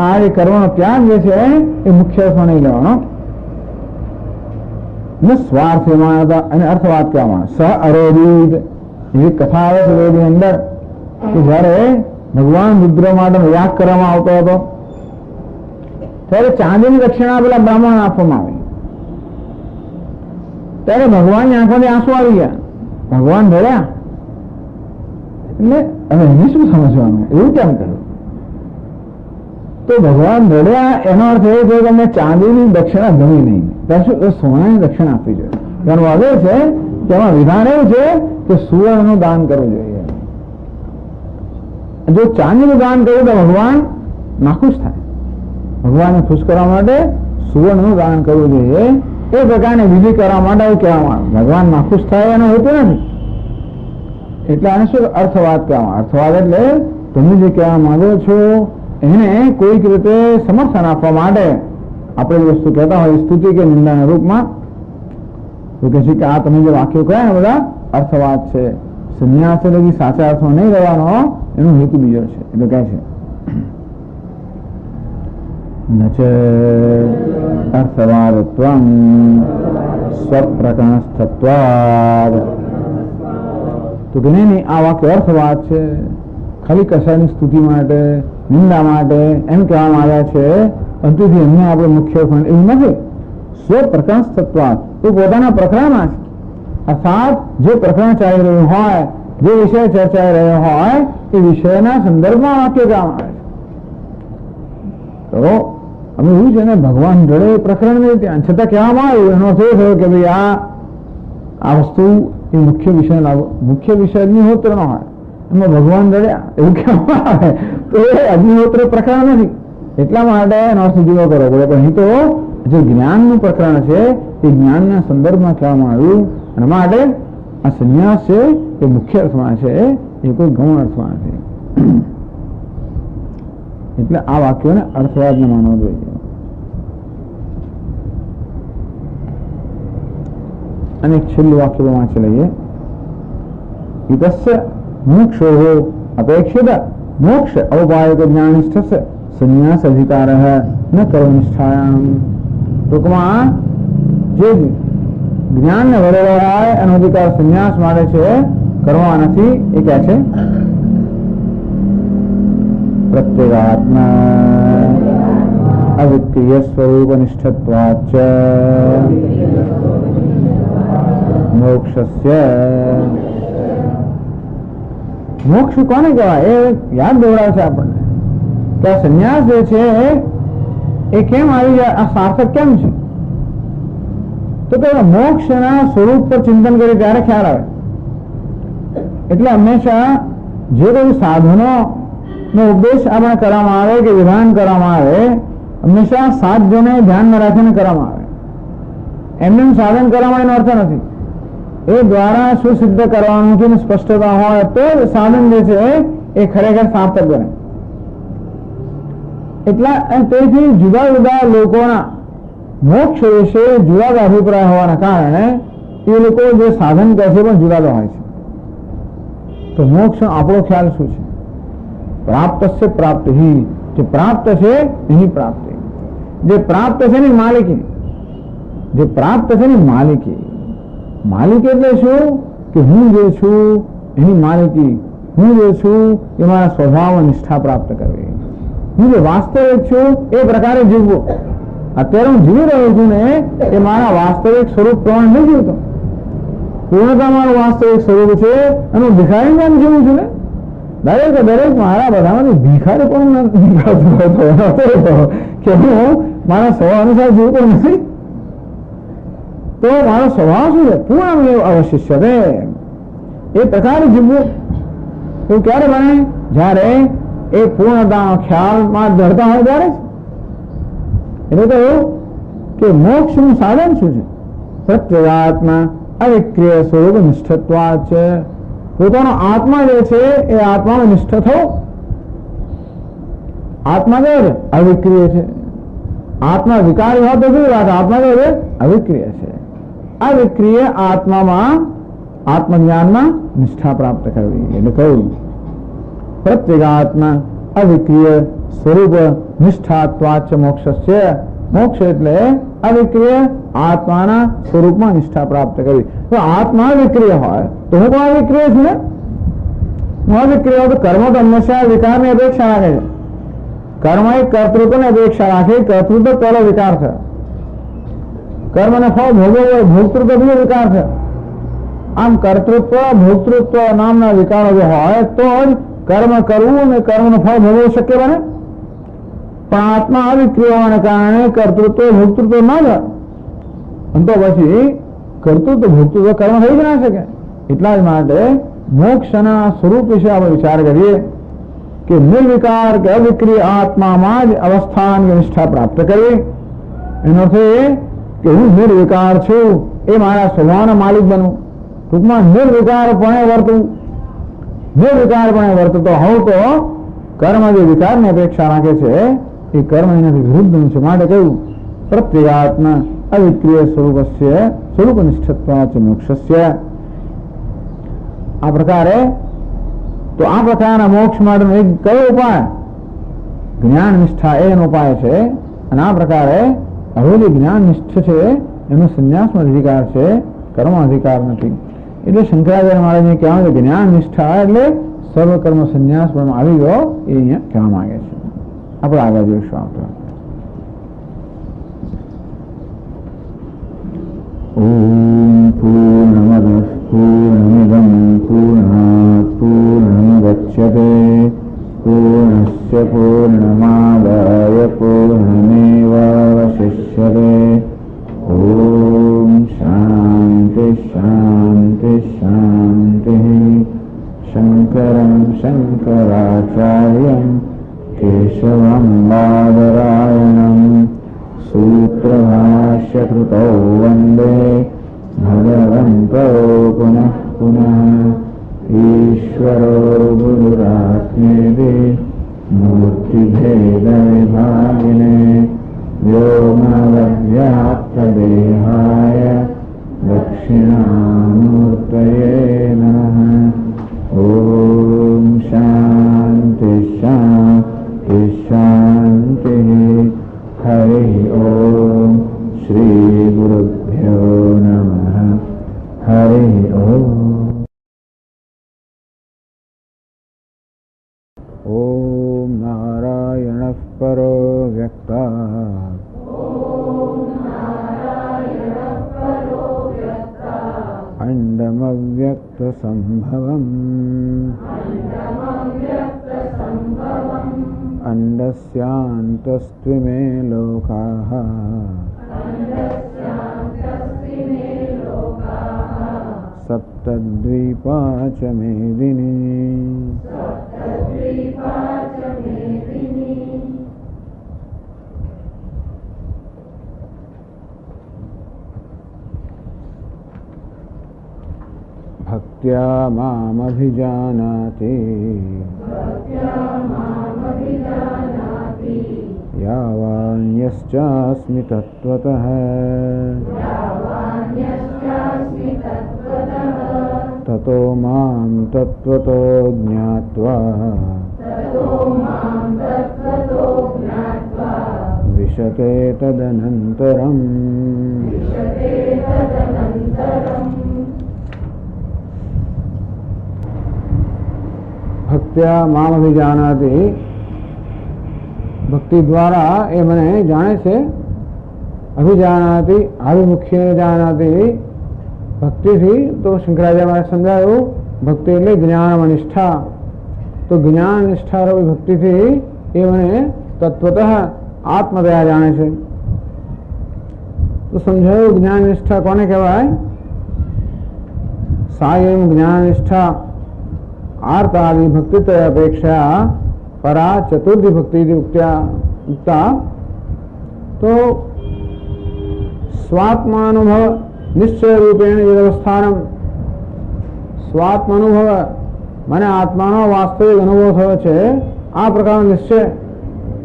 આ જે કર્મનો ત્યાગ જે છે એ મુખ્ય અર્થમાં નહીં લેવાનો. સ્વાર્થ અને અર્થવાદ કહેવામાં સ અરોધિત એવી કથા આવે છે વેદની અંદર કે જયારે ભગવાન રુદ્ર માટે યાગ કરવામાં આવતો હતો ત્યારે ચાંદીની દક્ષિણા પેલા બ્રાહ્મણ આપવામાં આવી. ત્યારે ભગવાનની આંખોથી આંસુ આવી ગયા, ભગવાન રડ્યા. એટલે હવે એને શું સમજવાનું, એવું કેમ કહ્યું? તો ભગવાન રડ્યા એનો અર્થ એ છે કે અમે ચાંદીની દક્ષિણા ગમી નહીં, ત્યાં સોનાની દક્ષિણા આપવી જોઈએ. એનો અર્થ એ છે કે એમાં વિધાન એવું છે કે સુવર્ણનું દાન કરવું જોઈએ. જો ચાંદીનું દાન કર્યું તો ભગવાન નાખુશ થાય. ભગવાનને ખુશ કરવા માટે સુવર્ણનું દાન કરવું જોઈએ. એ પ્રકારની વિધિ કરવા માટે એવું કહેવામાં આવે. ભગવાન નાખુશ થાય એનો હેતુ નથી. એટલે આને શું અર્થવાદ કહેવામાં? અર્થવાદ એટલે તમે જે કહેવા માંગો છો એને કોઈક રીતે સમર્થન આપવા માટે આપણે જે વસ્તુ કહેતા હોય સ્તુતિ કે નિંદાના રૂપમાં તો કહે છે કે આ તમે જે વાક્યો કહ્યા ને બધા અર્થવાદ છે. સંન્યાસ લગી સાચા અર્થમાં નહીં રહેવાનો એનો હેતુ બીજો છે. એટલે કહે છે નચ અર્થવાદત્વં સ્વપ્રકરણસ્થત્વાદ. તો કે નહીં આ વાક્ય અર્થવાદ છે, ખાલી કશાની સ્તુતિ માટે નિંદા માટે એમ કહેવામાં આવ્યા છે, અંતુથી એમને આપણે મુખ્ય ફંડ એવું નથી. સ્વપ્રકરણસ્થત્વાદ એ પોતાના પ્રકરણમાં છે, અર્થાત જે પ્રકરણ ચાલી રહ્યું હોય, જે વિષય ચર્ચાઈ રહ્યો હોય એ વિષયના સંદર્ભમાં વાક્ય કહેવામાં આવે છે. તો અમે એવું છે ને ભગવાન રડે પ્રકરણ નહીં ત્યાં છતાં કહેવામાં આવ્યું એનો અર્થ એ થયો કે ભાઈ આ વસ્તુ એ મુખ્ય વિષય અગ્નિહોત્ર નો હોય એમાં ભગવાન રડ્યા એવું કહેવામાં આવે તો એ અગ્નિહોત્ર પ્રકરણ નથી. એટલા માટે એનો અર્થ જુદો કરવો પડે. પણ અહીં તો જે જ્ઞાનનું પ્રકરણ છે એ જ્ઞાનના સંદર્ભમાં કહેવામાં આવ્યું. એના માટે આ સંન્યાસ છે એ મુખ્ય અર્થમાં છે, એ કોઈ ગૌણ અર્થમાં નથી. એટલે આ વાક્યોને અર્થવાદને માનવો જોઈએ. અને એક છેલ્લું વાક્ય વાંચી લઈએ. ઇતસ્ય મોક્ષો અપેક્ષિત મોક્ષ ઔપાયક જ્ઞાનિષ્ઠસ્ય સંન્યાસ અધિકાર ન કર્મનિષ્ઠાયામ. ટૂંકમાં જે જ્ઞાનને વરેલો હોય એનો અધિકાર સંન્યાસ માટે છે, કરવા નથી. એ ક્યાં છે? પ્રત્યેગાત્મા અવિક્રિય સ્વરૂપ નિષ્ઠત્વાચ મોક્ષસ્ય. મોક્ષ કોને કહેવાય? એ યાદ દોડાવે છે આપણને કે આ સંન્યાસ જે છે એ કેમ આવી જાય, આ સાર્થક કેમ છે? તો કે મોક્ષના સ્વરૂપ પર ચિંતન કરીએ ત્યારે ખ્યાલ આવે. એટલે હંમેશા જે કોઈ સાધનો નો ઉપદેશ આપણે કરવામાં આવે કે વિધાન કરવામાં આવે, હંમેશા સાધ્યોને ધ્યાનમાં રાખીને કરવામાં આવે. એમને સાધન કરવામાં એનો અર્થ નથી. એ દ્વારા શું સિદ્ધ કરવાનું છે સ્પષ્ટતા હોય તો સાધન જે છે એ ખરેખર સાર્થક બને. એટલા તેથી જુદા જુદા લોકોના મોક્ષ વિશે જુદા જુદા અભિપ્રાય હોવાના કારણે એ લોકો જે સાધન કહે છે પણ જુદા જુદા હોય છે. તો મોક્ષ આપણો ખ્યાલ શું છે? પ્રાપ્ત છે પ્રાપ્તિ. જે પ્રાપ્ત છે એની પ્રાપ્તિ. જે પ્રાપ્ત છે ને માલિકી. જે પ્રાપ્ત છે ને માલિકી. માલિકી એટલે શું? કે હું જે છું એની માલિકી. હું જે છું એ મારા સ્વભાવ નિષ્ઠા પ્રાપ્ત કરવી. હું જે વાસ્તવિક છું એ પ્રકારે જીવવું. અત્યારે હું જીવી રહ્યો છું ને એ મારા વાસ્તવિક સ્વરૂપ પ્રમાણે નહીં જીવતો. પૂર્ણતા મારું વાસ્તવિક સ્વરૂપ છે એનું ભિખારી નામ જીવું છું ને. દરેક મારા બધામાંથી ભિખારી પણ કે હું મારા સ્વભાવ અનુસાર જીવતો નથી. તો મારો સ્વભાવ શું છે? પૂર્ણ અવશિષ્ય છે. એ પ્રકારે જીવવું તો ક્યારે બને? જ્યારે એ પૂર્ણતાનો ખ્યાલમાં ધરતા હોય ત્યારે જ. એટલે તો એવું કે મોક્ષનું સાધન શું છે? પ્રત્યેગાત્મા અવિક્રિય સ્વરૂપ નિષ્ઠત્વાચ છે. પોતાનો આત્મા જે છે એ આત્મામાં નિષ્ઠ થવો. આત્મા કેવો છે? અવિક્રિય છે. આત્મા વિકારી હોય તો કેવી વાત? આત્મા કેવો છે? અવિક્રિય છે. અવિક્રિય આત્મામાં આત્મજ્ઞાનમાં નિષ્ઠા પ્રાપ્ત કરવી. એટલે કહ્યું પ્રત્યેગાત્મા અવિક્રિય સ્વરૂપ નિષ્ઠાત્વાચ મોક્ષસ્ય. મોક્ષ એટલે અવિક્રિય આત્માના સ્વરૂપમાં નિષ્ઠા પ્રાપ્ત કરવી. તો આત્મા વિક્રિય હોય તો હું પણ અવિક્રિય છું ને. હું અવિક્રિય હોય તો કર્મ તો હંમેશા વિકારની અપેક્ષા રાખે છે. કર્મ એ કર્તૃત્વની અપેક્ષા રાખે. કર્તૃત્વ પહેલો વિકાર છે. કર્મને ફળ ભોગવવો હોય ભોક્તૃત્વ બીજો વિકાર છે. આમ કર્તૃત્વ ભોક્તૃત્વ નામના વિકારો જો હોય તો જ કર્મ કરવું અને કર્મનું ફળ ભોગવવું શક્ય બને. પણ આત્મા અવિક્રિય હોવાને કારણે કર્તૃત્વ ભોક્તૃત્વ ના જાય. તો પછી કર્તૃત્વ ભોક્તૃત્વ કર્મ થઈ જ ના શકે. એટલા જ માટે મોક્ષના સ્વરૂપ વિશે આપણે વિચાર કરીએ કે નિર્વિકાર કે અવિક્રિય આત્મામાં જ અવસ્થાન નિષ્ઠા પ્રાપ્ત કરવી. એનો અર્થ એ કે હું નિર્વિકાર છું, એ મારા સ્વભાવના માલિક બનવું. ટૂંકમાં નિર્વિકારપણે વર્તવું. નિર્વિકારપણે વર્તતો હોવ તો કર્મ જે વિકારની અપેક્ષા રાખે છે એ કર્મ એનાથી વિરુદ્ધ છે. માટે કહ્યું પ્રત્યેગાત્મા અવિક્રિય સ્વરૂપસ્ય સ્વરૂપ નિષ્ઠત્વાચ મોક્ષસ્ય. આ પ્રકારે તો આ પ્રકારના મોક્ષ માટેનો એક કયો ઉપાય? જ્ઞાન નિષ્ઠા એનો ઉપાય છે. અને આ પ્રકારે હવે જે જ્ઞાન નિષ્ઠ છે એનો સંન્યાસનો અધિકાર છે, કર્મ અધિકાર નથી. એટલે શંકરાચાર્ય મહારાજને કહેવાનું છે જ્ઞાન નિષ્ઠા એટલે સર્વ કર્મ સંન્યાસ પણ આવી ગયો એ અહીંયા કહેવા માંગે છે. આપણે આગળ જોઈશું. આવતો ઓમ પૂર્ણમદ પૂર્ણમિદં પૂર્ણાત પૂર્ણમુદચ્યતે પૂર્ણસ્ય પૂર્ણમાદાય પૂર્ણમેવાવશિષ્યતે. ઓમ શાંતિ શાંતિ શાંતિ. શંકરં શંકરાચાર્યં કેશવં બાદરાયણં સૂત્રભાષ્યકૃતૌ વંદે ભગવન્તો પુનઃ પુનઃ. ઈશ્વરો ગુરુરાત્મેતિ મૂર્તિભેદવિભાગિને વ્યોમવદ્વ્યાપ્તદેહાય દક્ષિણા हरि ओम श्री गुरुभ्यो नमः हरि ओम। ओम नारायणः परो व्यक्तात् अण्डमव्यक्तसम्भवम् अण्डस्यान्तस्त्विमे लोकाः सप्तद्वीपा च मेदिनी। भक्त्या मामभिजानाति यावान्यश्चास्मि तत्त्वतः ततो मां तत्त्वतो ज्ञात्वा विशते तदनन्तरम्। भक्त्या माम अभिजानाति, भक्ति द्वारा એ મને જાણે છે। અભિજાનાતિ આભિમુખ્ય જાનાતિ, ભક્તિથી તો શંકરાચાર્ય સમજાયું ભક્તિ એટલે જ્ઞાન નિષ્ઠા, તો જ્ઞાન નિષ્ઠા રૂપી ભક્તિથી એ મને તત્વતઃ આત્મદયા જાણે છે। તો સમજાયું જ્ઞાન નિષ્ઠા કોને કહેવાય? सा एवं ज्ञान निष्ठा आर्तादि भक्ति अपेक्षा परा चतुर्थी भक्ति उक्ता। तो स्वात्मानुभव निश्चय रूपेण यदवस्थानम, स्वात्मानुभव મને આત્માનો વાસ્તવિક અનુભવ થયો છે, આ પ્રકારનો નિશ્ચય,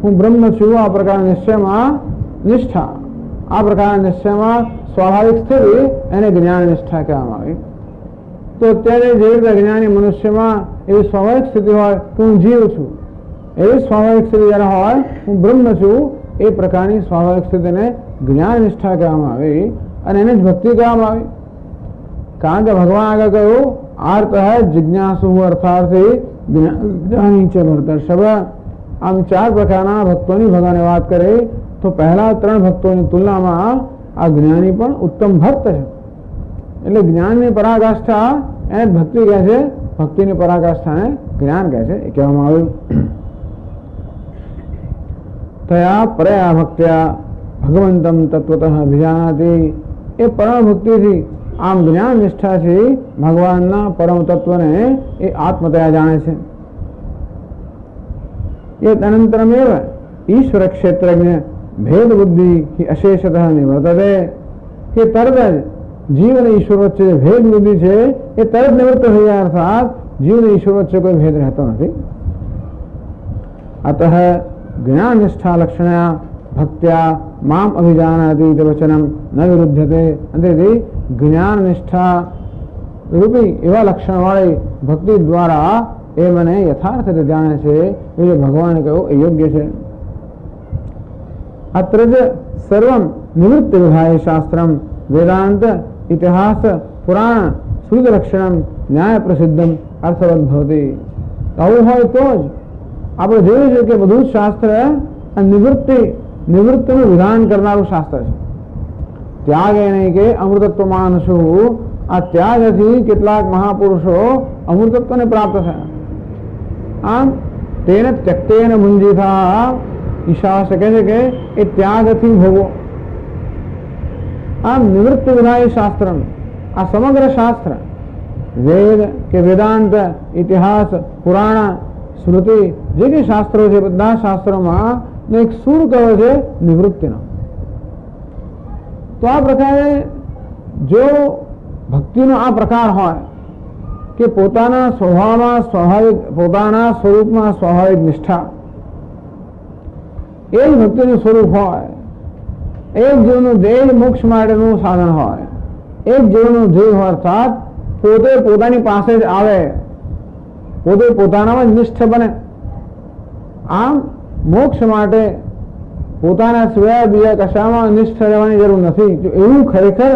હું બ્રહ્મ છું, આ પ્રકારના નિશ્ચયમાં નિષ્ઠા, આ પ્રકારના નિશ્ચયમાં સ્વાભાવિક સ્થિતિ એને જ્ઞાન નિષ્ઠા કહેવામાં આવી। તો અત્યારે જે રીતે અજ્ઞાની મનુષ્યમાં એવી સ્વાભાવિક સ્થિતિ હોય કે હું જીવ છું, એવી સ્વાભાવિક સ્થિતિ જ્યારે હોય હું બ્રહ્મ છું, એ પ્રકારની સ્વાભાવિક સ્થિતિને જ્ઞાન નિષ્ઠા કહેવામાં આવી અને એને જ ભક્તિ કહેવામાં આવી। કારણ કે ભગવાન આગળ કહ્યું આર્ત જિજ્ઞાસુ અર્થાર્થી જ્ઞાની ચ ભરતર્ષભ। આમ ચાર પ્રકારના ભક્તોની ભગવાને વાત કરી, તો પહેલા ત્રણ ભક્તોની તુલનામાં આ જ્ઞાની પણ ઉત્તમ ભક્ત છે। એટલે જ્ઞાનની પરાકાષ્ઠા એને ભક્તિ કહે છે, ભક્તિની પરાકાષ્ઠાને જ્ઞાન કહે છે, એ કહેવામાં આવ્યું। તયા પરયા ભક્ત્યા ભગવંતમ તત્વતઃ અભિજાનાતિ, એ પરમ ભક્તિથી આમ જ્ઞાન નિષ્ઠાથી ભગવાનના પરમ તત્વને એ આત્મતયા જાણે છે। એ અનંતરમેવ ઈશ્વર ક્ષેત્રજ્ઞ ભેદ બુદ્ધિ અશેષતઃ નિવર્તતે, કે તરત જ जीव અને ईश्वर वच्चे भेद बुद्धि है ये तरत निवृत्त हो जाए, अर्थात जीव ने ईश्वर वच्चे कोई भेद रहता नहीं। अतः ज्ञान निष्ठा लक्षणया भक्त्या माम अभिजानाति इति वचनम न विरुध्यते। अंतेથી જ્ઞાન નિષ્ઠા રૂપી એવા લક્ષણ વાળી ભક્તિ દ્વારા એ મને યથાર્થ રીતે જાણે છે, એ જે ભગવાને કહ્યું એ યોગ્ય છે। અત્ર જ સર્વમ નિવૃત્તિ વિધાય શાસ્ત્રમ वेदांत इतिहास पुराण श्रुत लक्षण न्याय प्रसिद्धम अर्थवत भवति। आવું હોય તો જ આપણે જોયું છે કે બધું જ શાસ્ત્ર નિવૃત્તિનું વિધાન કરનારું શાસ્ત્ર છે। ત્યાગ એ નહીં કે અમૃતત્વ માનશું, આ ત્યાગથી કેટલાક મહાપુરુષો અમૃતત્વને પ્રાપ્ત થયા। આમ તેને ત્યક્તેન મુંજીથા, ઈશાવાસ કહે છે કે એ ત્યાગથી ભોગવો। આમ નિવૃત્તિ વિધાય શાસ્ત્ર, આ સમગ્ર શાસ્ત્ર વેદ કે વેદાંત ઇતિહાસ પુરાણ શ્રુતિ જે કંઈ શાસ્ત્રો છે બધા શાસ્ત્રોમાં એક સૂર કયો છે નિવૃત્તિનો। તો આ પ્રકારે જો ભક્તિનો આ પ્રકાર હોય કે પોતાના સ્વભાવમાં સ્વાભાવિક, પોતાના સ્વરૂપમાં સ્વાભાવિક નિષ્ઠા, એ જ ભક્તિનું સ્વરૂપ હોય, એક જીવનું દેહ મોક્ષ માટેનું સાધન હોય, એક જીવનું જીવ હોય, અર્થાત પોતે પોતાની પાસે જ આવે, પોતે પોતાનામાં જ નિષ્ઠ બને। આમ મોક્ષ માટે પોતાના સિવાય બીજા કશામાં નિષ્ઠ રહેવાની જરૂર નથી. જો એવું ખરેખર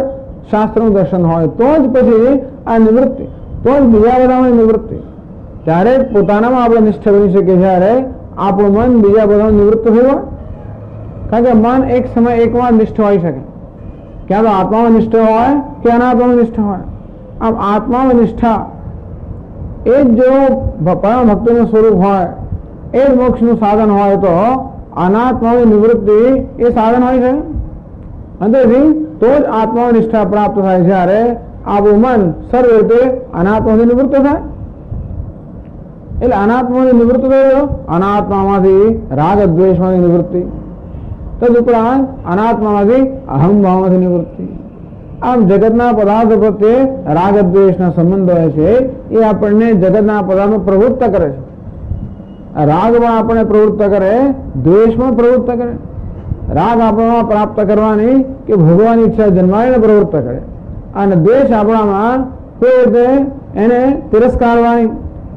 શાસ્ત્રનું દર્શન હોય તો જ પછી આ નિવૃત્તિ, તો જ બીજા બધામાં નિવૃત્તિ. ત્યારે પોતાનામાં આપણે નિષ્ઠ બની શકીએ જ્યારે આપણું મન બીજા બધા નિવૃત્ત થયું. કારણ કે મન એક સમય એકમાં નિષ્ઠ હોઈ શકે, ક્યાં તો આત્મામાં નિષ્ઠ હોય કે અનાત્મામાં નિષ્ઠ હોય. આમ આત્મામાં નિષ્ઠા એ જ જો પરમ ભક્તિનું સ્વરૂપ હોય, એ જ મોક્ષનું સાધન હોય, તો અનાત્માની નિવૃત્તિ એ સાધન હોય છે. અંતેથી તો જ આત્માની નિષ્ઠા પ્રાપ્ત થાય જ્યારે આપણું મન સર્વ રીતે અનાત્માથી નિવૃત્ત થાય. એટલે અનાત્માથી નિવૃત્ત થયો, અનાત્મામાંથી રાગ દ્વેષમાંથી નિવૃત્તિ, તદુપરાંત અનાત્મામાંથી અહમ ભાવમાંથી નિવૃત્તિ. આમ જગતના પદાર્થો પ્રત્યે રાગ દ્વેષના સંબંધ હોય છે, એ આપણને જગતના પદાર્થો પ્રવૃત્ત કરે છે. રાગ પણ આપણને પ્રવૃત્ત કરે, દ્વેષ પણ પ્રવૃત્ત કરે. રાગ આપણામાં પ્રાપ્ત કરવાની કે ભોગવાની ઈચ્છા જન્માવીને પ્રવૃત્ત કરે, અને દ્વેષ આપણામાં કોઈ રીતે એને તિરસ્કારવાની,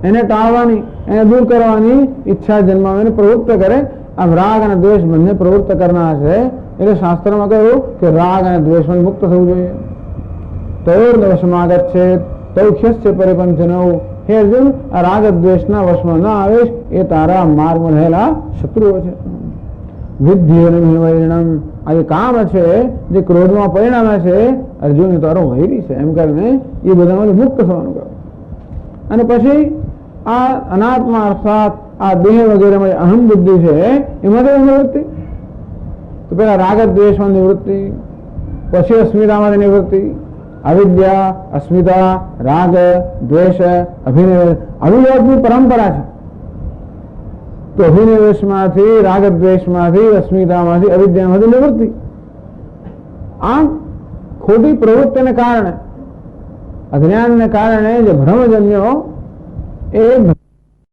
એને ટાળવાની, એને દૂર કરવાની ઈચ્છા જન્માવીને પ્રવૃત્ત કરે. આમ રાગ અને દ્વેષ બંને પ્રવૃત્ત કરનાર છે. એટલે શાસ્ત્રમાં કહ્યું કે રાગ અને દ્વેષમાં મુક્ત થવું જોઈએ. તયોર્ન વશમાં ગચ્છે તૌખ્યસ્ય પરિપંથનો. હે અર્જુન, આ રાગ દ્વેષના વશમાં ના આવેશ, એ તારા માર્ગમાં રહેલા શત્રુઓ છે. વિદ્યનમ, આ જે કામ છે જે ક્રોધમાં પરિણામે છે, અર્જુન તારો વૈરી છે, એમ કરીને એ બધામાંથી મુક્ત થવાનું કહ્યું. અને પછી આ અનાત્મા અર્થાત આ દેહ વગેરેમાં અહમ બુદ્ધિ છે, એમાંથી નિવૃત્તિ. તો પેલા રાગ દ્વેષમાં નિવૃત્તિ, પછી અસ્મિતામાંથી નિવૃત્તિ. અવિદ્યા, અસ્મિતા, રાગ, દ્વેષ, અભિનિવેશ, અવિદ્યાની પરંપરા છે. તો અભિનિવેશમાંથી, રાગ દ્વેષમાંથી, અસ્મિતામાંથી, અવિદ્યામાંથી નિવૃત્તિ. આમ ખોટી પ્રવૃત્તિને કારણે, અજ્ઞાનને કારણે જે ભ્રમ જન્મ્યો એ